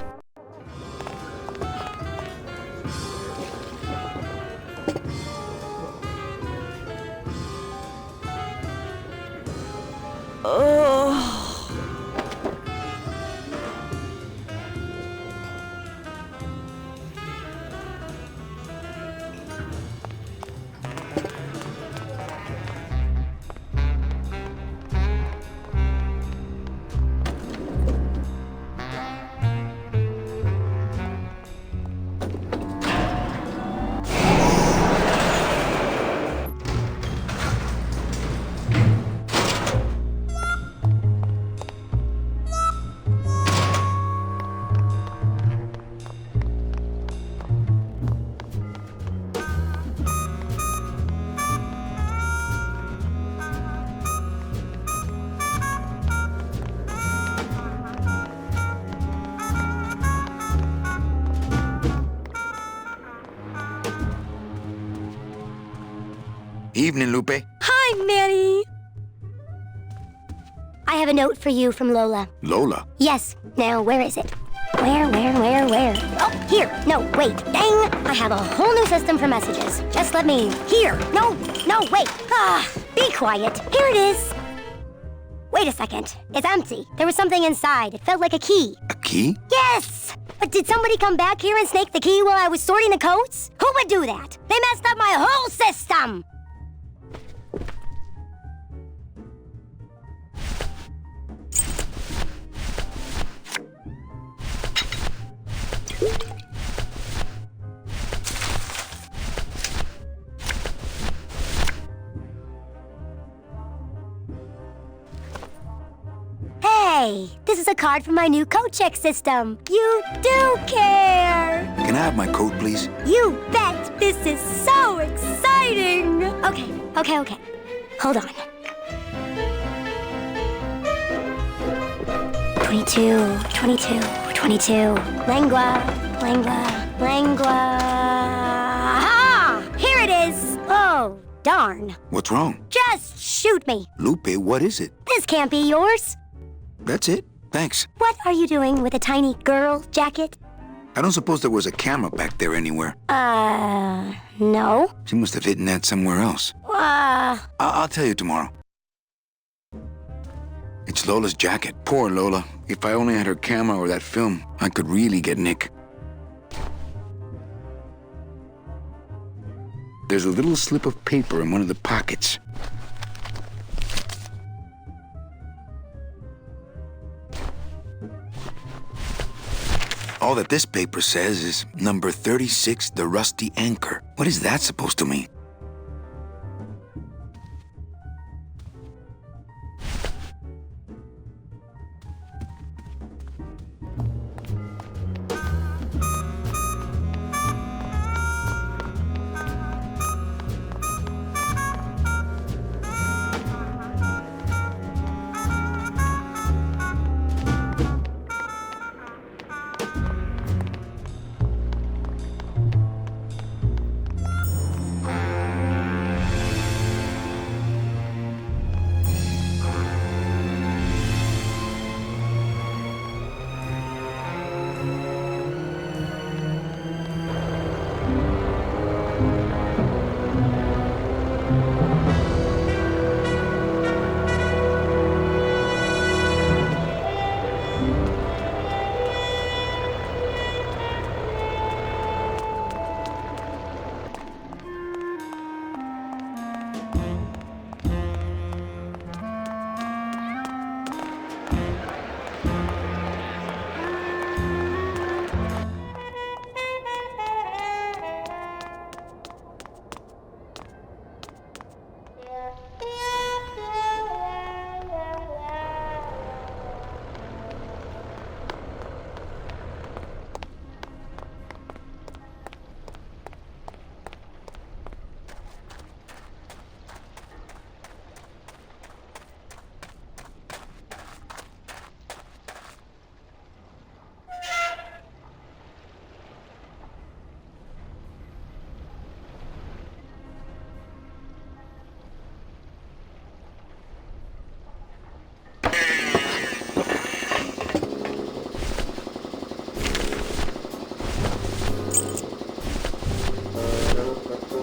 Evening, Lupe. Hi, Manny. I have a note for you from Lola. Lola? Yes. Now, where is it? Where? Oh, here. No, wait. Dang. I have a whole new system for messages. Just let me... Here. No, wait. Be quiet. Here it is. Wait a second. It's empty. There was something inside. It felt like a key. A key? Yes! But did somebody come back here and snake the key while I was sorting the coats? Who would do that? They messed up my whole system! Hey, this is a card from my new coat check system. You do care! Can I have my coat, please? You bet! This is so exciting! Okay. Hold on. 22. Langua. Aha! Here it is! Oh, darn. What's wrong? Just shoot me. Lupe, what is it? This can't be yours. That's it. Thanks. What are you doing with a tiny girl jacket? I don't suppose there was a camera back there anywhere. No. She must have hidden that somewhere else. I'll tell you tomorrow. It's Lola's jacket. Poor Lola. If I only had her camera or that film, I could really get Nick. There's a little slip of paper in one of the pockets. All that this paper says is number 36, the Rusty Anchor. What is that supposed to mean?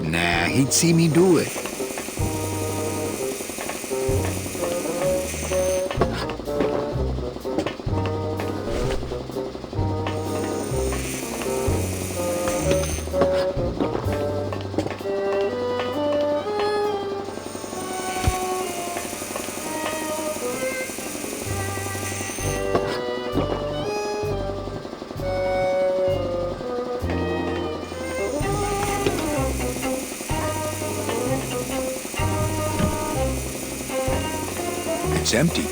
Nah, he'd see me do it. It's empty.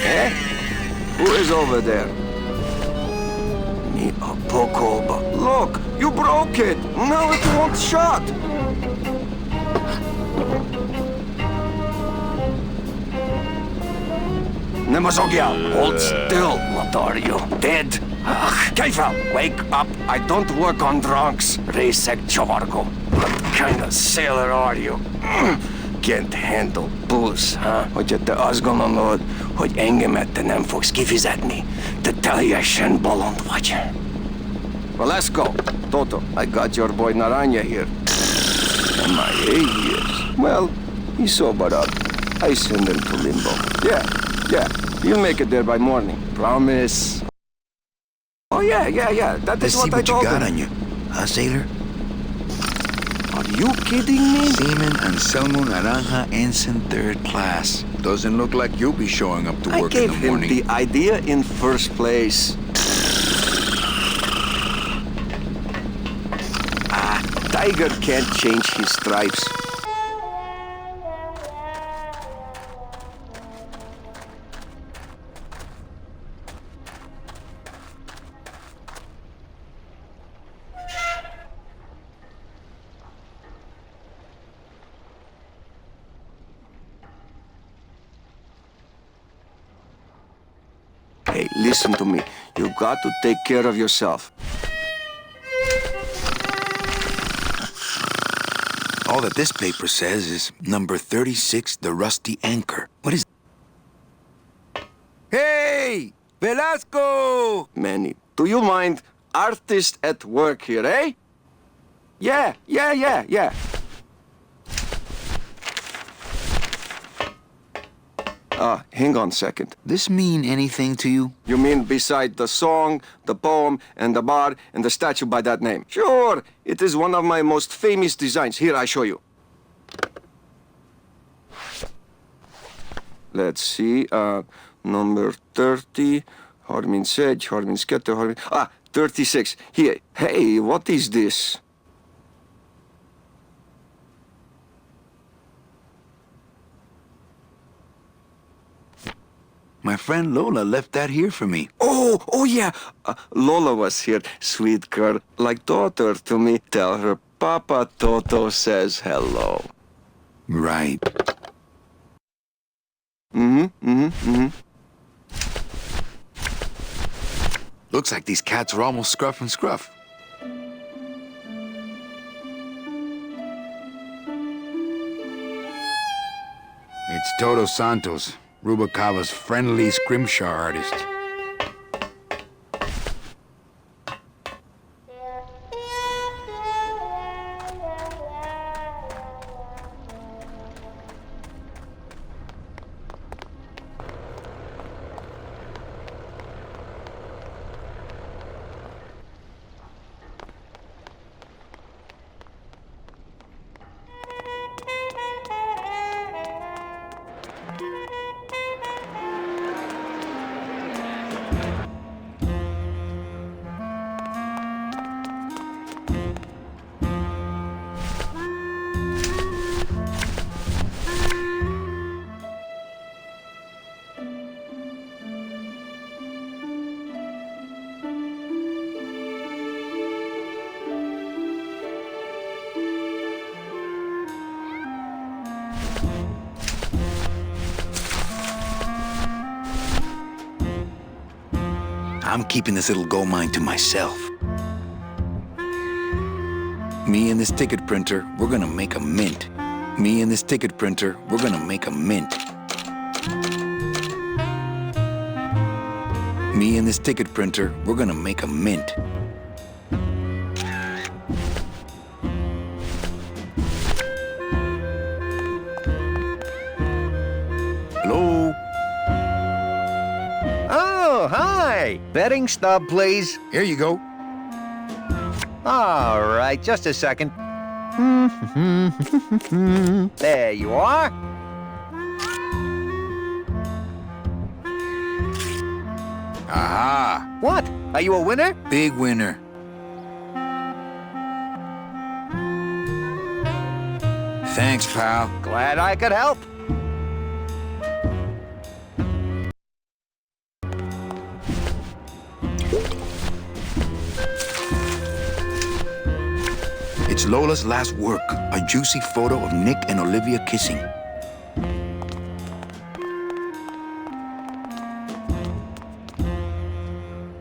Eh? Who is over there? Me a poco, but look, you broke it. Now it won't shut. Nemazogia, hold still. What are you, dead? Keifa, wake up. I don't work on drunks. Resek Chavargo. What kind of sailor are you? Can't handle booze, huh? Hogy te azt gondolod, hogy engemet nem fogsz kifizetni? Te teljesen bolond vagy. Well, let's go. Toto, I got your boy Naranja here. MIA years. Well, he's sobered up. I send him to limbo. Yeah. You'll make it there by morning. Promise. Oh, yeah. That is what I told him. Let's see what you got on you, huh, sailor? Are you kidding me? Seaman Anselmo Naranja, Ensign 3rd Class. Doesn't look like you'll be showing up to I work gave in the morning. him the idea in first place. Tiger can't change his stripes. Hey, listen to me. You've got to take care of yourself. All that this paper says is number 36, the Rusty Anchor. What is... Hey! Velasco! Manny, do you mind? Artist at work here, eh? Yeah. Hang on a second. This mean anything to you? You mean beside the song, the poem, and the bar, and the statue by that name? Sure! It is one of my most famous designs. Here, I show you. Let's see, number 30, Harmin Sedge, Harmin Sketter, Harmin... 36. Here. Hey, what is this? My friend Lola left that here for me. Oh yeah. Lola was here, sweet girl, like daughter to me. Tell her Papa Toto says hello. Right. Looks like these cats are almost scruff and scruff. It's Toto Santos, Rubalcaba's friendly scrimshaw artist. I'm keeping this little gold mine to myself. Me and this ticket printer, we're gonna make a mint. Me and this ticket printer, we're gonna make a mint. Me and this ticket printer, we're gonna make a mint. Hello? Oh, hi! Betting stub, please. Here you go. All right, just a second. There you are. Aha! What? Are you a winner? Big winner. Thanks, pal. Glad I could help. It's Lola's last work, a juicy photo of Nick and Olivia kissing.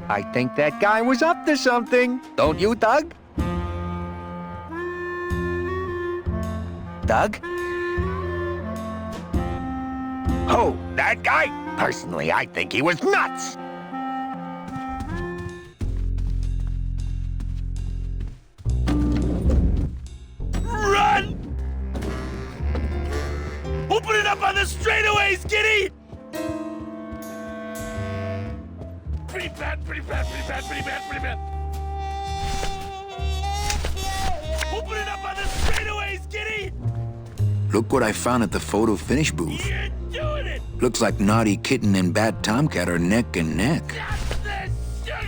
I think that guy was up to something. Don't you, Doug? Doug? Oh, that guy? Personally, I think he was nuts. Run! Open it up on the straightaways, Giddy! Pretty bad, pretty bad, pretty bad, pretty bad, pretty bad. Open it up on the straightaways, Giddy! Look what I found at the photo finish booth. You're doing it! Looks like Naughty Kitten and Bad Tomcat are neck and neck.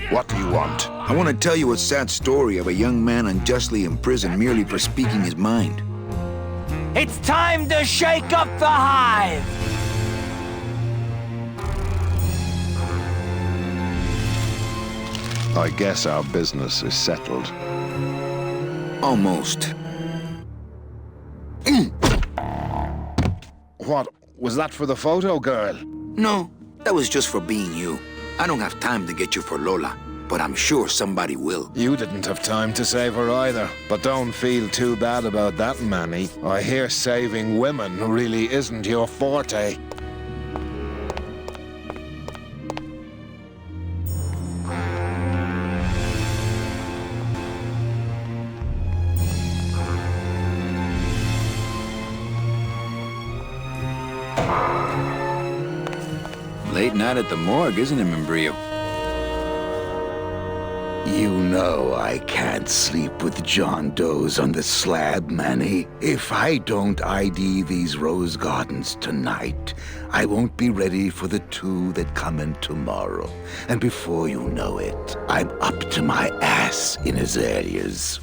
What do you want? I want to tell you a sad story of a young man unjustly imprisoned merely for speaking his mind. It's time to shake up the hive! I guess our business is settled. Almost. What? Was that for the photo, girl? No, that was just for being you. I don't have time to get you for Lola, but I'm sure somebody will. You didn't have time to save her either. But don't feel too bad about that, Manny. I hear saving women really isn't your forte. Late night at the morgue, isn't it, Membrillo? You know I can't sleep with John Doe's on the slab, Manny. If I don't ID these rose gardens tonight, I won't be ready for the two that come in tomorrow. And before you know it, I'm up to my ass in azaleas.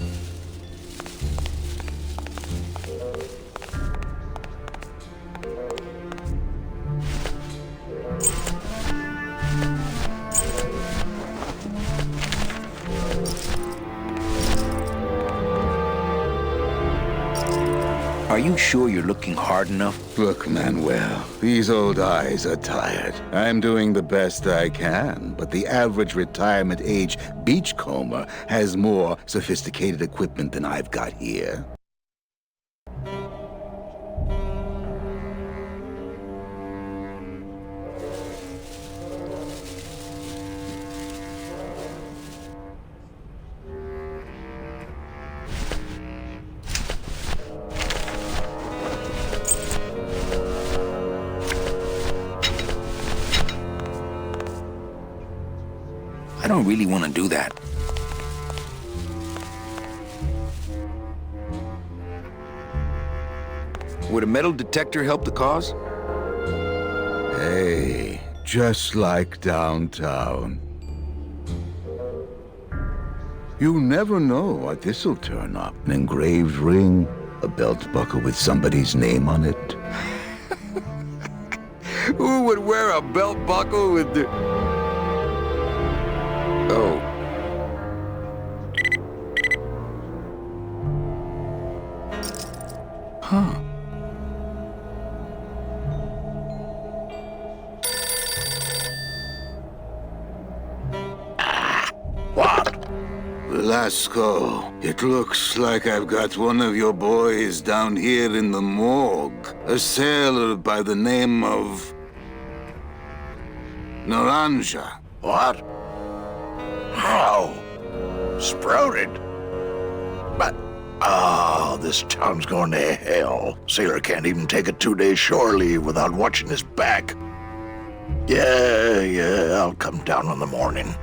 Are you sure you're looking hard enough? Look, Manuel, these old eyes are tired. I'm doing the best I can, but the average retirement age beachcomber has more sophisticated equipment than I've got here. I don't really want to do that. Would a metal detector help the cause? Hey, just like downtown. You never know what this'll turn up. An engraved ring, a belt buckle with somebody's name on it. Who would wear a belt buckle with the... Oh. Huh. What? Velasco, it looks like I've got one of your boys down here in the morgue. A sailor by the name of... Naranja. What? How? Sprouted? But, this town's going to hell. Sailor can't even take a 2-day shore leave without watching his back. Yeah, I'll come down in the morning.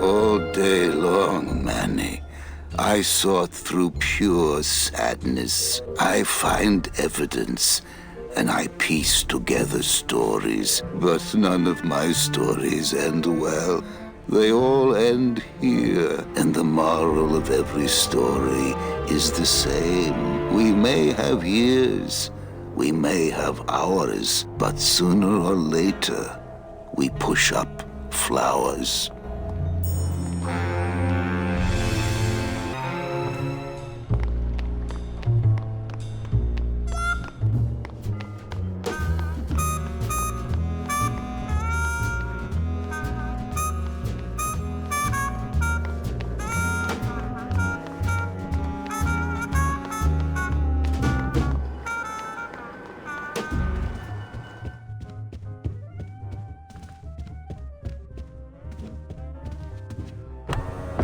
All day long, Manny, I sought through pure sadness. I find evidence, and I piece together stories. But none of my stories end well. They all end here, and the moral of every story is the same. We may have years, we may have hours, but sooner or later, we push up flowers.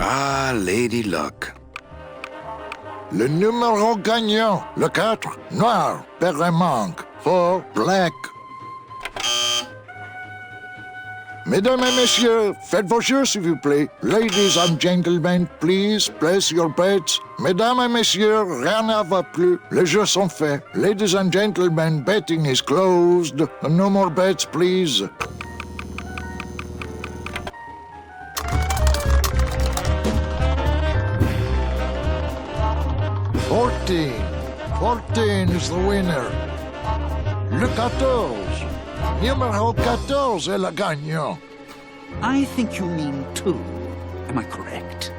Ah, Lady Luck. Le numéro gagnant, le 4, noir, paire manque, 4, black. Mesdames et messieurs, faites vos jeux, s'il vous plaît. Ladies and gentlemen, please place your bets. Mesdames et messieurs, rien ne va plus. Les jeux sont faits. Ladies and gentlemen, betting is closed. No more bets, please. Fourteen is the winner. Le 14. Numéro 14 est le gagnant. I think you mean 2. Am I correct?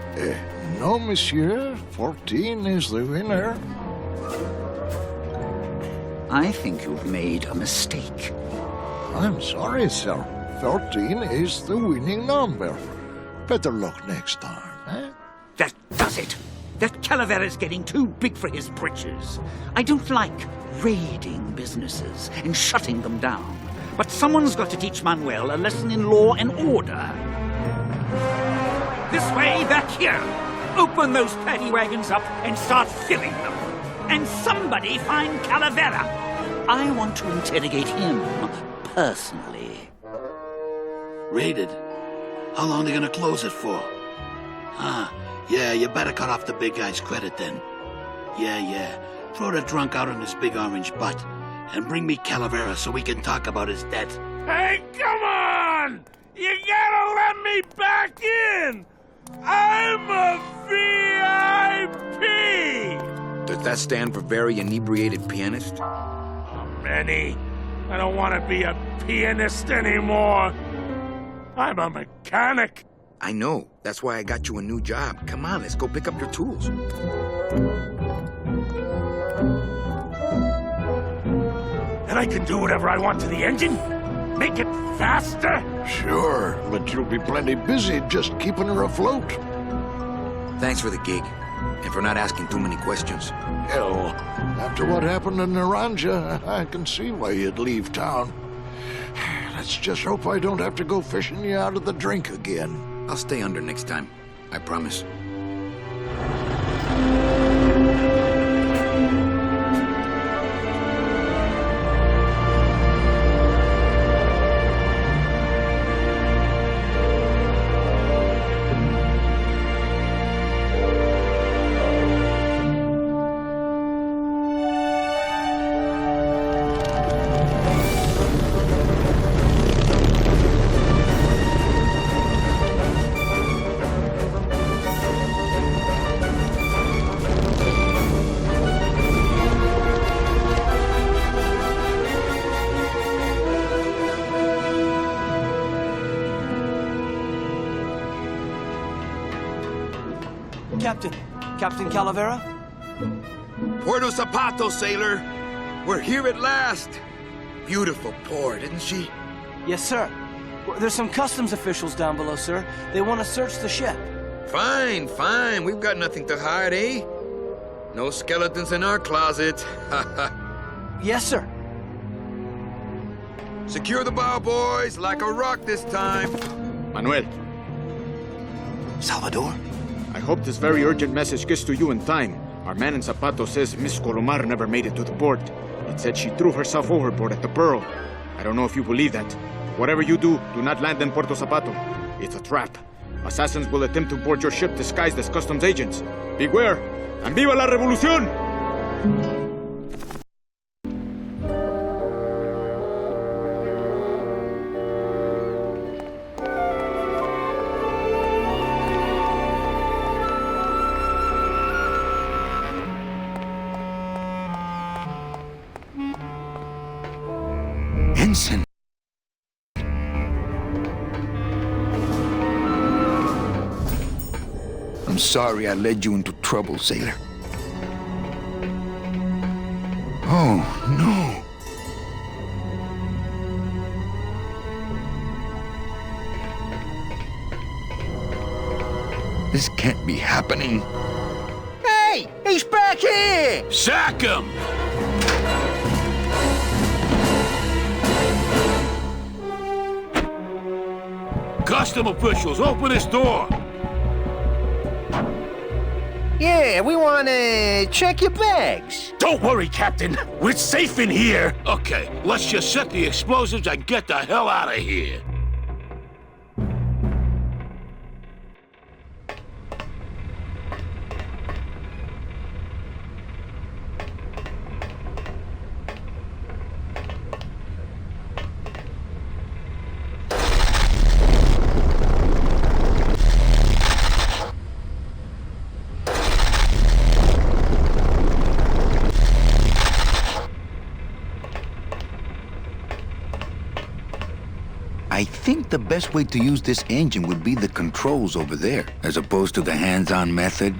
No, monsieur. 14 is the winner. I think you've made a mistake. I'm sorry, sir. 14 is the winning number. Better luck next time, eh? That does it. That Calavera's getting too big for his britches. I don't like raiding businesses and shutting them down. But someone's got to teach Manuel a lesson in law and order. This way, back here. Open those paddy wagons up and start filling them. And somebody find Calavera. I want to interrogate him personally. Raided? How long are they gonna close it for? Yeah, you better cut off the big guy's credit then. Yeah. Throw the drunk out on his big orange butt. And bring me Calavera so we can talk about his debt. Hey, come on! You gotta let me back in! I'm a VIP! Does that stand for very inebriated pianist? Manny, I don't want to be a pianist anymore. I'm a mechanic. I know. That's why I got you a new job. Come on, let's go pick up your tools. And I can do whatever I want to the engine? Make it faster? Sure, but you'll be plenty busy just keeping her afloat. Thanks for the gig, and for not asking too many questions. Hell, after what happened in Naranja, I can see why you'd leave town. Let's just hope I don't have to go fishing you out of the drink again. I'll stay under next time. I promise. Captain Calavera? Puerto Zapato, sailor. We're here at last. Beautiful port, isn't she? Yes, sir. There's some customs officials down below, sir. They want to search the ship. Fine. We've got nothing to hide, eh? No skeletons in our closet. Yes, sir. Secure the bow, boys, like a rock this time. Manuel. Salvador? I hope this very urgent message gets to you in time. Our man in Zapato says Miss Colomar never made it to the port. It said she threw herself overboard at the Pearl. I don't know if you believe that. Whatever you do not land in Puerto Zapato. It's a trap. Assassins will attempt to board your ship disguised as customs agents. Beware, and viva la revolución! Ensign. I'm sorry I led you into trouble, sailor. Oh, no. This can't be happening. Hey! He's back here! Sack him! Custom officials, open this door! Yeah, we want to check your bags. Don't worry, Captain. We're safe in here. Okay, let's just set the explosives and get the hell out of here. I think the best way to use this engine would be the controls over there, as opposed to the hands-on method.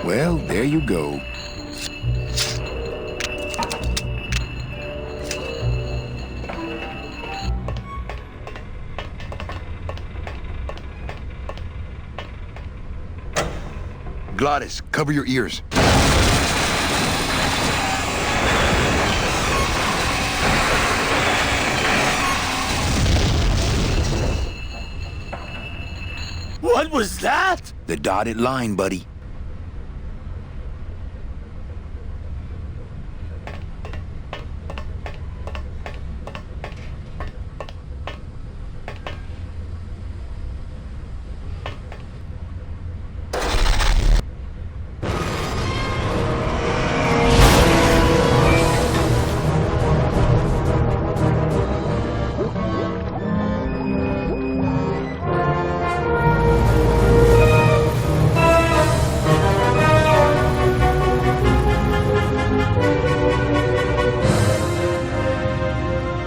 Well, there you go. Glottis, cover your ears. What was that? The dotted line, buddy.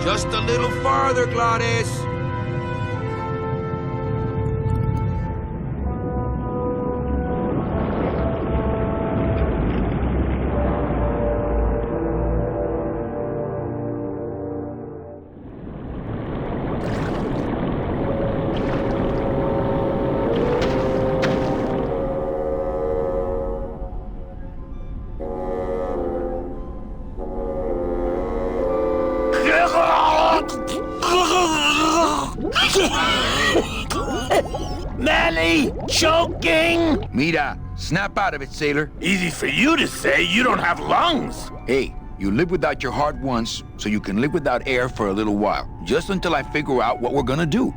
Just a little farther, Glottis. Manny! Choking! Mira, snap out of it, sailor. Easy for you to say, you don't have lungs. Hey, you live without your heart once, so you can live without air for a little while. Just until I figure out what we're gonna do.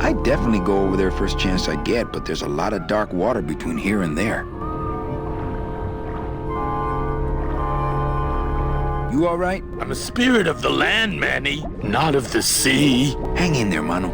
I'd definitely go over there first chance I get, but there's a lot of dark water between here and there. You all right? I'm a spirit of the land, Manny, not of the sea. Hang in there, Manu.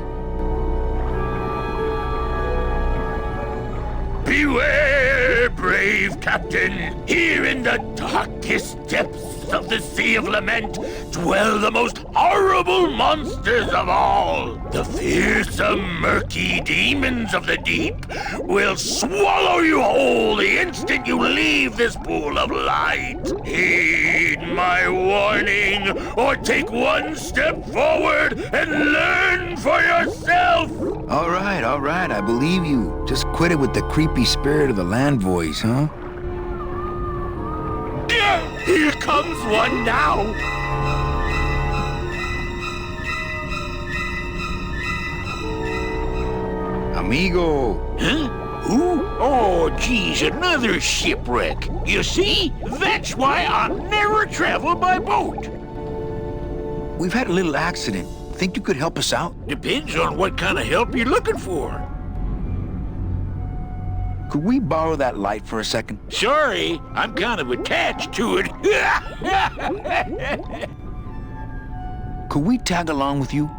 Beware, brave captain. Here in the darkest depths of the Sea of Lament dwell the most horrible monsters of all. The fearsome, murky demons of the deep will swallow you whole the instant you leave this pool of light. Heed my warning, or take one step forward and learn for yourself. All right, I believe you. Just quit it with the creepy spirit of the land voice, huh? Here comes one now. Amigo. Huh? Who? Oh, geez, another shipwreck. You see? That's why I'll never travel by boat. We've had a little accident. Think you could help us out? Depends on what kind of help you're looking for. Could we borrow that light for a second? Sorry, I'm kind of attached to it. Could we tag along with you?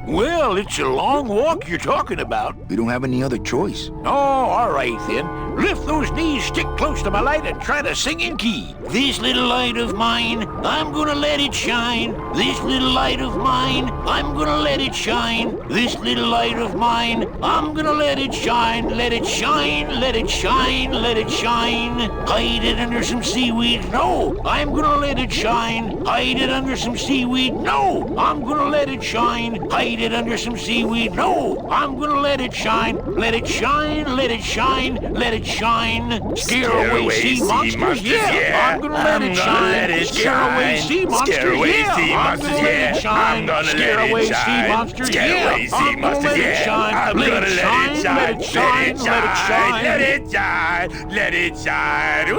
Well, it's a long walk you're talking about. We don't have any other choice. Oh, all right then. Lift those knees, stick close to my light, and try to sing in key. This little light of mine, I'm gonna let it shine. This little light of mine, I'm gonna let it shine. This little light of mine, I'm gonna let it shine. Let it shine, let it shine, let it shine. Hide it under some seaweed. No, I'm gonna let it shine. Hide it under some seaweed. No, I'm gonna let it shine. Hide it under some seaweed. No, I'm gonna let it shine. Let it shine, let it shine, let it shine. Scare away sea monsters. Yeah, I'm gonna let it shine. Scare away sea monsters. Yeah, I'm gonna let it shine. Scare away sea monsters. Yeah, I'm gonna let it shine. Let it shine, let it shine, let it shine. Let it shine, let it shine.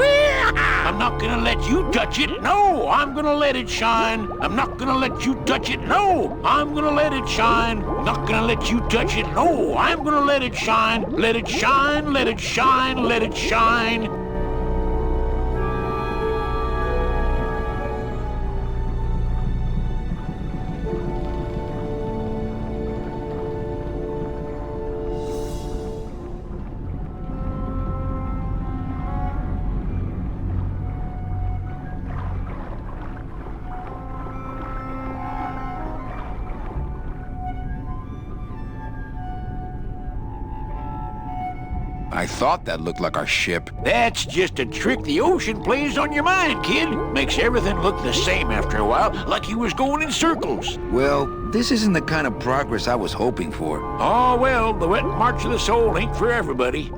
I'm not gonna let you touch it. No, I'm gonna let it shine. I'm not gonna let you touch it. No, I'm gonna let it shine. I'm not gonna let you touch it. No, I'm gonna let it shine. Let it shine, let it shine, let it shine. I thought that looked like our ship. That's just a trick the ocean plays on your mind, kid. Makes everything look the same after a while, like you was going in circles. Well, this isn't the kind of progress I was hoping for. Oh, well, the wet march of the soul ain't for everybody.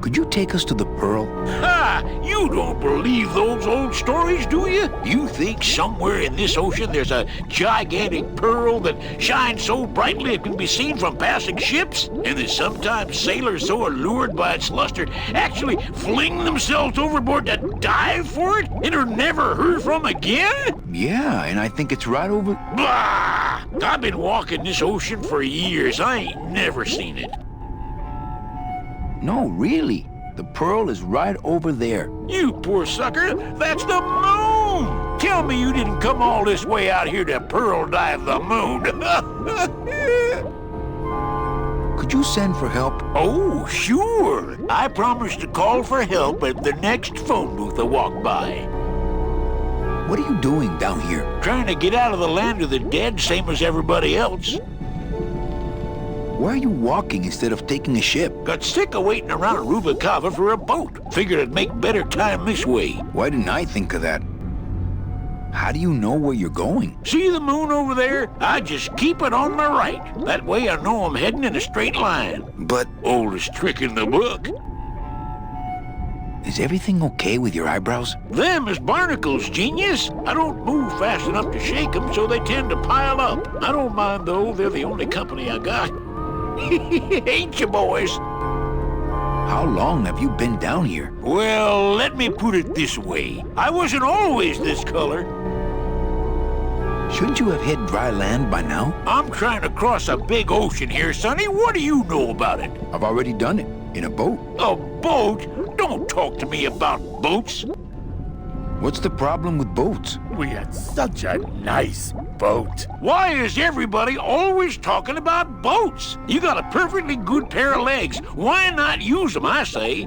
Could you take us to the Pearl? Ha! You don't believe those old stories, do you? You think somewhere in this ocean there's a gigantic pearl that shines so brightly it can be seen from passing ships? And that sometimes sailors so allured by its luster actually fling themselves overboard to dive for it and are never heard from again? Yeah, and I think it's right over... Blah! I've been walking this ocean for years. I ain't never seen it. No, really. The Pearl is right over there. You poor sucker, that's the moon! Tell me you didn't come all this way out here to pearl dive the moon. Could you send for help? Oh, sure. I promise to call for help at the next phone booth I walk by. What are you doing down here? Trying to get out of the land of the dead, same as everybody else. Why are you walking instead of taking a ship? Got sick of waiting around Rubacava for a boat. Figured I'd make better time this way. Why didn't I think of that? How do you know where you're going? See the moon over there? I just keep it on my right. That way I know I'm heading in a straight line. But... Oldest trick in the book. Is everything okay with your eyebrows? Them is barnacles, genius. I don't move fast enough to shake them, so they tend to pile up. I don't mind, though. They're the only company I got. Ain't you, boys? How long have you been down here? Well, let me put it this way. I wasn't always this color. Shouldn't you have hit dry land by now? I'm trying to cross a big ocean here, Sonny. What do you know about it? I've already done it. In a boat. A boat? Don't talk to me about boats. What's the problem with boats? We had such a nice boat. Why is everybody always talking about boats? You got a perfectly good pair of legs. Why not use them, I say?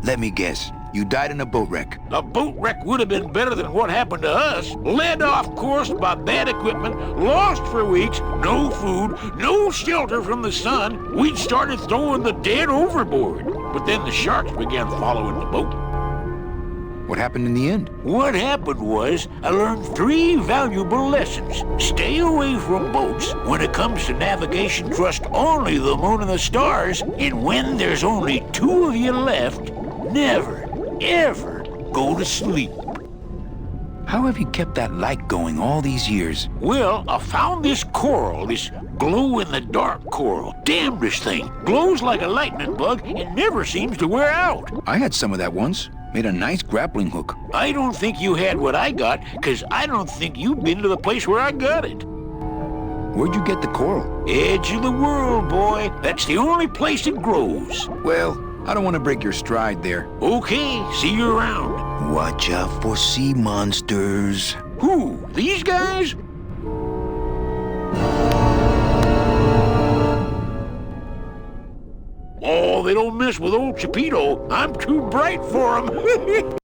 Let me guess. You died in a boat wreck. A boat wreck would have been better than what happened to us. Led off course by bad equipment, lost for weeks, no food, no shelter from the sun. We'd started throwing the dead overboard. But then the sharks began following the boat. What happened in the end? What happened was, I learned 3 valuable lessons. Stay away from boats. When it comes to navigation, trust only the moon and the stars. And when there's only 2 of you left, never, ever go to sleep. How have you kept that light going all these years? Well, I found this coral, this glow-in-the-dark coral. Damn, this thing glows like a lightning bug and never seems to wear out. I had some of that once. Made a nice grappling hook. I don't think you had what I got, because I don't think you've been to the place where I got it. Where'd you get the coral? Edge of the world, boy. That's the only place it grows. Well, I don't want to break your stride there. Okay, see you around. Watch out for sea monsters. Who? These guys? Oh, they don't mess with old Chapito. I'm too bright for them.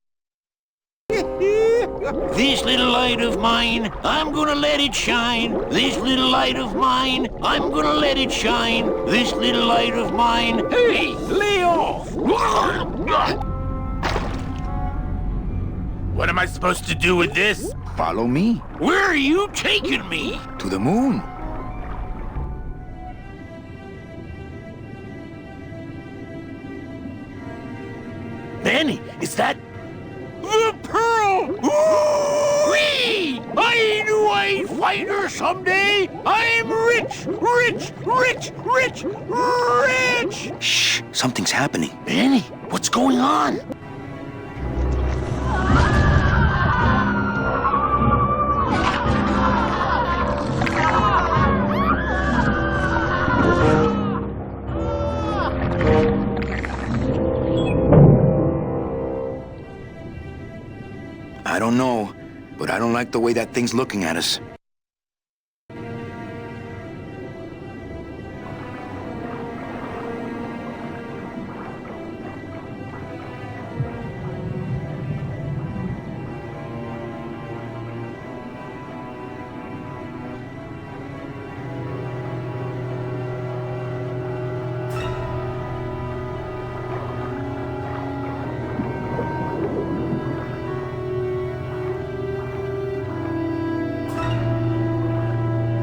This little light of mine, I'm gonna let it shine. This little light of mine, I'm gonna let it shine. This little light of mine, hey, lay off. What am I supposed to do with this? Follow me. Where are you taking me? To the moon. Manny, is that... the pearl! Whee! I knew I'd find her someday! I'm rich! Rich! Rich! Rich! Rich! Shh! Something's happening. Manny, what's going on? I don't know, but I don't like the way that thing's looking at us.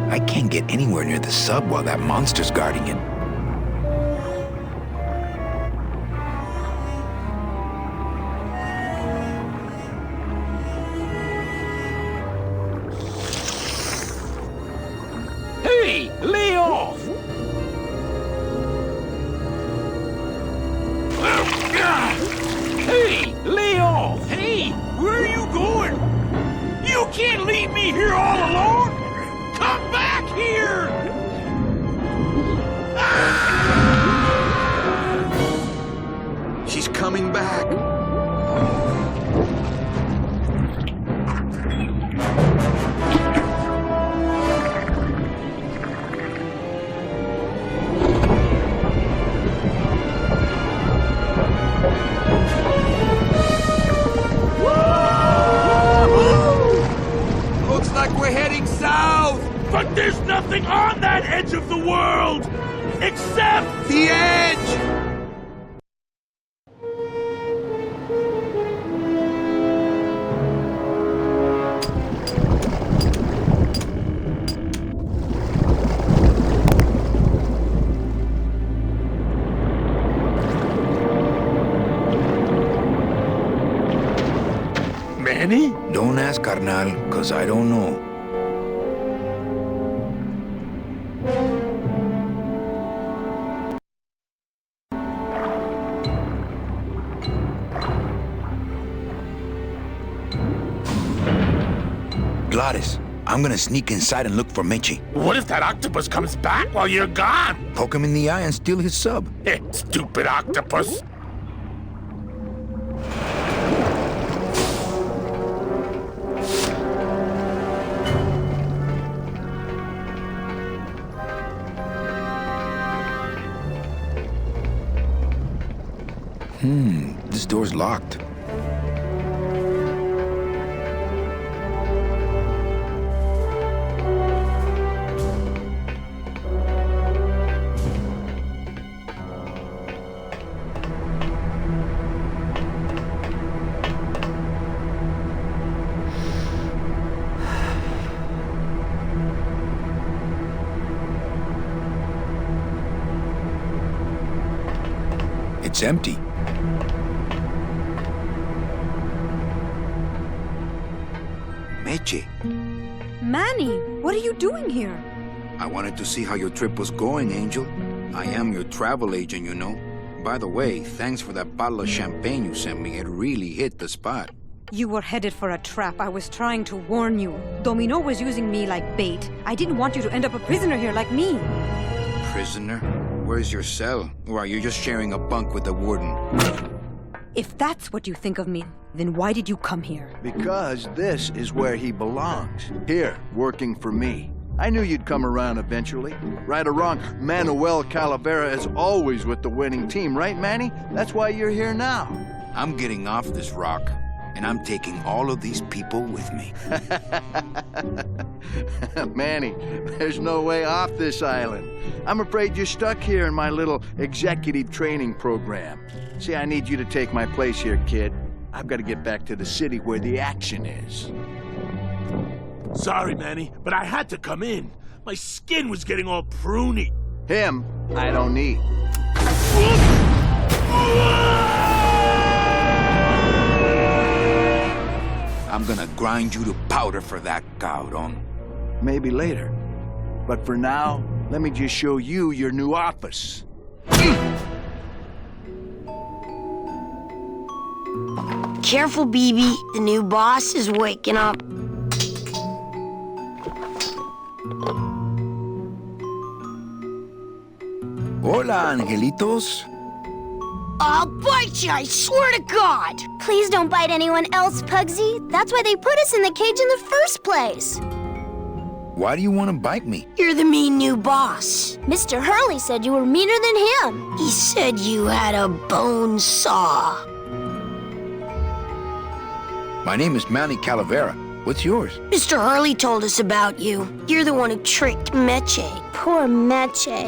I can't get anywhere near the sub while that monster's guarding it. Hey, lay off! Hey, lay off! Hey, where are you going? You can't leave me here all alone! Come back here! She's coming back. Looks like we're heading south! But there's nothing on that edge of the world! Except the edge! Manny? Don't ask, carnal, cause I don't know. Gladys, I'm gonna sneak inside and look for Meche. What if that octopus comes back while you're gone? Poke him in the eye and steal his sub. Stupid octopus. This door's locked. It's empty. Meche. Manny, what are you doing here? I wanted to see how your trip was going, Angel. I am your travel agent, you know. By the way, thanks for that bottle of champagne you sent me. It really hit the spot. You were headed for a trap. I was trying to warn you. Domino was using me like bait. I didn't want you to end up a prisoner here like me. Prisoner? Where's your cell? Or are you just sharing a bunk with the warden? If that's what you think of me, then why did you come here? Because this is where he belongs. Here, working for me. I knew you'd come around eventually. Right or wrong, Manuel Calavera is always with the winning team, right, Manny? That's why you're here now. I'm getting off this rock, and I'm taking all of these people with me. Manny, there's no way off this island. I'm afraid you're stuck here in my little executive training program. See, I need you to take my place here, kid. I've got to get back to the city where the action is. Sorry, Manny, but I had to come in. My skin was getting all pruny. Him, I don't need. I'm gonna grind you to powder for that, cabrón. Maybe later. But for now, let me just show you your new office. Careful, BB. The new boss is waking up. Hola, angelitos. I'll bite you, I swear to God! Please don't bite anyone else, Pugsy. That's why they put us in the cage in the first place. Why do you want to bite me? You're the mean new boss. Mr. Hurley said you were meaner than him. He said you had a bone saw. My name is Manny Calavera. What's yours? Mr. Hurley told us about you. You're the one who tricked Meche. Poor Meche.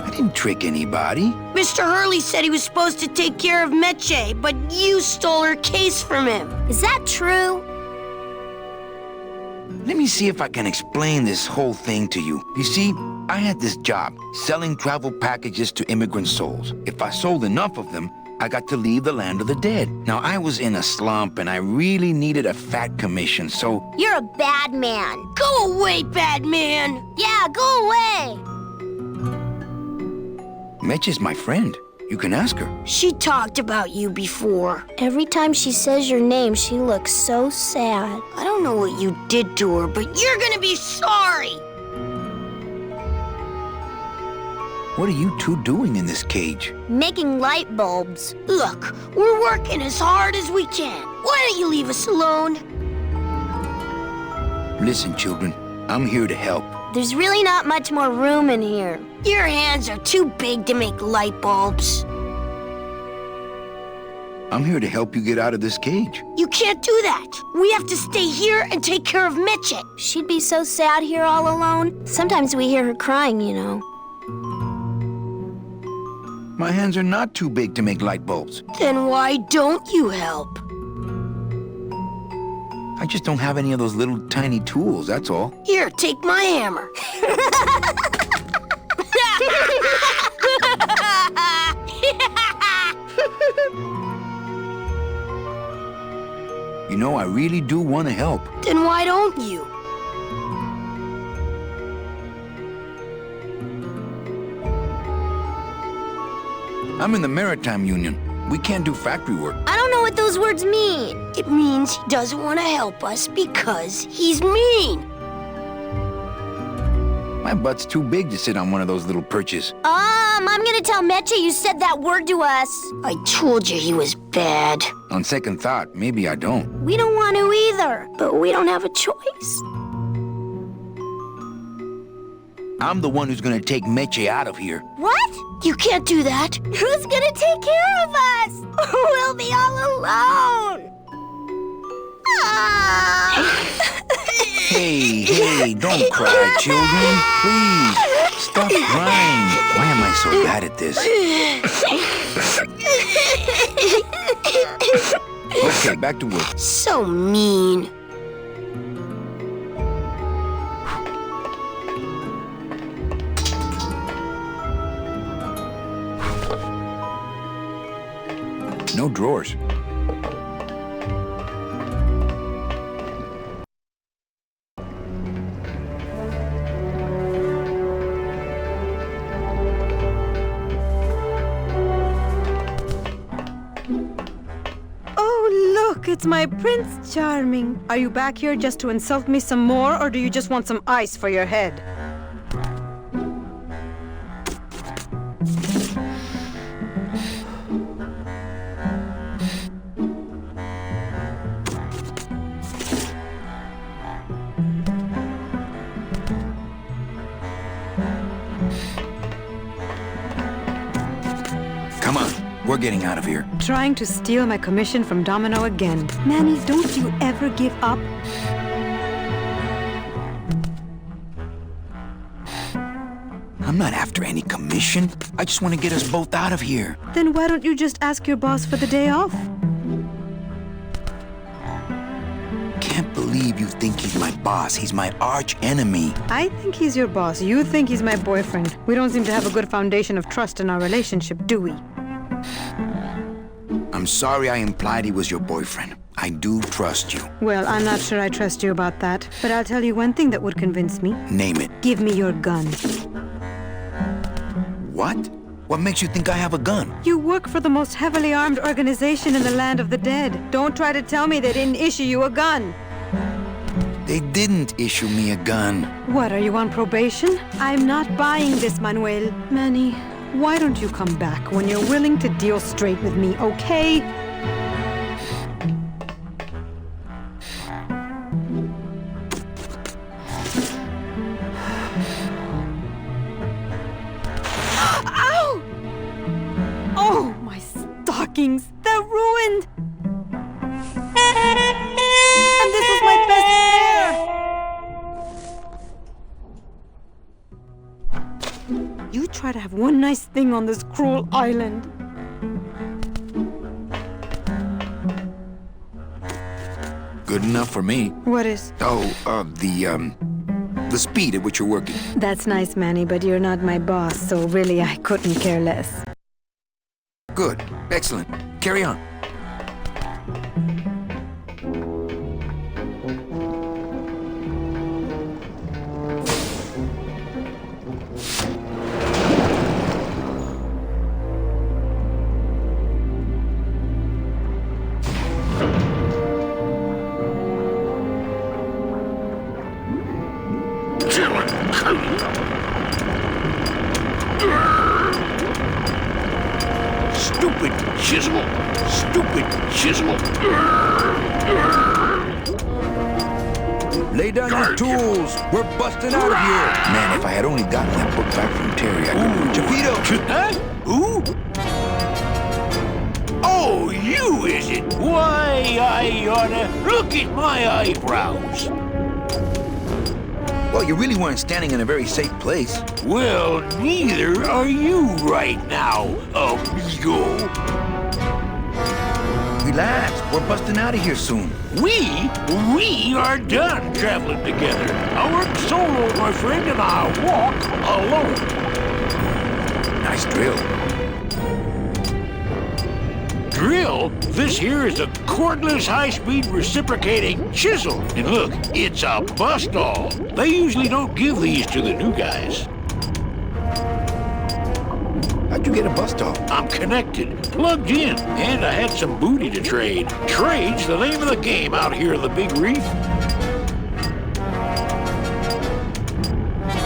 I didn't trick anybody. Mr. Hurley said he was supposed to take care of Meche, but you stole her case from him. Is that true? Let me see if I can explain this whole thing to you. You see, I had this job, selling travel packages to immigrant souls. If I sold enough of them, I got to leave the land of the dead. Now, I was in a slump, and I really needed a fat commission, so... You're a bad man. Go away, bad man. Yeah, go away. Meche's my friend. You can ask her. She talked about you before. Every time she says your name, she looks so sad. I don't know what you did to her, but you're gonna be sorry. What are you two doing in this cage? Making light bulbs. Look, we're working as hard as we can. Why don't you leave us alone? Listen, children, I'm here to help. There's really not much more room in here. Your hands are too big to make light bulbs. I'm here to help you get out of this cage. You can't do that. We have to stay here and take care of Meche. She'd be so sad here all alone. Sometimes we hear her crying, you know. My hands are not too big to make light bulbs. Then why don't you help? I just don't have any of those little tiny tools, that's all. Here, take my hammer. You know, I really do want to help. Then why don't you? I'm in the Maritime Union. We can't do factory work. I don't know what those words mean. It means he doesn't want to help us because he's mean. My butt's too big to sit on one of those little perches. I'm gonna tell Meche you said that word to us. I told you he was bad. On second thought, maybe I don't. We don't want to either, but we don't have a choice. I'm the one who's gonna take Meche out of here. What? You can't do that. Who's gonna take care of us? We'll be all alone. Hey, don't cry, children. Please, stop crying. Why am I so bad at this? Okay, back to work. So mean. No drawers. it's my Prince Charming. Are you back here just to insult me some more, or do you just want some ice for your head? Come on, we're getting out of here. Trying to steal my commission from Domino again. Manny, don't you ever give up? I'm not after any commission. I just want to get us both out of here. Then why don't you just ask your boss for the day off? Can't believe you think he's my boss. He's my arch enemy. I think he's your boss. You think he's my boyfriend. We don't seem to have a good foundation of trust in our relationship, do we? I'm sorry I implied he was your boyfriend. I do trust you. Well, I'm not sure I trust you about that. But I'll tell you one thing that would convince me. Name it. Give me your gun. What? What makes you think I have a gun? You work for the most heavily armed organization in the land of the dead. Don't try to tell me they didn't issue you a gun. They didn't issue me a gun. What, are you on probation? I'm not buying this, Manuel. Manny, why don't you come back when you're willing to deal straight with me, okay? Ow! Oh, my stockings, they're ruined! And this was my best pair! You try to have one nice thing on this cruel island. Good enough for me. What is? Oh, the speed at which you're working. That's nice, Manny, but you're not my boss, so really I couldn't care less. Good. Excellent. Carry on. Stupid chisel! Stupid chisel! Lay down your tools. We're busting out of here. Man, if I had only gotten that book back from Terry, I could... Chapito! Huh? Who? Oh, you, is it? Why, I oughta... Look at my eyebrows. Well, you really weren't standing in a very safe place. Well, neither are you right now, amigo. Relax. We're busting out of here soon. We are done traveling together. I work solo, my friend, and I walk alone. Nice drill. Drill? This here is a cordless, high-speed reciprocating chisel. And look, it's a bust-all. They usually don't give these to the new guys. How'd you get a bust-all? I'm connected, plugged in, and I had some booty to trade. Trade's the name of the game out here in the Big Reef.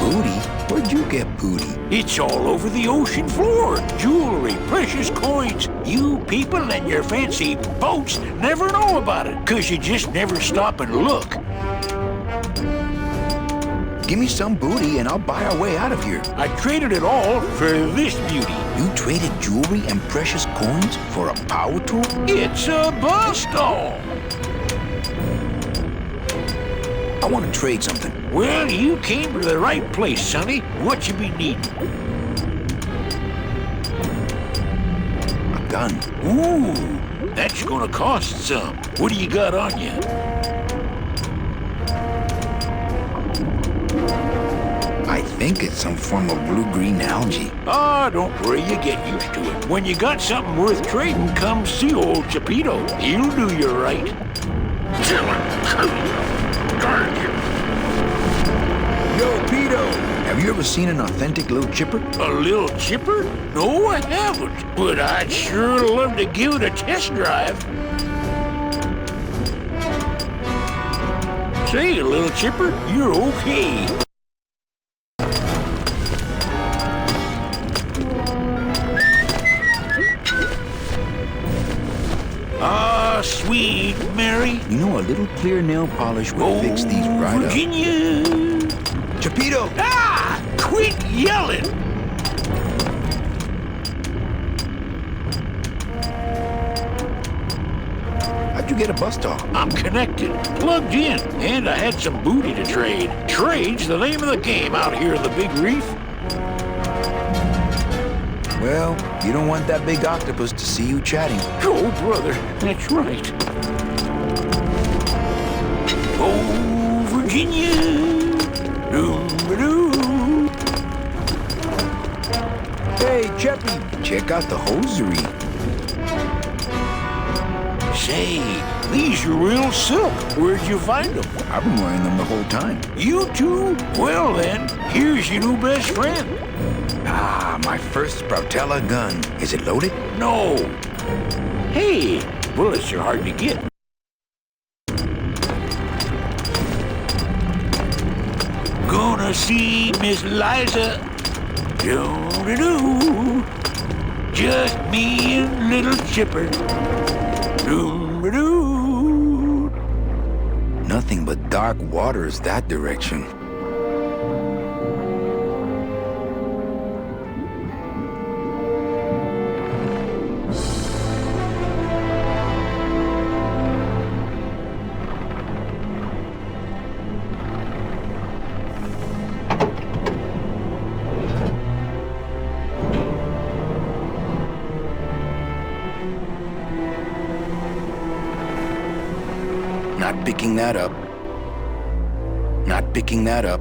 Booty? Where'd you get booty? It's all over the ocean floor. Jewelry, precious coins. You people and your fancy boats never know about it, 'cause you just never stop and look. Give me some booty and I'll buy our way out of here. I traded it all for this beauty. You traded jewelry and precious coins for a power tool? It's a bust-all. I want to trade something. Well, you came to the right place, sonny. What you be needing? A gun. Ooh, that's gonna cost some. What do you got on you? I think it's some form of blue-green algae. Ah, don't worry, you get used to it. When you got something worth trading, come see old Chapito. He'll do you right. Yo, Pito, have you ever seen an authentic little chipper? A little chipper? No, I haven't. But I'd sure love to give it a test drive. Say, little chipper, you're okay. Ah, sweet Mary. You know, a little clear nail polish would fix these right Virginia. up. Chapito! Ah! Quit yelling! How'd you get a bus talk? I'm connected, plugged in, and I had some booty to trade. Trade's the name of the game out here in the Big Reef. Well, you don't want that big octopus to see you chatting. Oh, brother, that's right. Oh, Virginia. Doo-ba-doo. Hey, Cheppy, check out the hosiery. Say, these are real silk. Where'd you find them? I've been wearing them the whole time. You too? Well then, here's your new best friend. Ah, my first Sproutella gun. Is it loaded? No. Hey, bullets are hard to get. Gonna see Miss Liza. Doo-doo-doo. Just me and little Chipper. Doo-doo-doo. Nothing but dark waters that direction. Not picking that up. Not picking that up.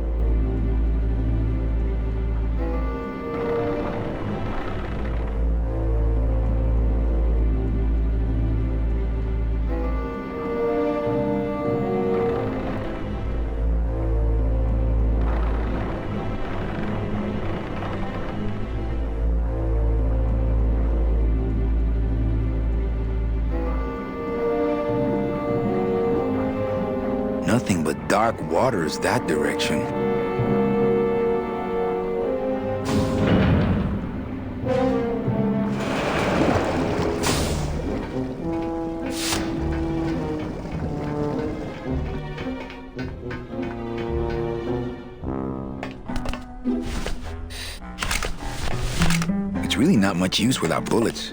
Nothing but dark waters that direction. It's really not much use without bullets.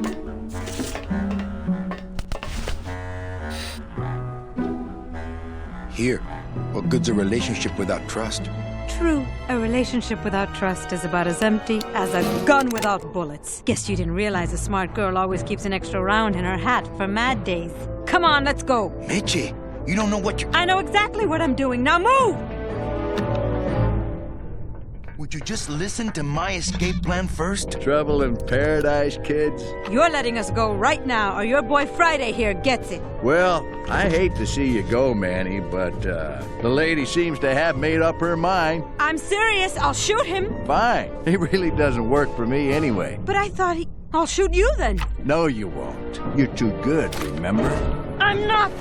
Here, what good's a relationship without trust? True, a relationship without trust is about as empty as a gun without bullets. Guess you didn't realize a smart girl always keeps an extra round in her hat for mad days. Come on, let's go. Meche, you don't know what you're... I know exactly what I'm doing. Now move! Would you just listen to my escape plan first? Trouble in paradise, kids? You're letting us go right now, or your boy Friday here gets it. Well, I hate to see you go, Manny, but the lady seems to have made up her mind. I'm serious. I'll shoot him. Fine. He really doesn't work for me anyway. But I thought I'll shoot you then. No, you won't. You're too good, remember? I'm not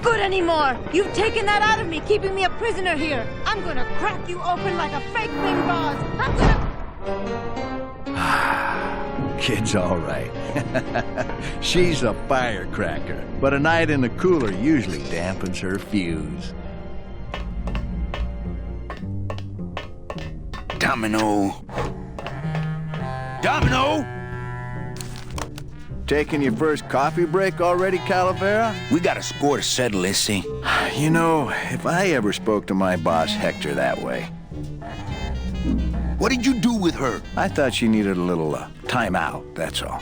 good anymore. You've taken that out of me, keeping me a prisoner here. I'm gonna crack you open like a fake thing vase. I'm gonna... Kid's all right. She's a firecracker, but a night in the cooler usually dampens her fuse. Domino. Domino! Taking your first coffee break already, Calavera? We got a score to settle, Issy. You know, if I ever spoke to my boss Hector that way... What did you do with her? I thought she needed a little time out, that's all.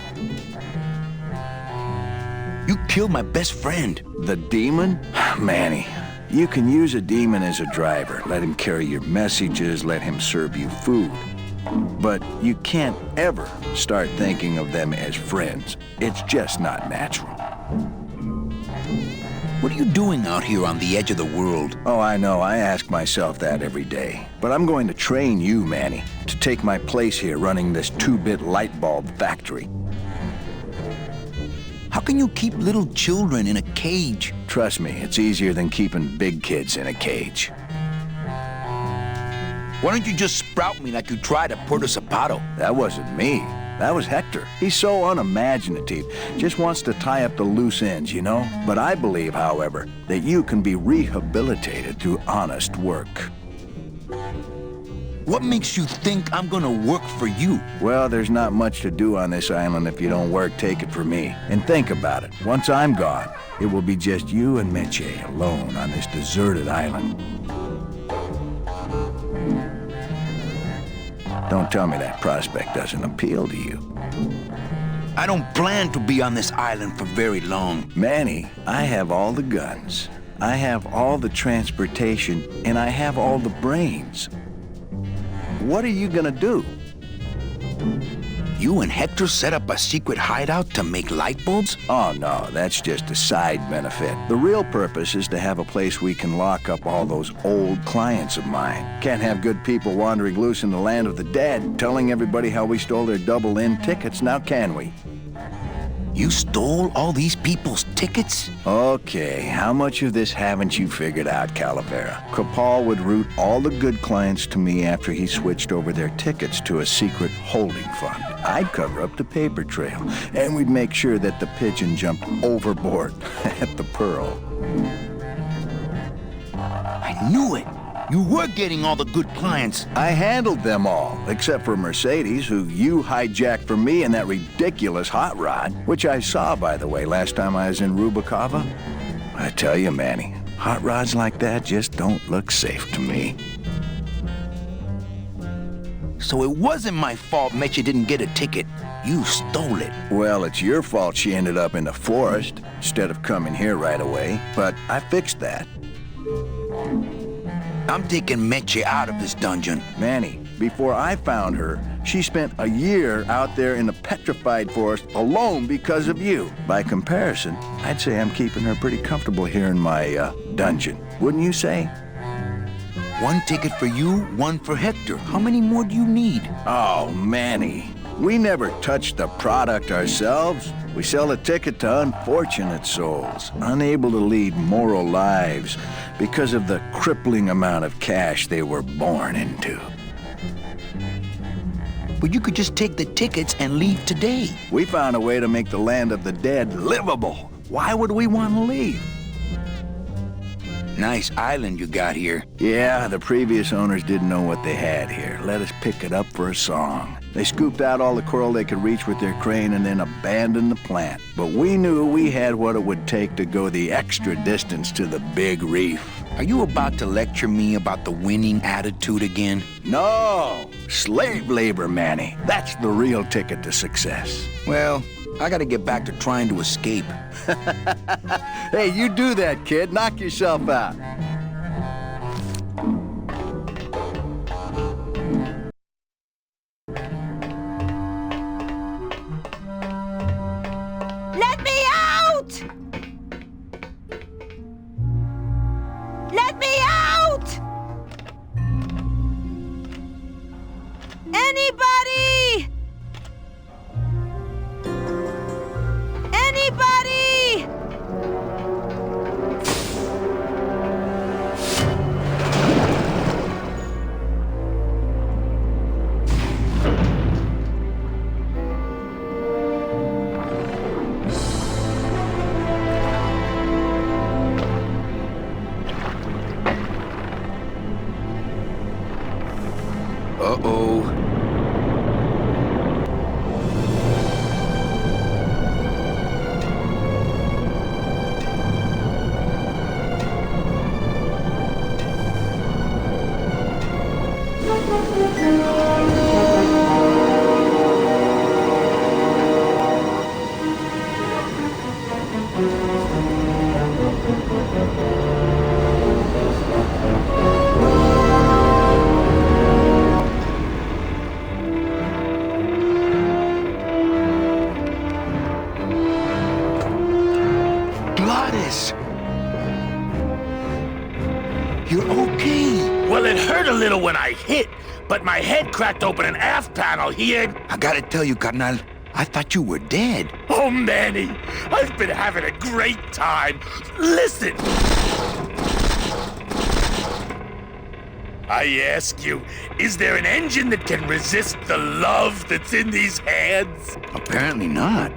You killed my best friend. The demon? Manny, you can use a demon as a driver. Let him carry your messages, let him serve you food. But you can't ever start thinking of them as friends. It's just not natural. What are you doing out here on the edge of the world? Oh, I know. I ask myself that every day. But I'm going to train you, Manny, to take my place here running this 2-bit light bulb factory. How can you keep little children in a cage? Trust me, it's easier than keeping big kids in a cage. Why don't you just sprout me like you tried at Puerto Zapato? That wasn't me. That was Hector. He's so unimaginative. Just wants to tie up the loose ends, you know? But I believe, however, that you can be rehabilitated through honest work. What makes you think I'm gonna work for you? Well, there's not much to do on this island if you don't work, take it from me. And think about it. Once I'm gone, it will be just you and Meche alone on this deserted island. Don't tell me that prospect doesn't appeal to you. I don't plan to be on this island for very long. Manny, I have all the guns. I have all the transportation, and I have all the brains. What are you gonna do? You and Hector set up a secret hideout to make light bulbs? Oh, no, that's just a side benefit. The real purpose is to have a place we can lock up all those old clients of mine. Can't have good people wandering loose in the land of the dead, telling everybody how we stole their double-in tickets, now can we? You stole all these people's tickets? Okay, how much of this haven't you figured out, Calavera? Capal would route all the good clients to me after he switched over their tickets to a secret holding fund. I'd cover up the paper trail, and we'd make sure that the pigeon jumped overboard at the Pearl. I knew it! You were getting all the good clients. I handled them all, except for Mercedes, who you hijacked from me in that ridiculous hot rod, which I saw, by the way, last time I was in Rubacava. I tell you, Manny, hot rods like that just don't look safe to me. So it wasn't my fault Meche didn't get a ticket. You stole it. Well, it's your fault she ended up in the forest instead of coming here right away, but I fixed that. I'm taking Meche out of this dungeon. Manny, before I found her, she spent a year out there in the petrified forest alone because of you. By comparison, I'd say I'm keeping her pretty comfortable here in my dungeon. Wouldn't you say? One ticket for you, one for Hector. How many more do you need? Oh, Manny. We never touch the product ourselves. We sell a ticket to unfortunate souls, unable to lead moral lives because of the crippling amount of cash they were born into. But you could just take the tickets and leave today. We found a way to make the land of the dead livable. Why would we want to leave? Nice island you got here. Yeah, the previous owners didn't know what they had here. Let us pick it up for a song. They scooped out all the coral they could reach with their crane and then abandoned the plant. But we knew we had what it would take to go the extra distance to the big reef. Are you about to lecture me about the winning attitude again? No! Slave labor, Manny. That's the real ticket to success. Well, I gotta get back to trying to escape. Hey, you do that, kid. Knock yourself out. Let me out! Let me out! Anybody! Anybody! Uh-oh. You're okay. Well, it hurt a little when I hit, but my head cracked open an aft panel here. I gotta tell you, carnal, I thought you were dead. Oh, Manny, I've been having a great time. Listen. I ask you, is there an engine that can resist the love that's in these hands? Apparently not.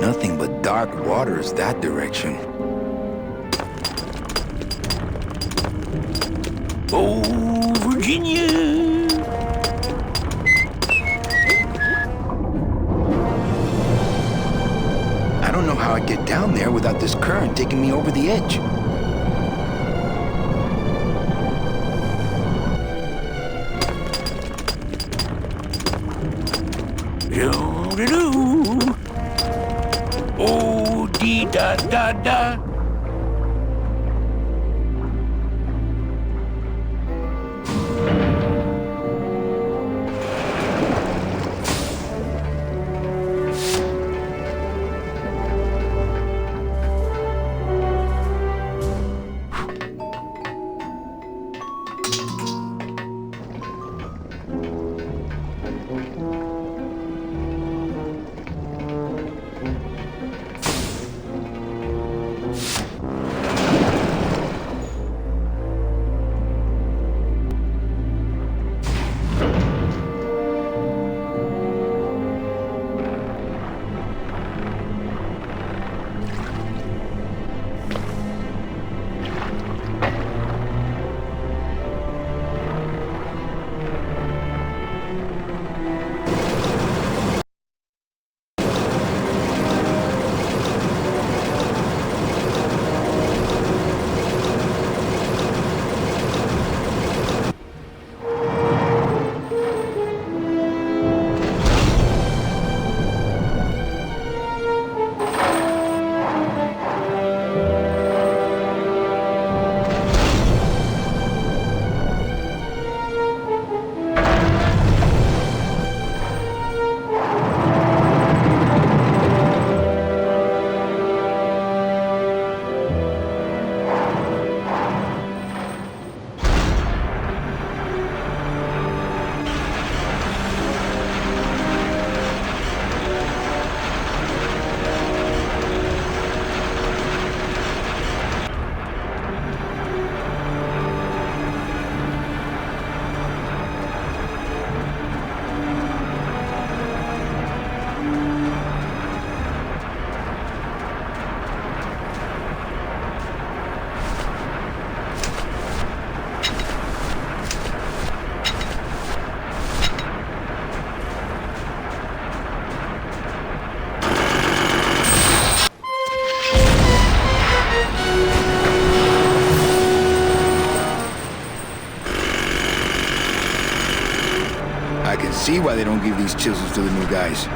Nothing but dark waters that direction. Oh, Virginia! I don't know how I'd get down there without this current taking me over the edge. Do-do-do. Oh, dee-da-da-da. I can see why they don't give these chisels to the new guys.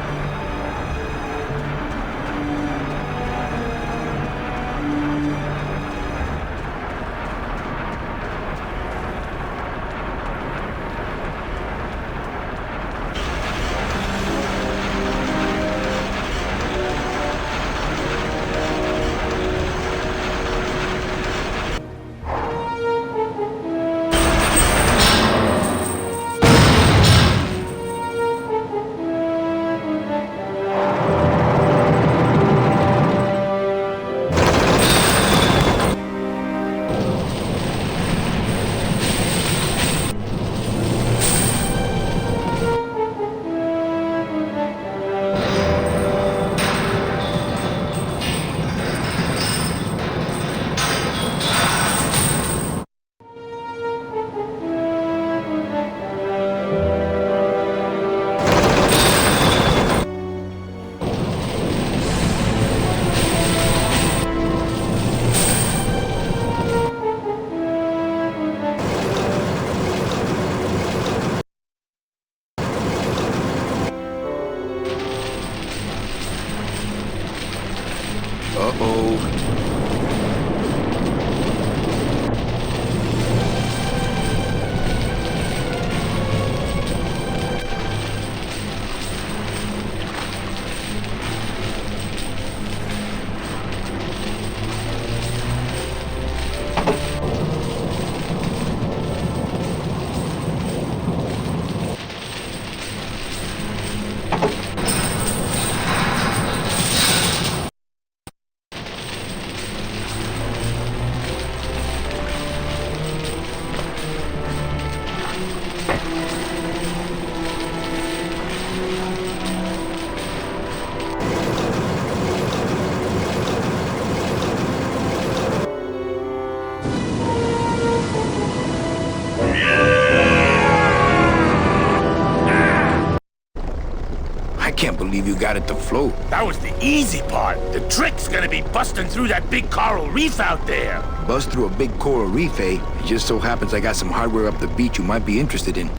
got it to float. That was the easy part. The trick's gonna be busting through that big coral reef out there. Bust through a big coral reef, eh? It just so happens I got some hardware up the beach you might be interested in.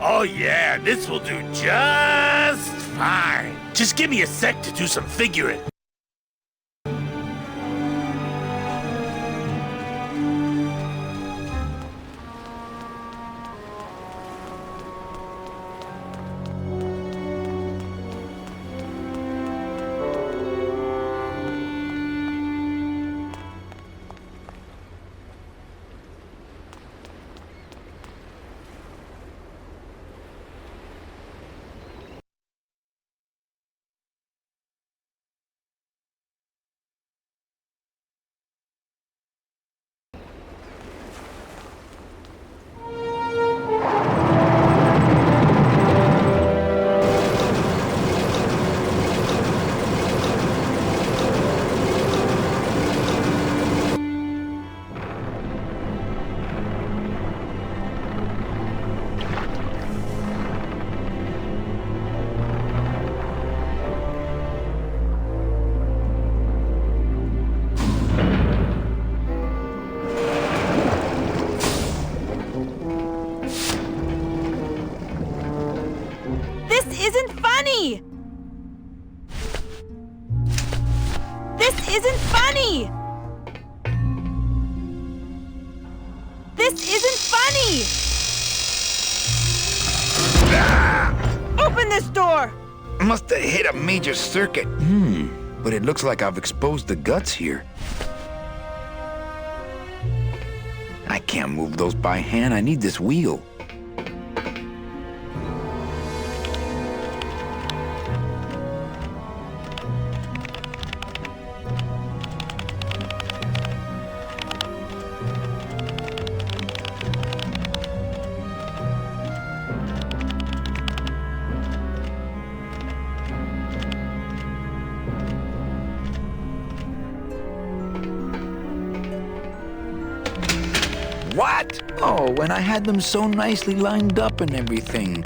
Oh yeah, this will do just fine. Just give me a sec to do some figuring. This isn't funny! This isn't funny! Open this door! Must have hit a major circuit. But it looks like I've exposed the guts here. I can't move those by hand. I need this wheel. What? Oh, when I had them so nicely lined up and everything.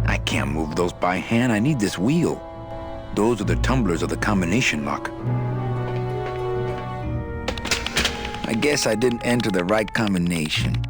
I can't move those by hand. I need this wheel. Those are the tumblers of the combination lock. I guess I didn't enter the right combination.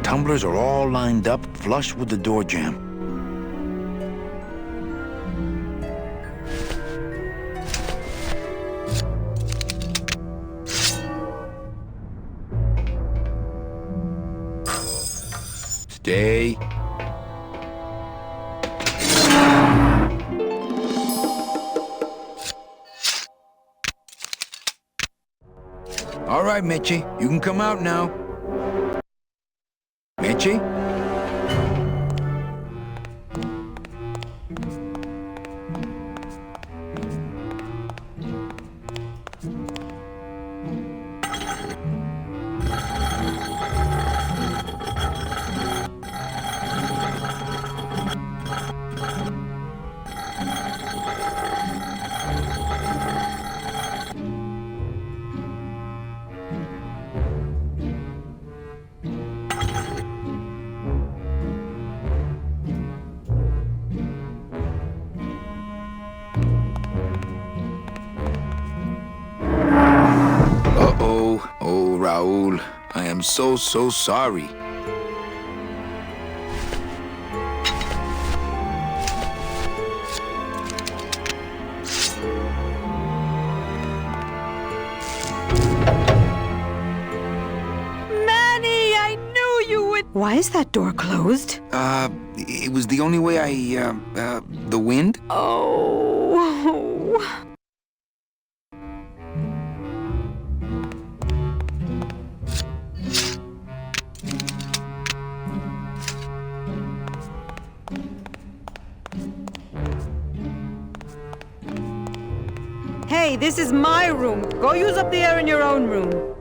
Tumblers are all lined up flush with the door jamb. Stay. All right, Mitchie, you can come out now. Mitchie? Oh, Raul, I am so sorry. Manny, I knew you would... Why is that door closed? It was the only way the wind? Oh... Hey, this is my room. Go use up the air in your own room.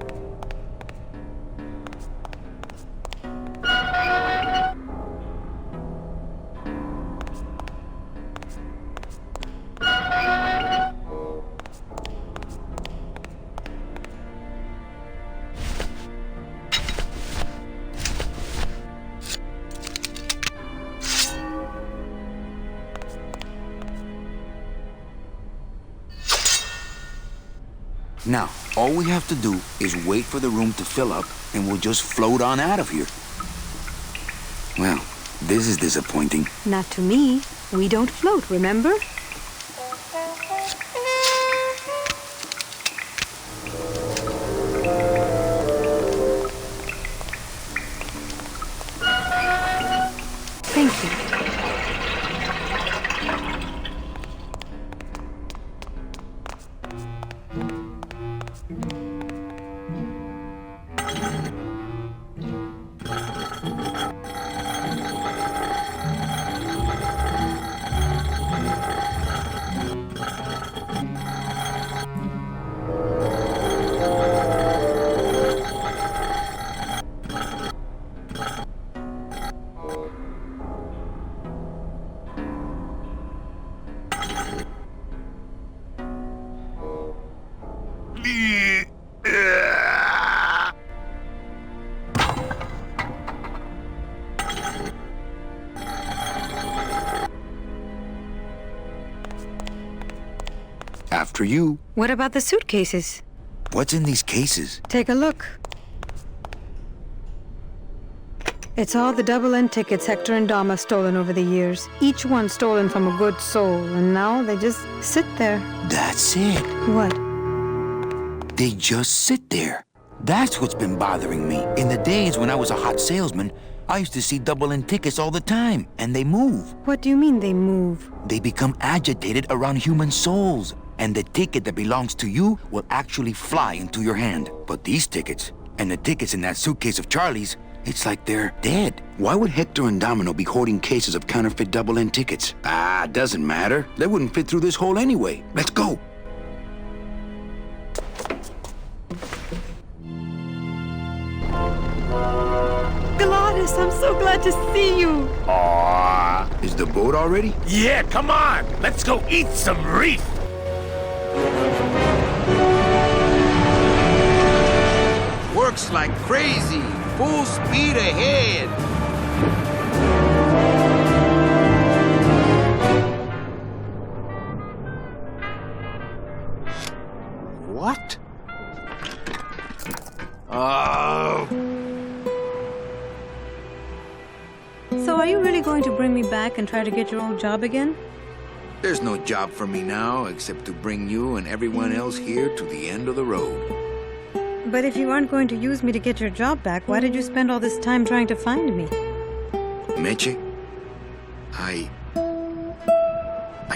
Now, all we have to do is wait for the room to fill up, and we'll just float on out of here. Well, this is disappointing. Not to me. We don't float, remember? Thank you. After you. What about the suitcases? What's in these cases? Take a look. It's all the double-end tickets Hector and Dom have stolen over the years. Each one stolen from a good soul, and now they just sit there. That's it. What? They just sit there. That's what's been bothering me. In the days when I was a hot salesman, I used to see double-end tickets all the time, and they move. What do you mean they move? They become agitated around human souls, and the ticket that belongs to you will actually fly into your hand. But these tickets, and the tickets in that suitcase of Charlie's, it's like they're dead. Why would Hector and Domino be hoarding cases of counterfeit double-end tickets? Doesn't matter. They wouldn't fit through this hole anyway. Let's go. Gladys, I'm so glad to see you. Aww. Is the boat already? Yeah, come on. Let's go eat some reef. Works like crazy. Full speed ahead. What? So are you really going to bring me back and try to get your old job again? There's no job for me now except to bring you and everyone else here to the end of the road. But if you aren't going to use me to get your job back, why did you spend all this time trying to find me? Meche, I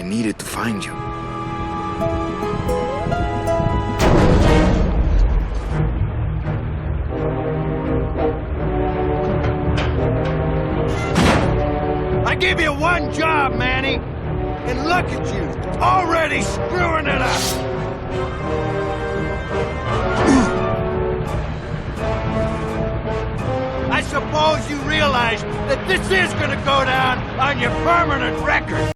needed to find you. fucking job, Manny. And look at you, already screwing it up. I suppose you realize that this is gonna go down on your permanent record.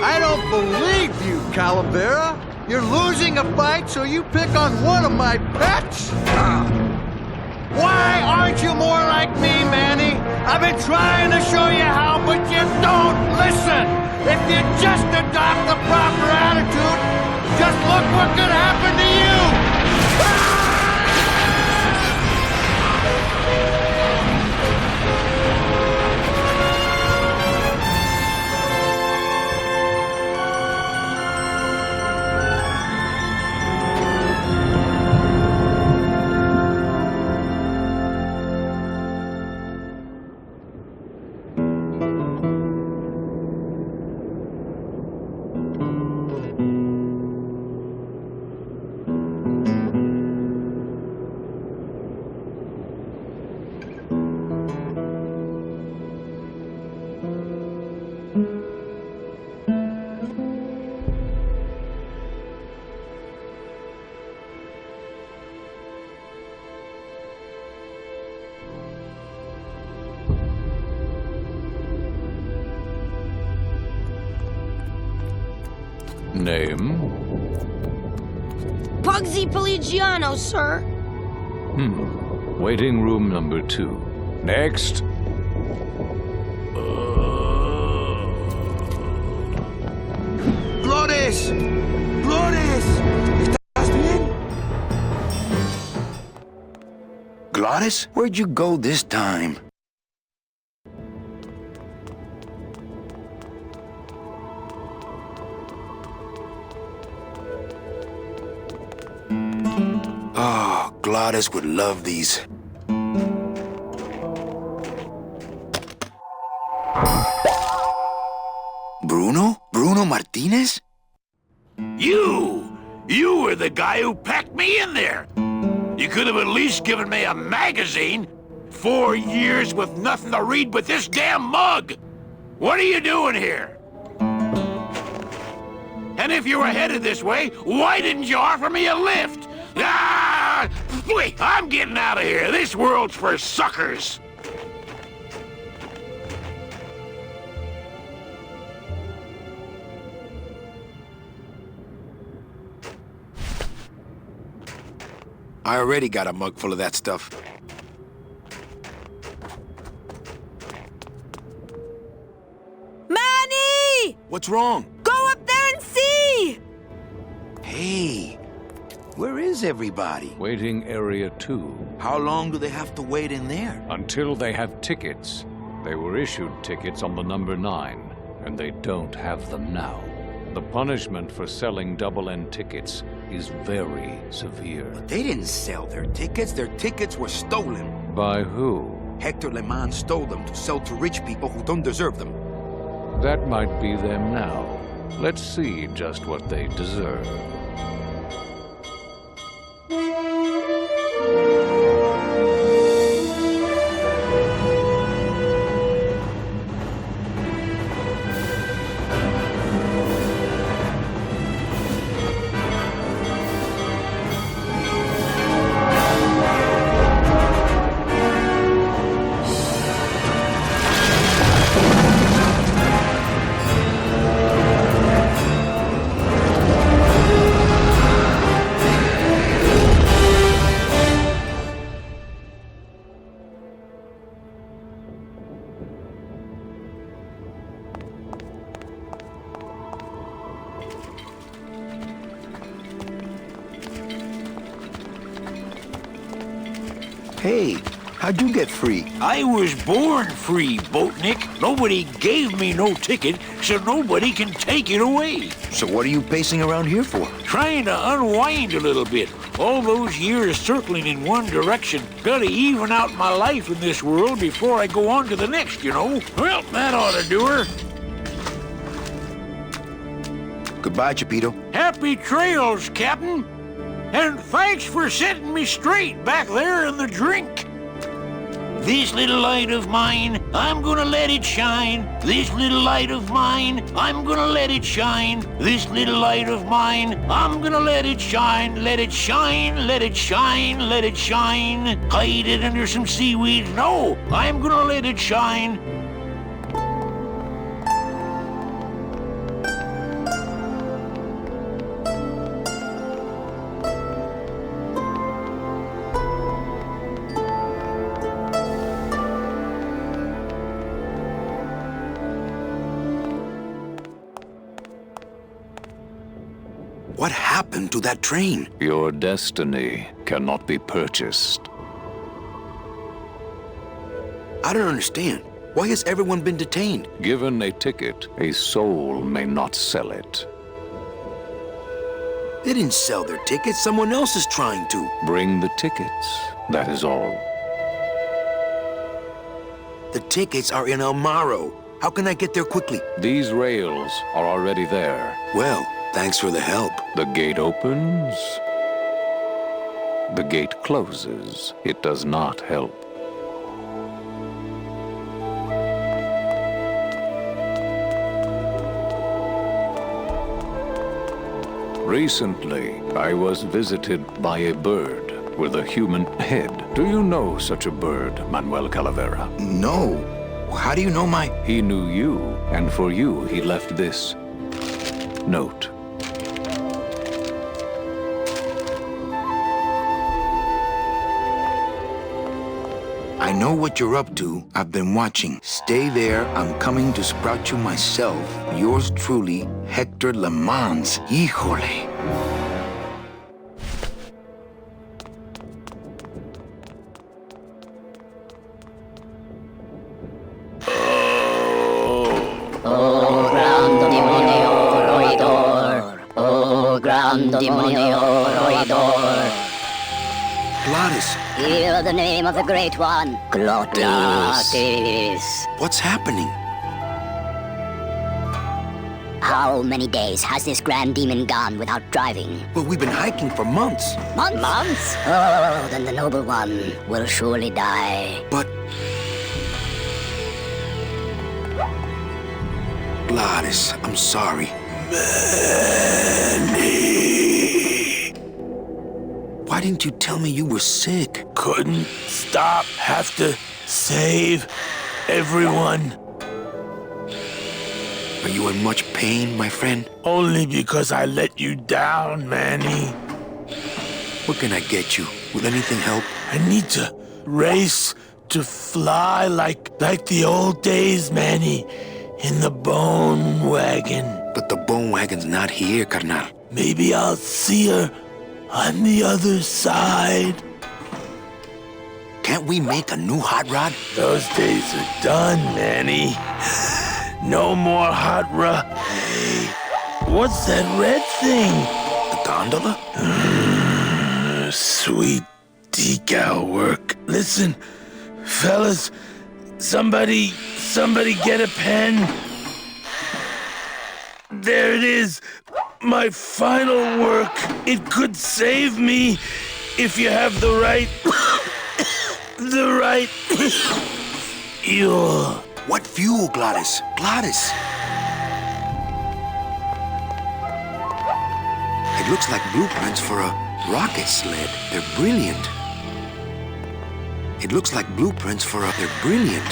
I don't believe you, Calavera. You're losing a fight, so you pick on one of my pets? Why aren't you more like me, Manny? I've been trying to show you how, but you don't listen. If you just adopt the proper attitude, just look what could happen to you. Name? Pugsy Pelagiano, sir. Waiting room number 2. Next. ¡Flores! ¡Flores! ¿Estás bien? Glottis, where'd you go this time? Oh, Glottis would love these. Bruno? Bruno Martinez? You were the guy who packed me in there. You could have at least given me a magazine. 4 years with nothing to read but this damn mug. What are you doing here? And if you were headed this way, why didn't you offer me a lift? Ah! Wait, I'm getting out of here. This world's for suckers. I already got a mug full of that stuff. Manny! What's wrong? Go up there and see! Hey, where is everybody? Waiting area 2. How long do they have to wait in there? Until they have tickets. They were issued tickets on the number 9, and they don't have them now. The punishment for selling double-end tickets is very severe. But they didn't sell their tickets. Their tickets were stolen. By who? Hector Le Mans stole them to sell to rich people who don't deserve them. That might be them now. Let's see just what they deserve. Hey, How'd you get free? I was born free, Boatnik. Nobody gave me no ticket, so nobody can take it away. So what are you pacing around here for? Trying to unwind a little bit. All those years circling in one direction. Gotta even out my life in this world before I go on to the next, you know? Well, that ought to do her. Goodbye, Chapito. Happy trails, Captain. And thanks for setting me straight back there in the drink. This little light of mine, I'm gonna let it shine. This little light of mine, I'm gonna let it shine. This little light of mine, I'm gonna let it shine. Let it shine, let it shine, let it shine. Hide it under some seaweed. No, I'm gonna let it shine. What happened to that train? Your destiny cannot be purchased. I don't understand. Why has everyone been detained? Given a ticket, a soul may not sell it. They didn't sell their tickets. Someone else is trying to. Bring the tickets, that is all. The tickets are in El Morro. How can I get there quickly? These rails are already there. Well, thanks for the help. The gate opens. The gate closes. It does not help. Recently, I was visited by a bird with a human head. Do you know such a bird, Manuel Calavera? No. How do you know my... He knew you, and for you, he left this note. I know what you're up to. I've been watching. Stay there. I'm coming to sprout you myself. Yours truly, Hector Le Mans. Híjole. Glottis. Hear the name of the Great One. Glottis. What's happening? How many days has this grand demon gone without driving? Well, we've been hiking for months. Months? Oh, then the Noble One will surely die. But... Glottis, I'm sorry. Manny. Why didn't you tell me you were sick? Couldn't stop. Have to save everyone. Are you in much pain, my friend? Only because I let you down, Manny. What can I get you? Will anything help? I need to race to fly like the old days, Manny. In the bone wagon. But the bone wagon's not here, carnal. Maybe I'll see her on the other side. Can't we make a new hot rod? Those days are done, Manny. No more hot rod. Hey, what's that red thing? The gondola? Sweet decal work. Listen, fellas, somebody get a pen. There it is. My final work. It could save me if you have the right... fuel. What fuel, Glottis? Glottis! It looks like blueprints for a rocket sled. They're brilliant. It looks like blueprints for a... They're brilliant.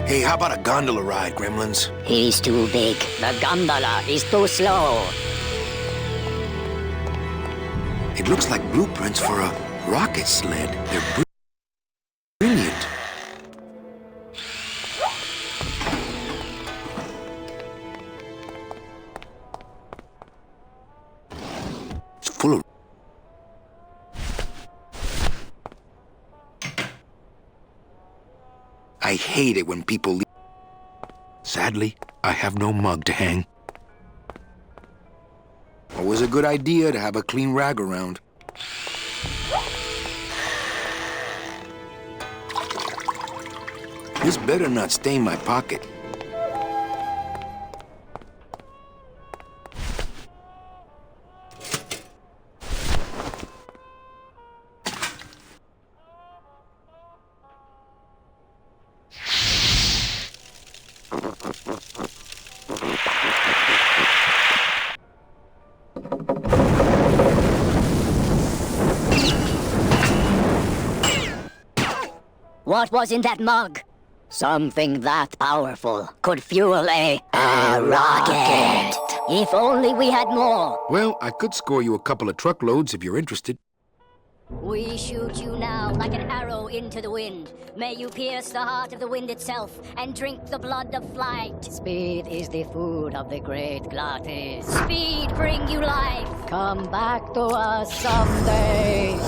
Hey, how about a gondola ride, gremlins? He's too big. The gondola is too slow. It looks like blueprints for a rocket sled. They're brilliant. It's full of... I hate it when people leave. Sadly, I have no mug to hang. Always a good idea to have a clean rag around. This better not stain my pocket. What was in that mug? Something that powerful could fuel a rocket. If only we had more. Well, I could score you a couple of truckloads if you're interested. We shoot you now like an arrow into the wind. May you pierce the heart of the wind itself and drink the blood of flight. Speed is the food of the great glutton. Speed bring you life. Come back to us someday.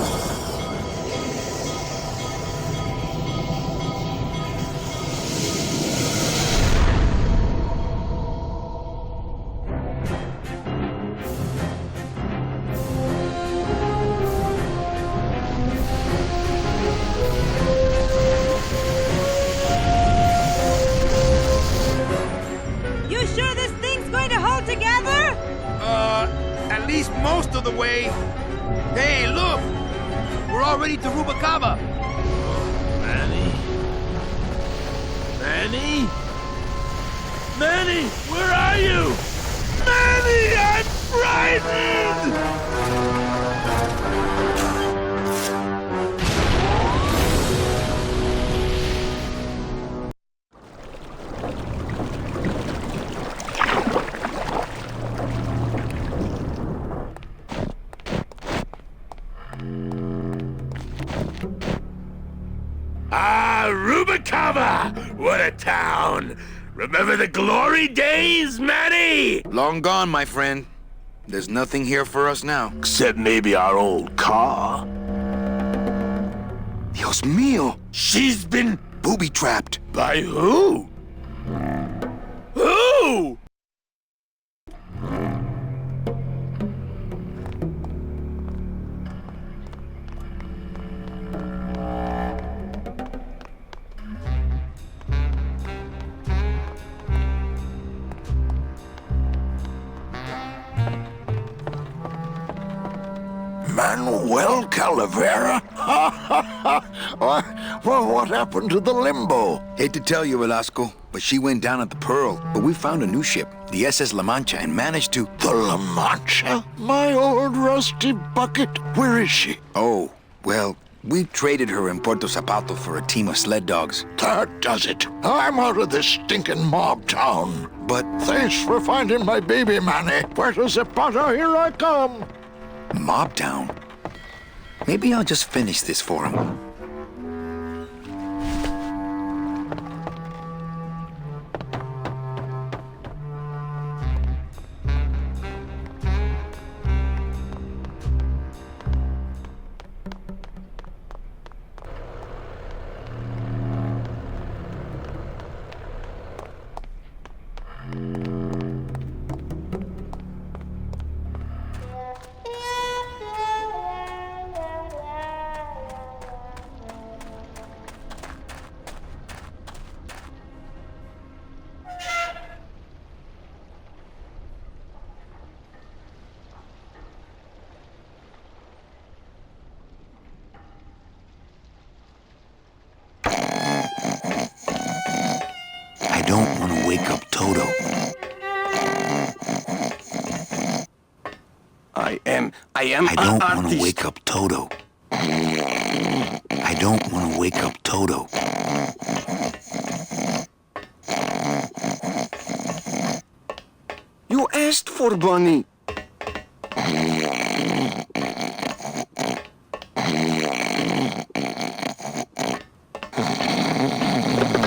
At least most of the way. Hey, look! We're already to Rubacava. Manny? Manny? Manny, where are you? Manny, I'm frightened! Ah, Rubacava! What a town! Remember the glory days, Manny? Long gone, my friend. There's nothing here for us now. Except maybe our old car. Dios mío! She's been booby-trapped. By who? Who? Manuel Calavera? Well, what happened to the Limbo? Hate to tell you, Velasco, but she went down at the Pearl. But we found a new ship, the SS La Mancha, and managed to... The La Mancha? My old rusty bucket. Where is she? Oh, well, we traded her in Puerto Zapato for a team of sled dogs. That does it. I'm out of this stinking mob town. But... Thanks for finding my baby, Manny. Puerto Zapato, here I come. Mob town? Maybe I'll just finish this for him. I don't want to wake up Toto. I am I don't want to wake up Toto. I don't want to wake up Toto. You asked for Bunny.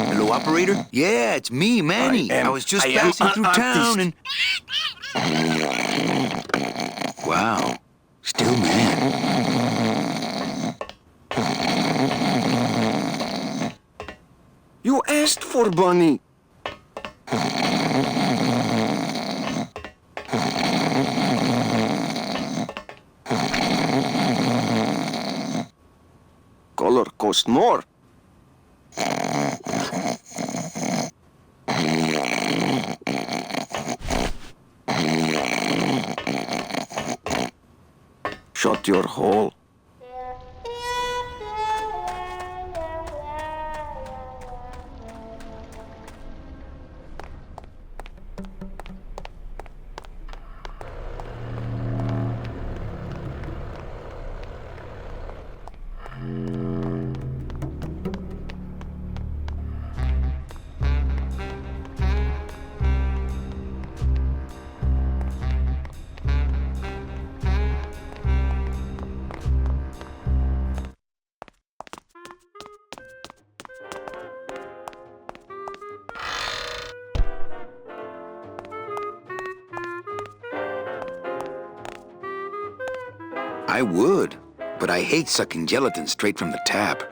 Hello, operator? Yeah, it's me, Manny. I was just passing through town and... Wow. Still mad. You for Bunny. Color cost more. Shut your hole. I would, but I hate sucking gelatin straight from the tap.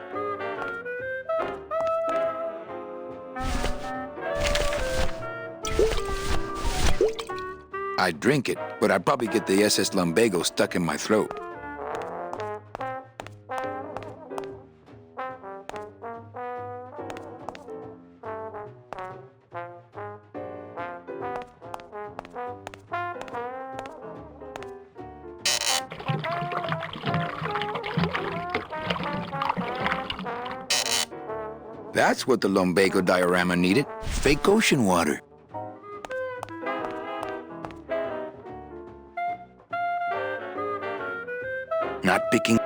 I'd drink it, but I'd probably get the SS Lumbago stuck in my throat. That's what the lumbago diorama needed. Fake ocean water. Not picking...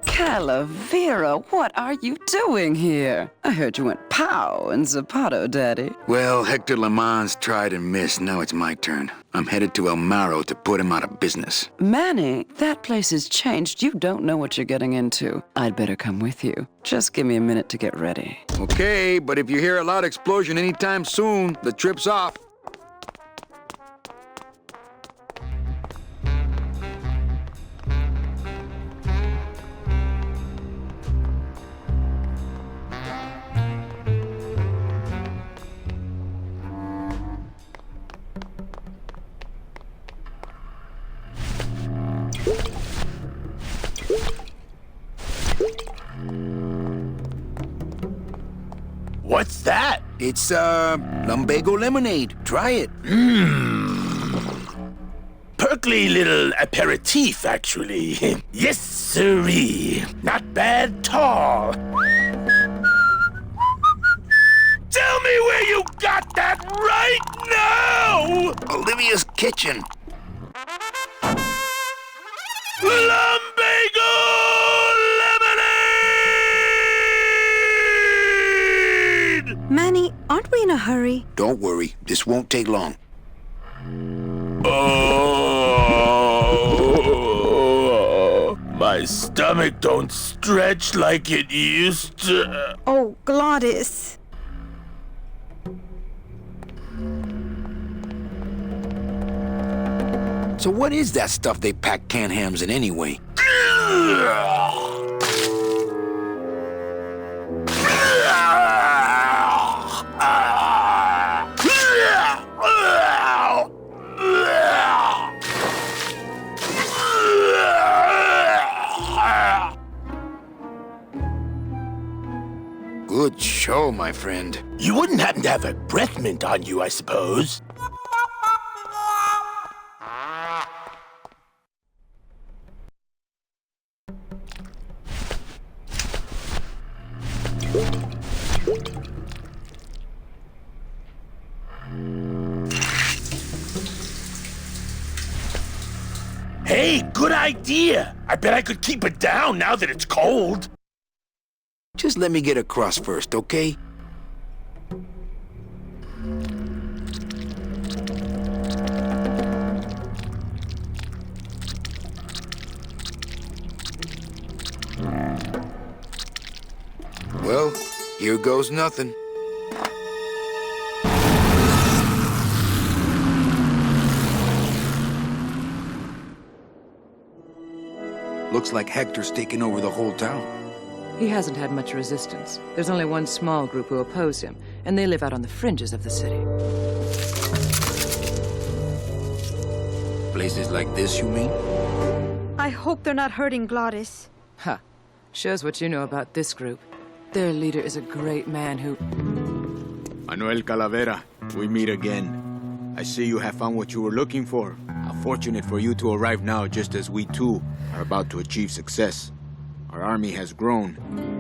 Calavera, what are you doing here? I heard you went pow in Zapata, Daddy. Well, Hector Lemans tried and missed. Now it's my turn. I'm headed to El Maro to put him out of business. Manny, that place has changed. You don't know what you're getting into. I'd better come with you. Just give me a minute to get ready. Okay, but if you hear a loud explosion anytime soon, the trip's off. What's that? It's, lumbago lemonade. Try it. Perkly little aperitif, actually. Yes, sirree. Not bad, tall. Tell me where you got that right now! Olivia's kitchen. Lumbago lemonade! Manny, aren't we in a hurry? Don't worry. This won't take long. Oh, my stomach don't stretch like it used to. Oh, Glottis. So what is that stuff they pack canned hams in anyway? Good show, my friend. You wouldn't happen to have a breath mint on you, I suppose? Hey, good idea! I bet I could keep it down now that it's cold. Just let me get across first, okay? Well, here goes nothing. Looks like Hector's taking over the whole town. He hasn't had much resistance. There's only one small group who oppose him, and they live out on the fringes of the city. Places like this, you mean? I hope they're not hurting Glottis. Ha. Shows what you know about this group. Their leader is a great man who... Manuel Calavera, we meet again. I see you have found what you were looking for. How fortunate for you to arrive now, just as we too are about to achieve success. Our army has grown,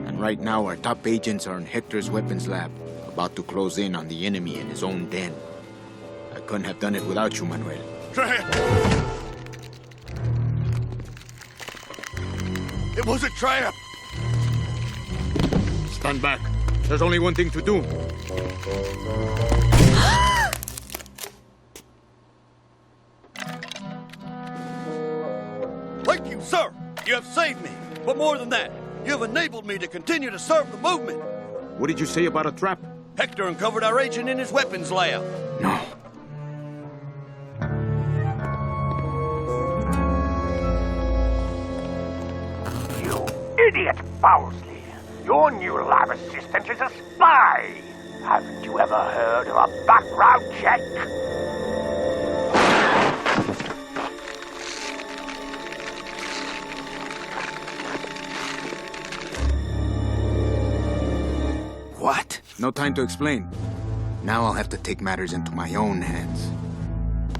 and right now our top agents are in Hector's weapons lab, about to close in on the enemy in his own den. I couldn't have done it without you, Manuel. It was a trap! Stand back. There's only one thing to do. Thank you, sir. You have saved me. But more than that, you have enabled me to continue to serve the movement. What did you say about a trap? Hector uncovered our agent in his weapons lab. No. You idiot, Bowsley. Your new lab assistant is a spy. Haven't you ever heard of a background check? What? No time to explain. Now I'll have to take matters into my own hands.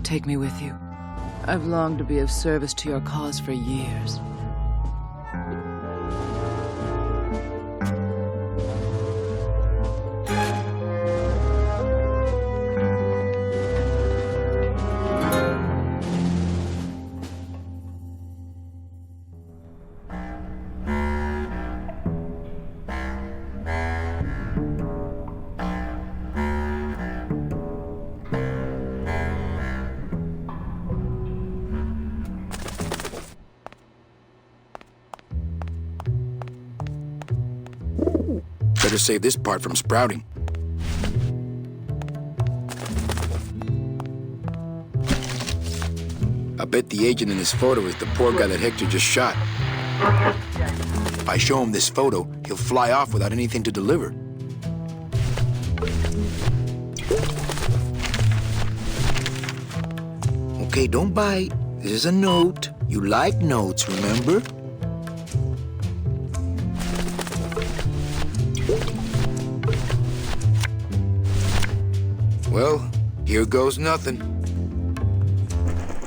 Take me with you. I've longed to be of service to your cause for years. Better save this part from sprouting. I bet the agent in this photo is the poor guy that Hector just shot. If I show him this photo, he'll fly off without anything to deliver. Okay, don't bite. This is a note. You like notes, remember? Well, here goes nothing.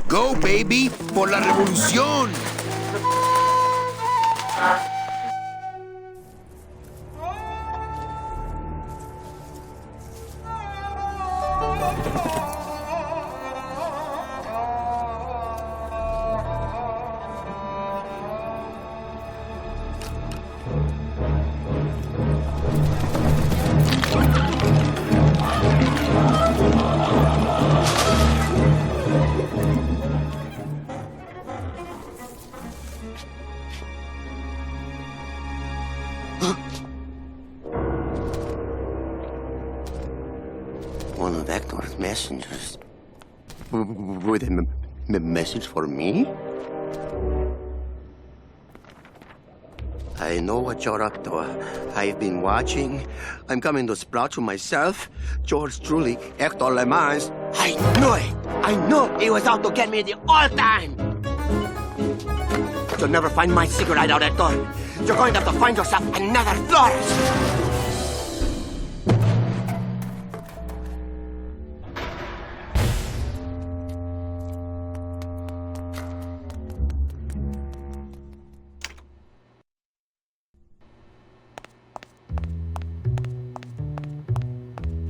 Go, baby, por la revolución! One of Hector's messengers. With a message for me? I know what you're up to. I've been watching. I'm coming to sprout you myself. Yours truly, Hector Le Mans. I knew it! I knew he was out to get me the whole time! You'll never find my secret hideout, Hector. You're going to have to find yourself another Flores!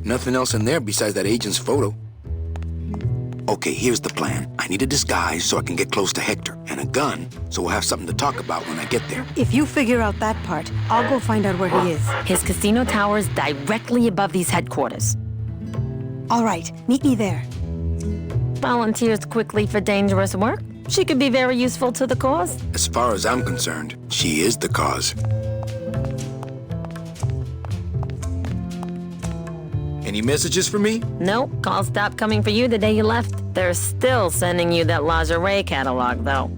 Nothing else in there besides that agent's photo. Okay, here's the plan. I need a disguise so I can get close to Hector, and a gun so we'll have something to talk about when I get there. If you figure out that part, I'll go find out where he is. His casino tower is directly above these headquarters. All right, meet me there. Volunteers quickly for dangerous work. She could be very useful to the cause. As far as I'm concerned, she is the cause. Any messages for me? Nope, calls stopped coming for you the day you left. They're still sending you that lingerie catalog, though.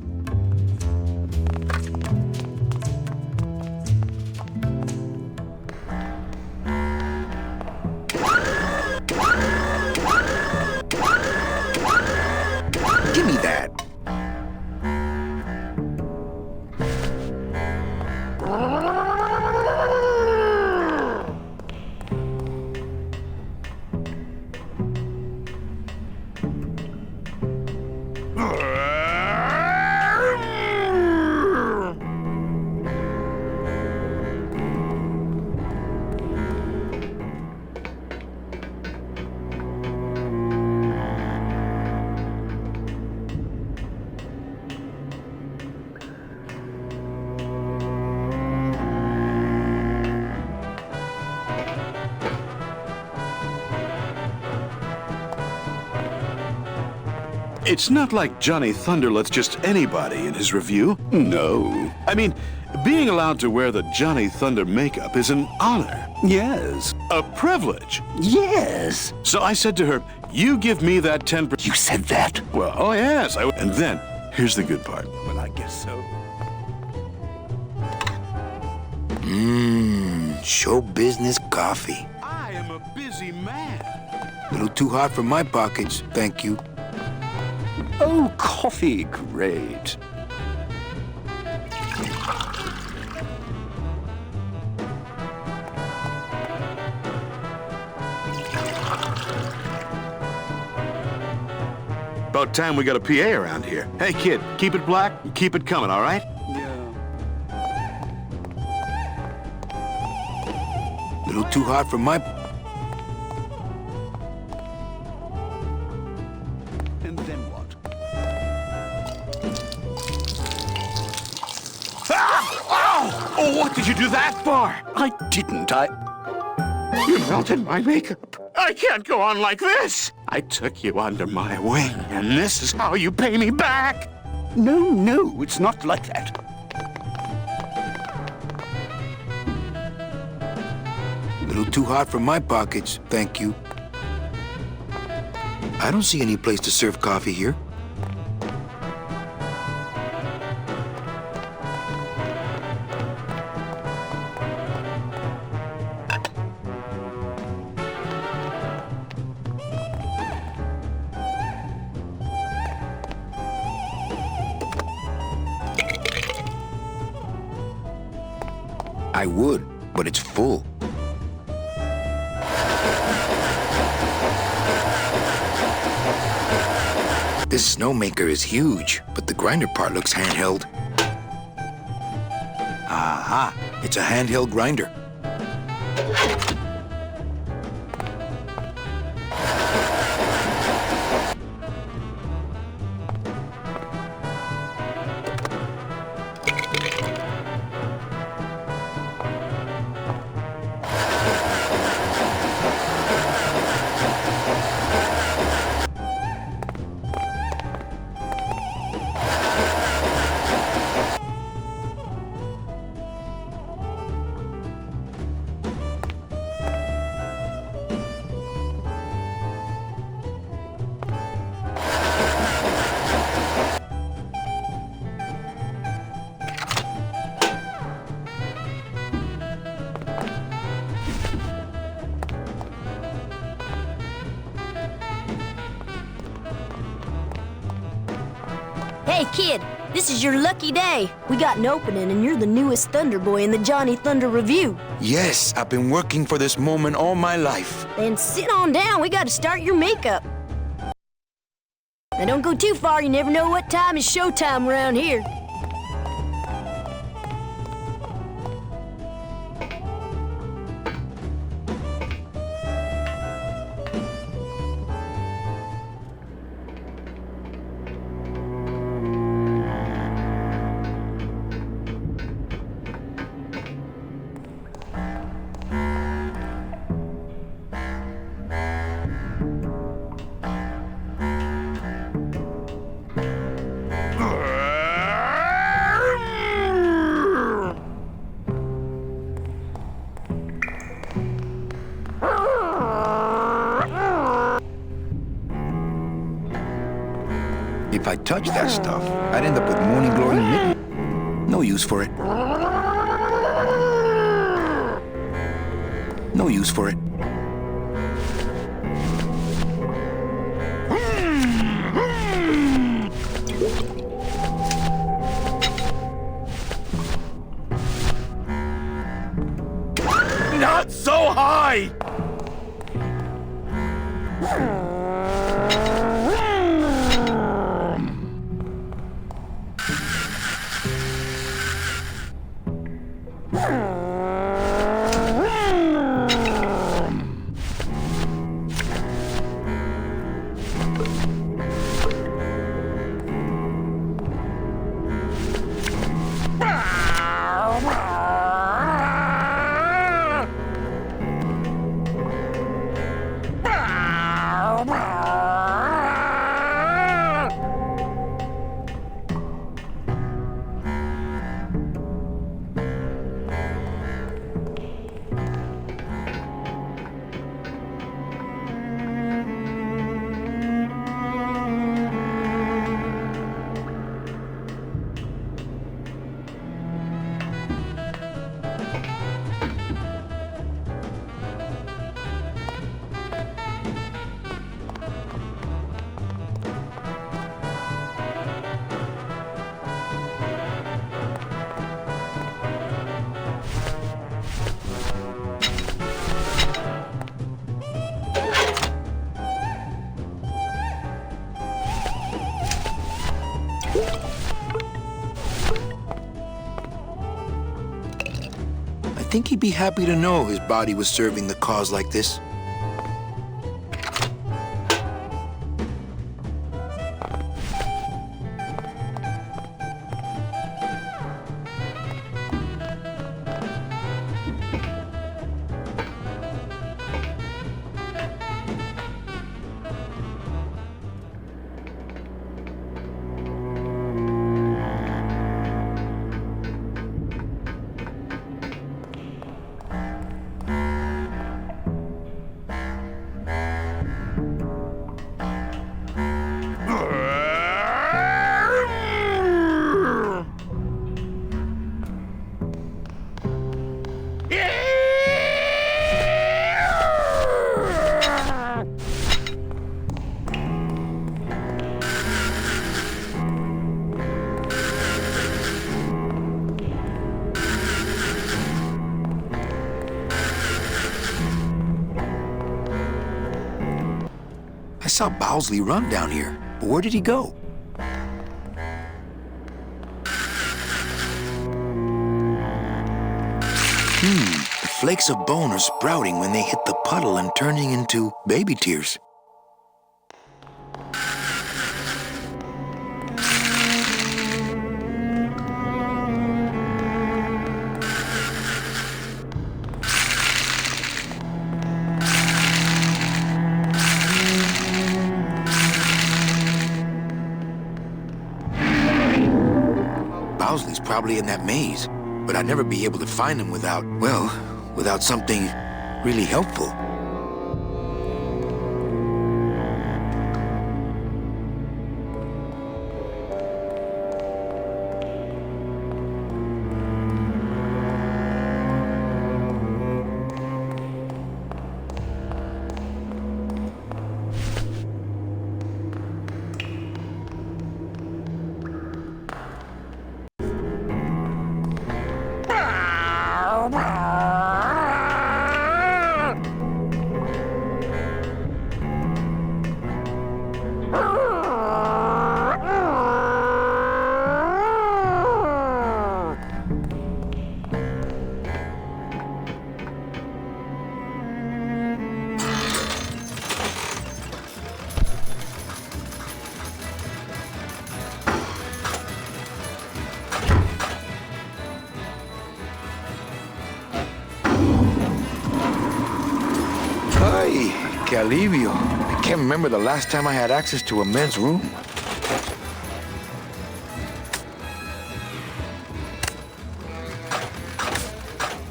It's not like Johnny Thunder lets just anybody in his review. No. I mean, being allowed to wear the Johnny Thunder makeup is an honor. Yes. A privilege. Yes. So I said to her, you give me that 10%. You said that? Well, oh yes. And then, here's the good part. Well, I guess so. Show business coffee. I am a busy man. A little too hot for my pockets, thank you. Oh, coffee, great. About time we got a PA around here. Hey, kid, keep it black and keep it coming, all right? A little too hot for my... And then what? Ah! Oh, what did you do that for? I didn't. You melted my makeup. I can't go on like this. I took you under my wing, and this is how you pay me back. No, it's not like that. A little too hot for my pockets, thank you. I don't see any place to serve coffee here. I would, but it's full. This snowmaker is huge, but the grinder part looks handheld. Aha! It's a handheld grinder. Hey, kid, this is your lucky day. We got an opening, and you're the newest Thunder Boy in the Johnny Thunder Review. Yes, I've been working for this moment all my life. Then sit on down. We got to start your makeup. Now, don't go too far. You never know what time is showtime around here. If I touched that stuff, I'd end up with morning glory mitten. No use for it. No use for it. Not so high! I think he'd be happy to know his body was serving the cause like this. I saw Bowsley run down here, but where did he go? The flakes of bone are sprouting when they hit the puddle and turning into baby tears. Bowsley's probably in that maze, but I'd never be able to find him without, well, without something really helpful. Que alivio. I can't remember the last time I had access to a men's room.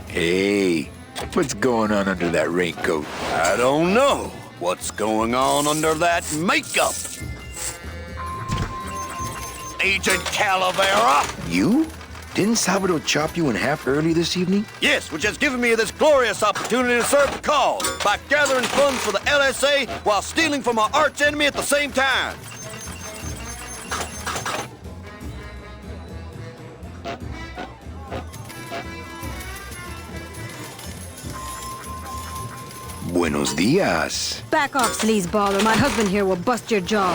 Hey, what's going on under that raincoat? I don't know what's going on under that makeup. Agent Calavera! You? Didn't Salvador chop you in half early this evening? Yes, which has given me this glorious opportunity to serve the cause by gathering funds for the LSA while stealing from our arch enemy at the same time. Buenos dias. Back off, sleazeball, or my husband here will bust your jaw.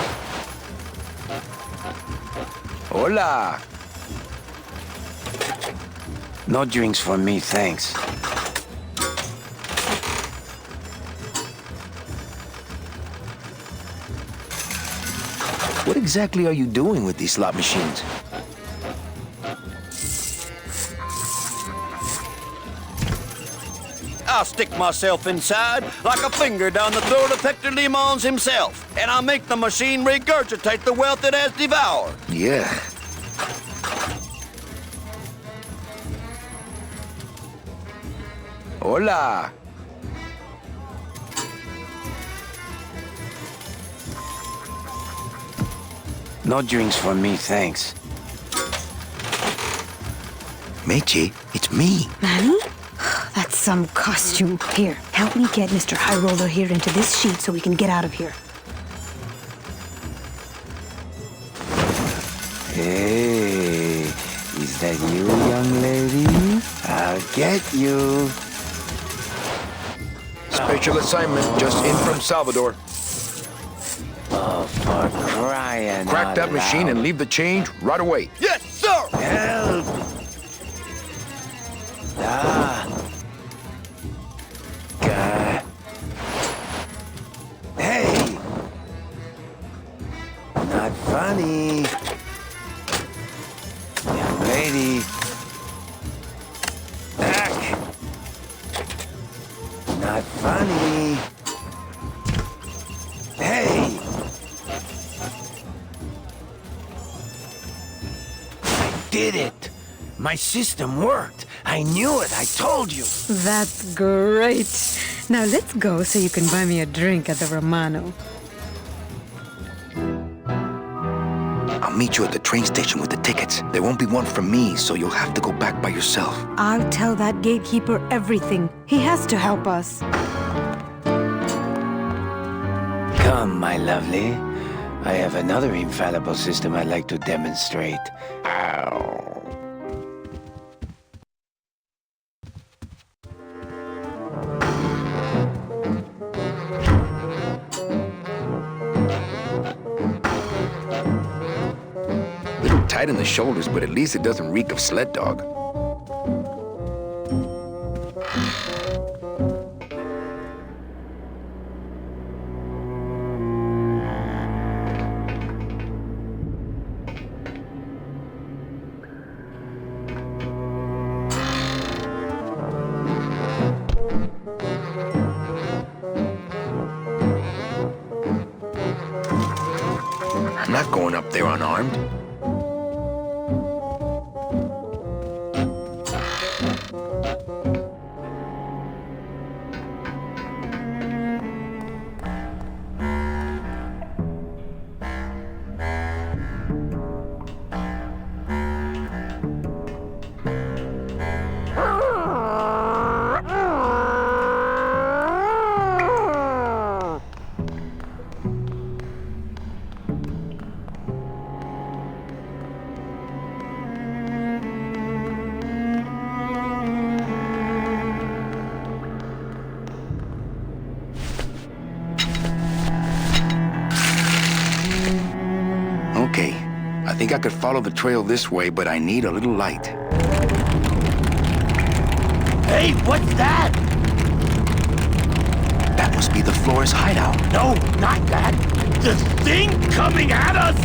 Hola. No drinks for me, thanks. What exactly are you doing with these slot machines? I'll stick myself inside like a finger down the throat of Hector Limons himself, and I'll make the machine regurgitate the wealth it has devoured. Yeah. Hola. No drinks for me, thanks. Meche, it's me. Manny? That's some costume. Here, help me get Mr. High Roller here into this sheet so we can get out of here. Hey, is that you, young lady? I'll get you. Special assignment just in from Salvador. Oh, for crying Crack out that machine loud. and leave the change right away. Yes, sir! Help! Hey! Not funny. Young lady. Back. Not funny. Hey! I did it! My system worked! I knew it! I told you! That's great. Now let's go so you can buy me a drink at the Romano. I'll meet you at the train station with the tickets. There won't be one for me, so you'll have to go back by yourself. I'll tell that gatekeeper everything. He has to help us. Come, my lovely. I have another infallible system I'd like to demonstrate. Ow. Little tight in the shoulders, but at least it doesn't reek of sled dog. I'm not going up there unarmed. Okay, I think I could follow the trail this way, but I need a little light. Hey, what's that? That must be the Flores hideout. No, not that. The thing coming at us?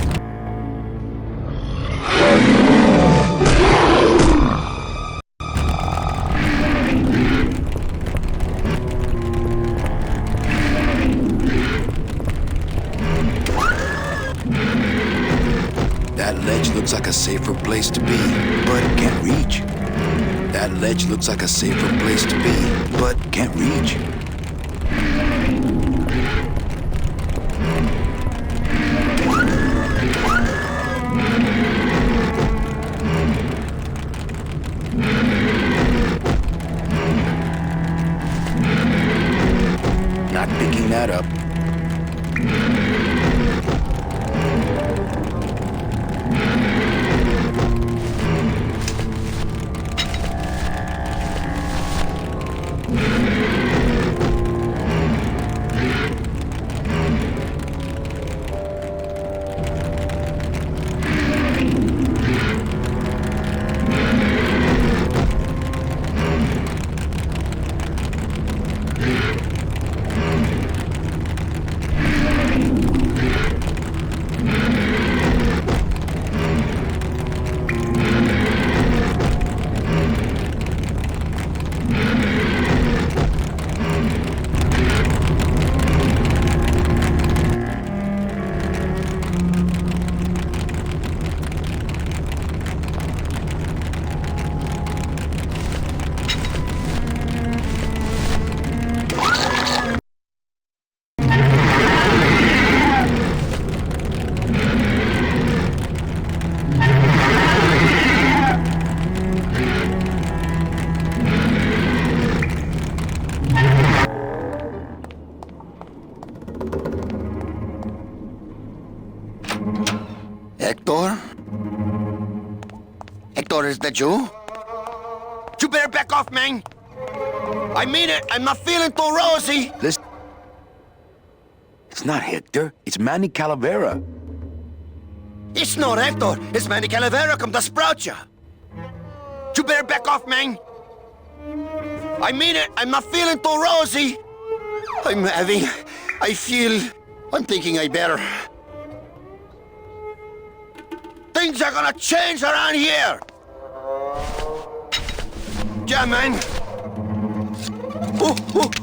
That ledge looks like a safer place to be, but can't reach. That ledge looks like a safer place to be, but can't reach. Not picking that up. Hector? Hector, is that you? You better back off, man! I mean it! I'm not feeling too rosy! Listen, it's It's not Hector. It's Manny Calavera. It's not Hector. It's Manny Calavera come to sprout ya. You better back off, man. I mean it. I'm not feeling too rosy. I'm thinking I better. Things are gonna change around here. Yeah, man.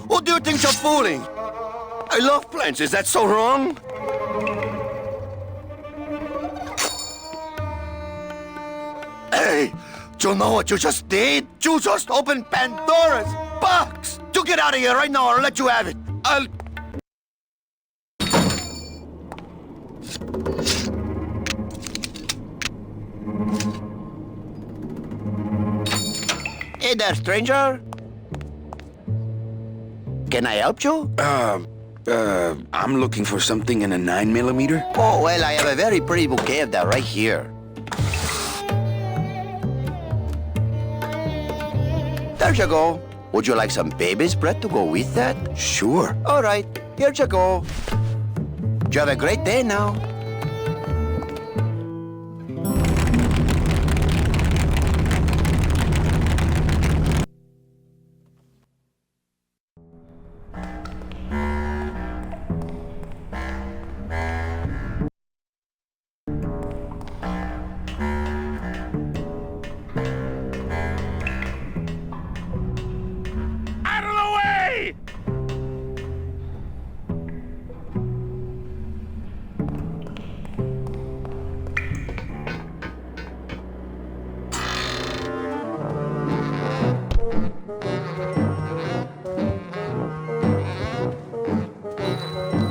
Who do you think you're fooling? I love plants. Is that so wrong? Hey, do you know what you just did? You just opened Pandora's box. You get out of here right now or I'll let you have it. Hey there, stranger. Can I help you? I'm looking for something in a 9mm. Oh, well, I have a very pretty bouquet of that right here. There you go. Would you like some baby's breath to go with that? Sure. All right, here you go. You have a great day now.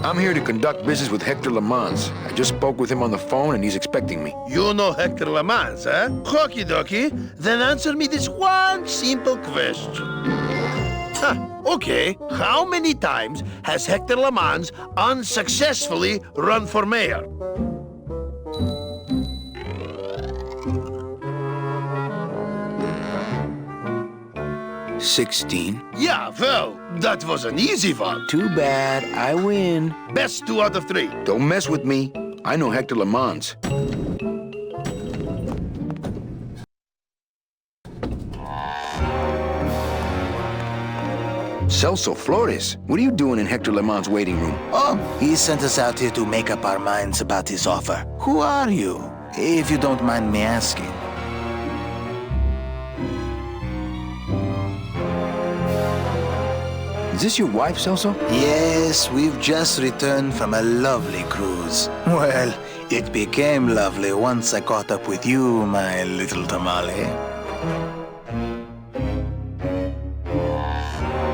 I'm here to conduct business with Hector Lamans. I just spoke with him on the phone and he's expecting me. You know Hector Lamans, eh? Okie dokie. Then answer me this one simple question. Okay. How many times has Hector Lamans unsuccessfully run for mayor? $16. Yeah, well, that was an easy one. Too bad. I win. Best 2 out of 3. Don't mess with me. I know Hector Lamans. Celso Flores, what are you doing in Hector Lamans' waiting room? Oh, he sent us out here to make up our minds about his offer. Who are you, if you don't mind me asking? Is this your wife, Celso? Yes, we've just returned from a lovely cruise. Well, it became lovely once I caught up with you, my little tamale.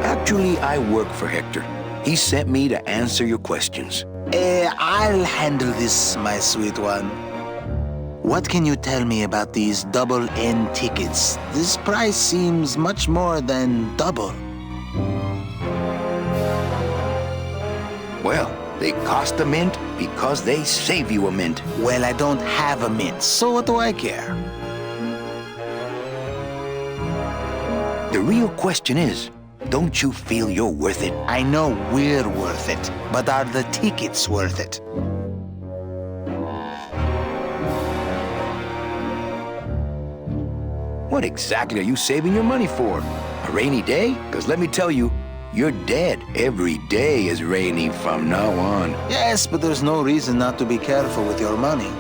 Actually, I work for Hector. He sent me to answer your questions. I'll handle this, my sweet one. What can you tell me about these double-N tickets? This price seems much more than double. Well, they cost a mint because they save you a mint. Well, I don't have a mint, so what do I care? The real question is, don't you feel you're worth it? I know we're worth it, but are the tickets worth it? What exactly are you saving your money for? A rainy day? Because let me tell you, you're dead. Every day is rainy from now on. Yes, but there's no reason not to be careful with your money.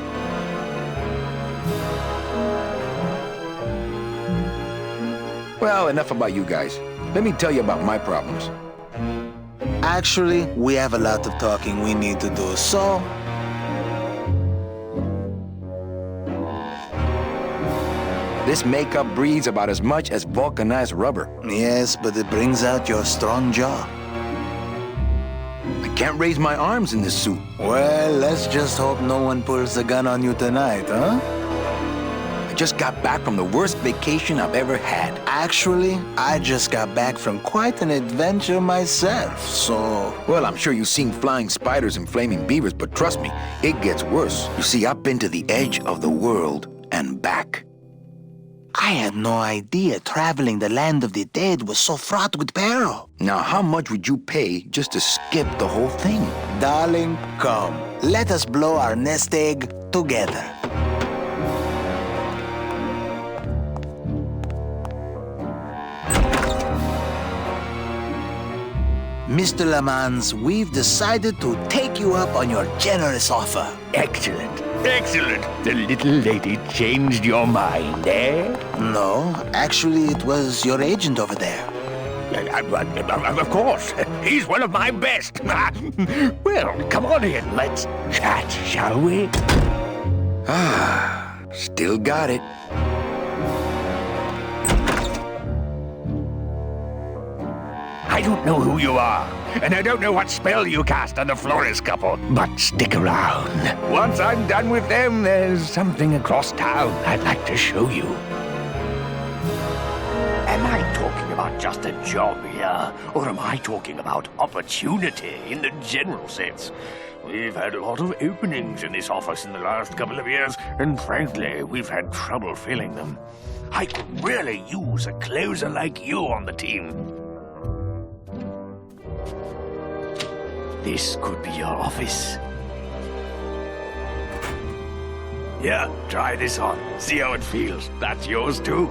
Well, enough about you guys. Let me tell you about my problems. Actually, we have a lot of talking we need to do, so... This makeup breathes about as much as vulcanized rubber. Yes, but it brings out your strong jaw. I can't raise my arms in this suit. Well, let's just hope no one pulls a gun on you tonight, huh? I just got back from the worst vacation I've ever had. Actually, I just got back from quite an adventure myself, so... Well, I'm sure you've seen flying spiders and flaming beavers, but trust me, it gets worse. You see, I've been to the edge of the world and back. I had no idea traveling the land of the dead was so fraught with peril. Now, how much would you pay just to skip the whole thing? Darling, come. Let us blow our nest egg together. Mr. Lamans, we've decided to take you up on your generous offer. Excellent. Excellent. The little lady changed your mind, eh? No, actually, it was your agent over there. Of course. He's one of my best. Well, come on in. Let's chat, shall we? Ah, still got it. I don't know who you are, and I don't know what spell you cast on the Flores couple, but stick around. Once I'm done with them, there's something across town I'd like to show you. Am I talking about just a job here, or am I talking about opportunity in the general sense? We've had a lot of openings in this office in the last couple of years, and frankly, we've had trouble filling them. I could really use a closer like you on the team. This could be your office. Yeah, try this on. See how it feels. That's yours too.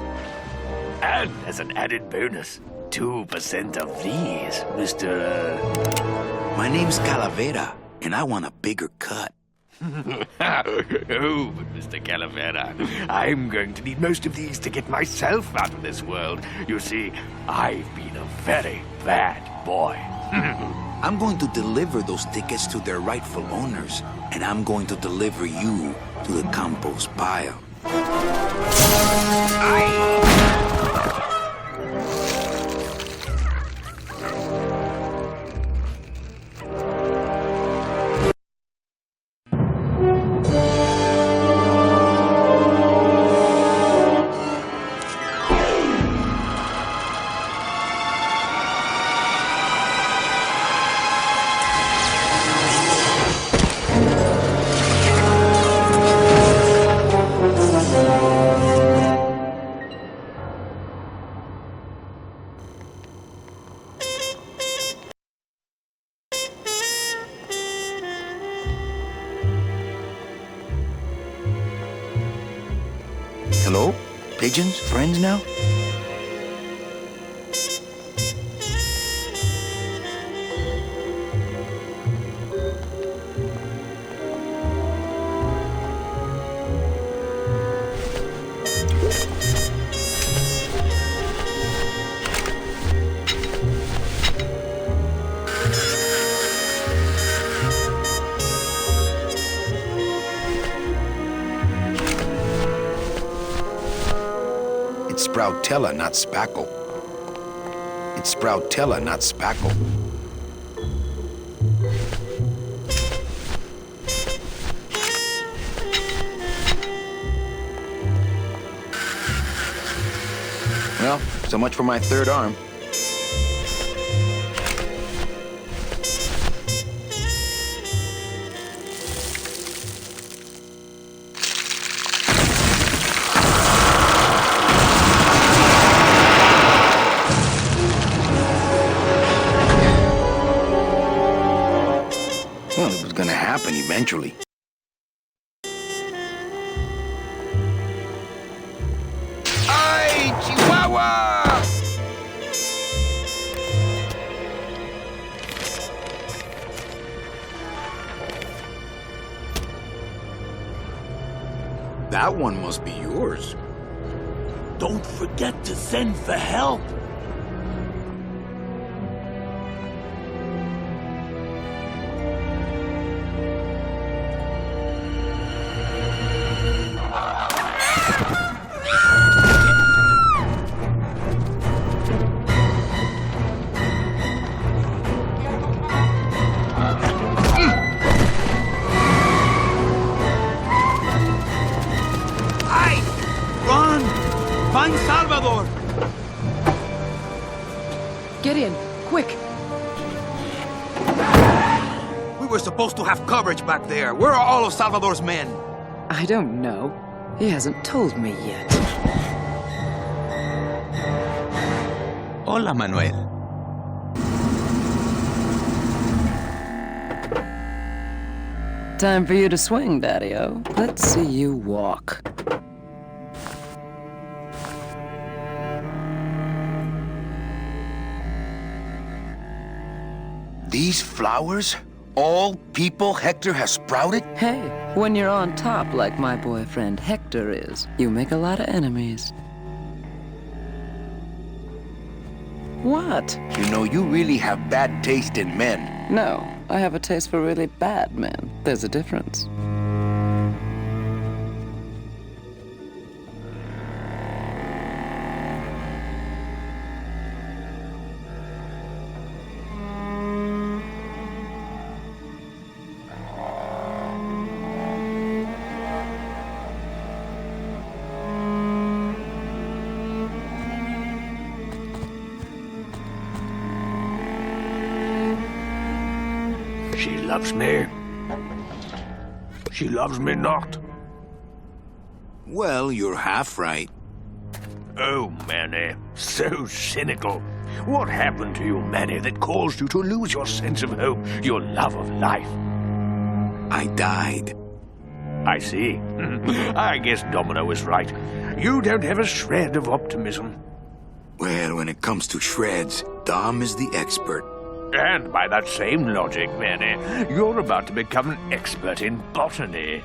And as an added bonus, 2% of these, Mr. My name's Calavera, and I want a bigger cut. Oh, but Mr. Calavera, I'm going to need most of these to get myself out of this world. You see, I've been a very bad boy. I'm going to deliver those tickets to their rightful owners, and I'm going to deliver you to the compost pile. Hello? Pigeons? Friends now? It's Sproutella, not Spackle. It's Sproutella, not Spackle. Well, so much for my third arm. Well, it was gonna happen eventually. Ay, Chihuahua! That one must be yours. Don't forget to send for help. Find Salvador! Get in, quick! We were supposed to have coverage back there. Where are all of Salvador's men? I don't know. He hasn't told me yet. Hola, Manuel. Time for you to swing, Daddy-O. Let's see you walk. These flowers? All people Hector has sprouted? Hey, when you're on top like my boyfriend Hector is, you make a lot of enemies. What? You know, you really have bad taste in men. No, I have a taste for really bad men. There's a difference. She loves me. She loves me not. Well, you're half right. Oh, Manny, so cynical. What happened to you, Manny, that caused you to lose your sense of hope, your love of life? I died. I see. I guess Domino was right. You don't have a shred of optimism. Well, when it comes to shreds, Dom is the expert. And by that same logic, Manny, you're about to become an expert in botany.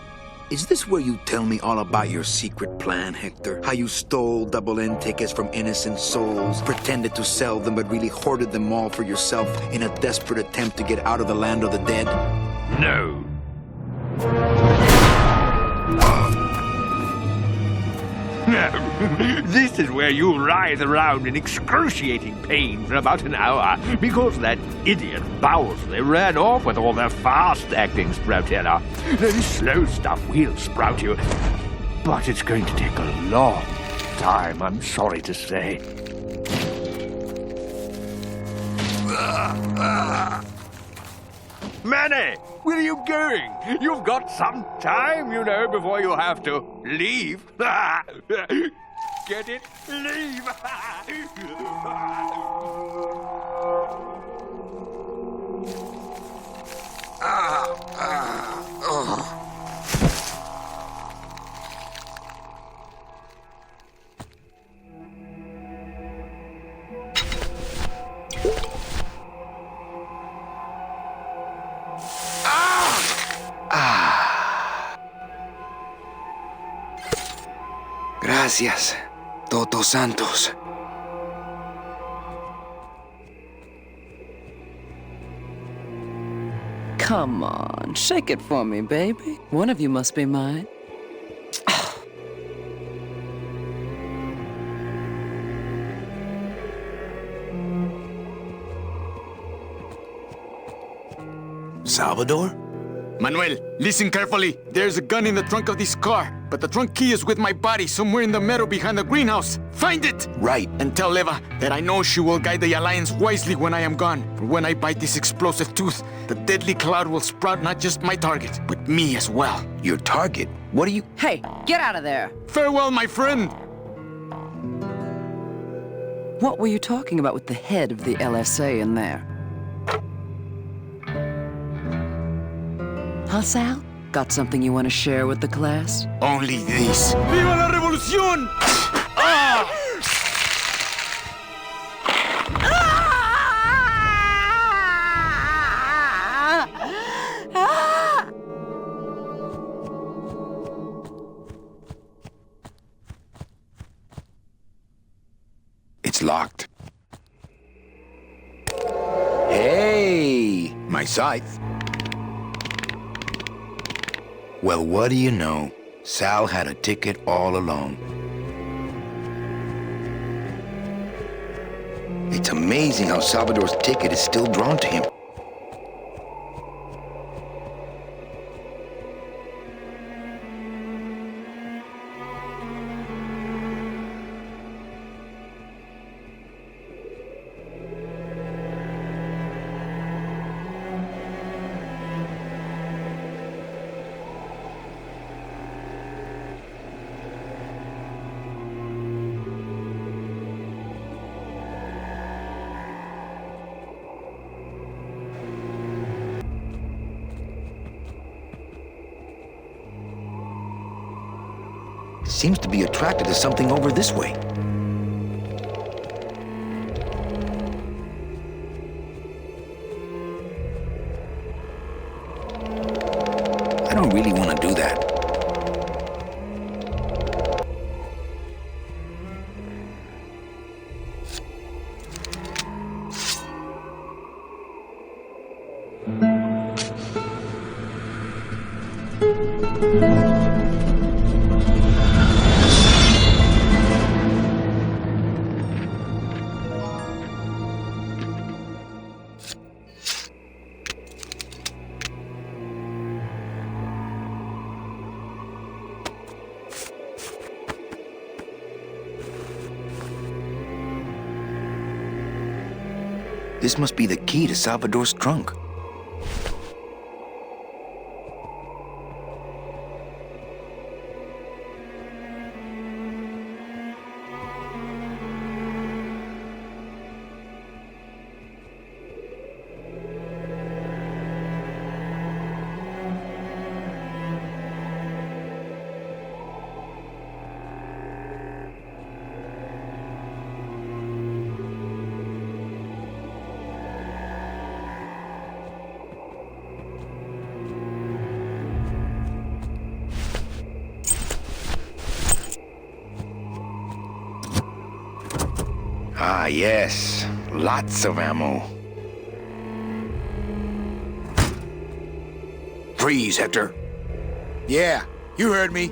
Is this where you tell me all about your secret plan, Hector? How you stole double-end tickets from innocent souls, pretended to sell them but really hoarded them all for yourself in a desperate attempt to get out of the land of the dead? No. This is where you writhe around in excruciating pain for about an hour because that idiot Bowsley ran off with all their fast-acting Sproutella. This slow stuff will sprout you, but it's going to take a long time, I'm sorry to say. Manny, where are you going? You've got some time, you know, before you have to leave. Get it? Leave! Gracias, Toto Santos. Come on, shake it for me, baby. One of you must be mine. Salvador? Manuel, listen carefully. There's a gun in the trunk of this car, but the trunk key is with my body somewhere in the meadow behind the greenhouse. Find it! Right. And tell Eva that I know she will guide the Alliance wisely when I am gone. For when I bite this explosive tooth, the deadly cloud will sprout not just my target, but me as well. Your target? What are you... Hey, get out of there! Farewell, my friend! What were you talking about with the head of the LSA in there? Huh, Sal? Got something you want to share with the class? Only this. Viva la revolución! Ah! It's locked. Hey, my scythe. Well, what do you know? Sal had a ticket all along. It's amazing how Salvador's ticket is still drawn to him. Seems to be attracted to something over this way. I don't really want to do that. This must be the key to Salvador's trunk. Ah, yes. Lots of ammo. Freeze, Hector. Yeah, you heard me.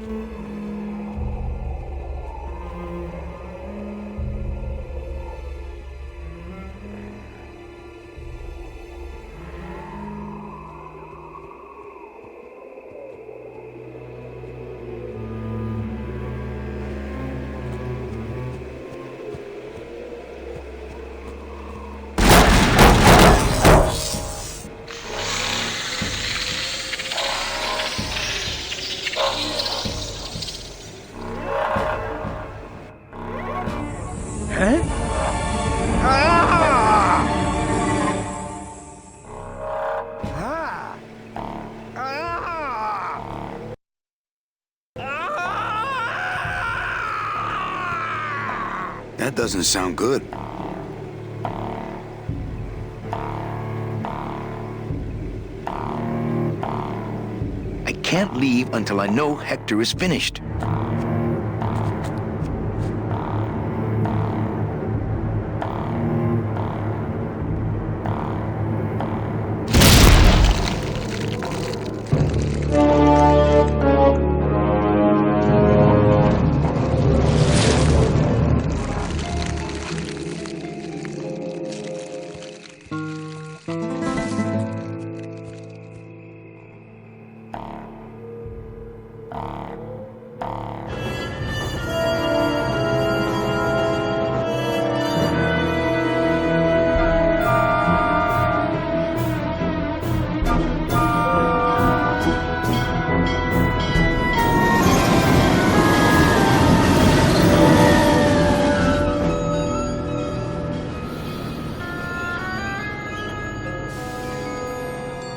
That doesn't sound good. I can't leave until I know Hector is finished.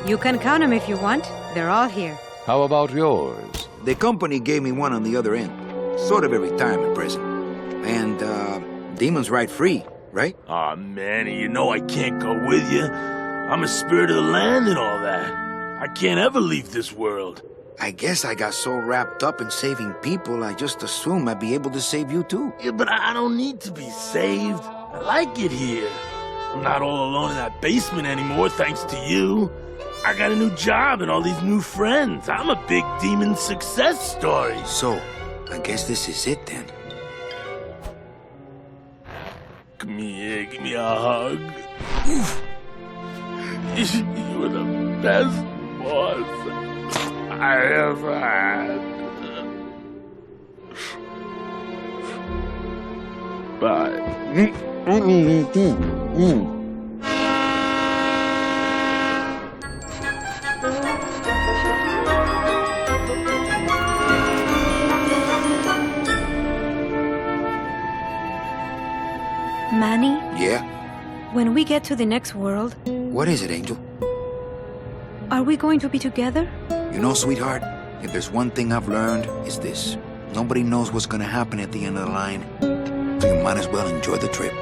You can count them if you want. They're all here. How about yours? The company gave me one on the other end. Sort of a retirement present. And, demons ride free, right? Aw, Manny, you know I can't go with you. I'm a spirit of the land and all that. I can't ever leave this world. I guess I got so wrapped up in saving people, I just assumed I'd be able to save you too. Yeah, but I don't need to be saved. I like it here. I'm not all alone in that basement anymore, thanks to you. I got a new job and all these new friends. I'm a big demon success story. So, I guess this is it then. Come here, give me a hug. You were the best boss I ever had. Bye. Manny? Yeah? When we get to the next world... What is it, Angel? Are we going to be together? You know, sweetheart, if there's one thing I've learned, it's this. Nobody knows what's gonna happen at the end of the line, so you might as well enjoy the trip.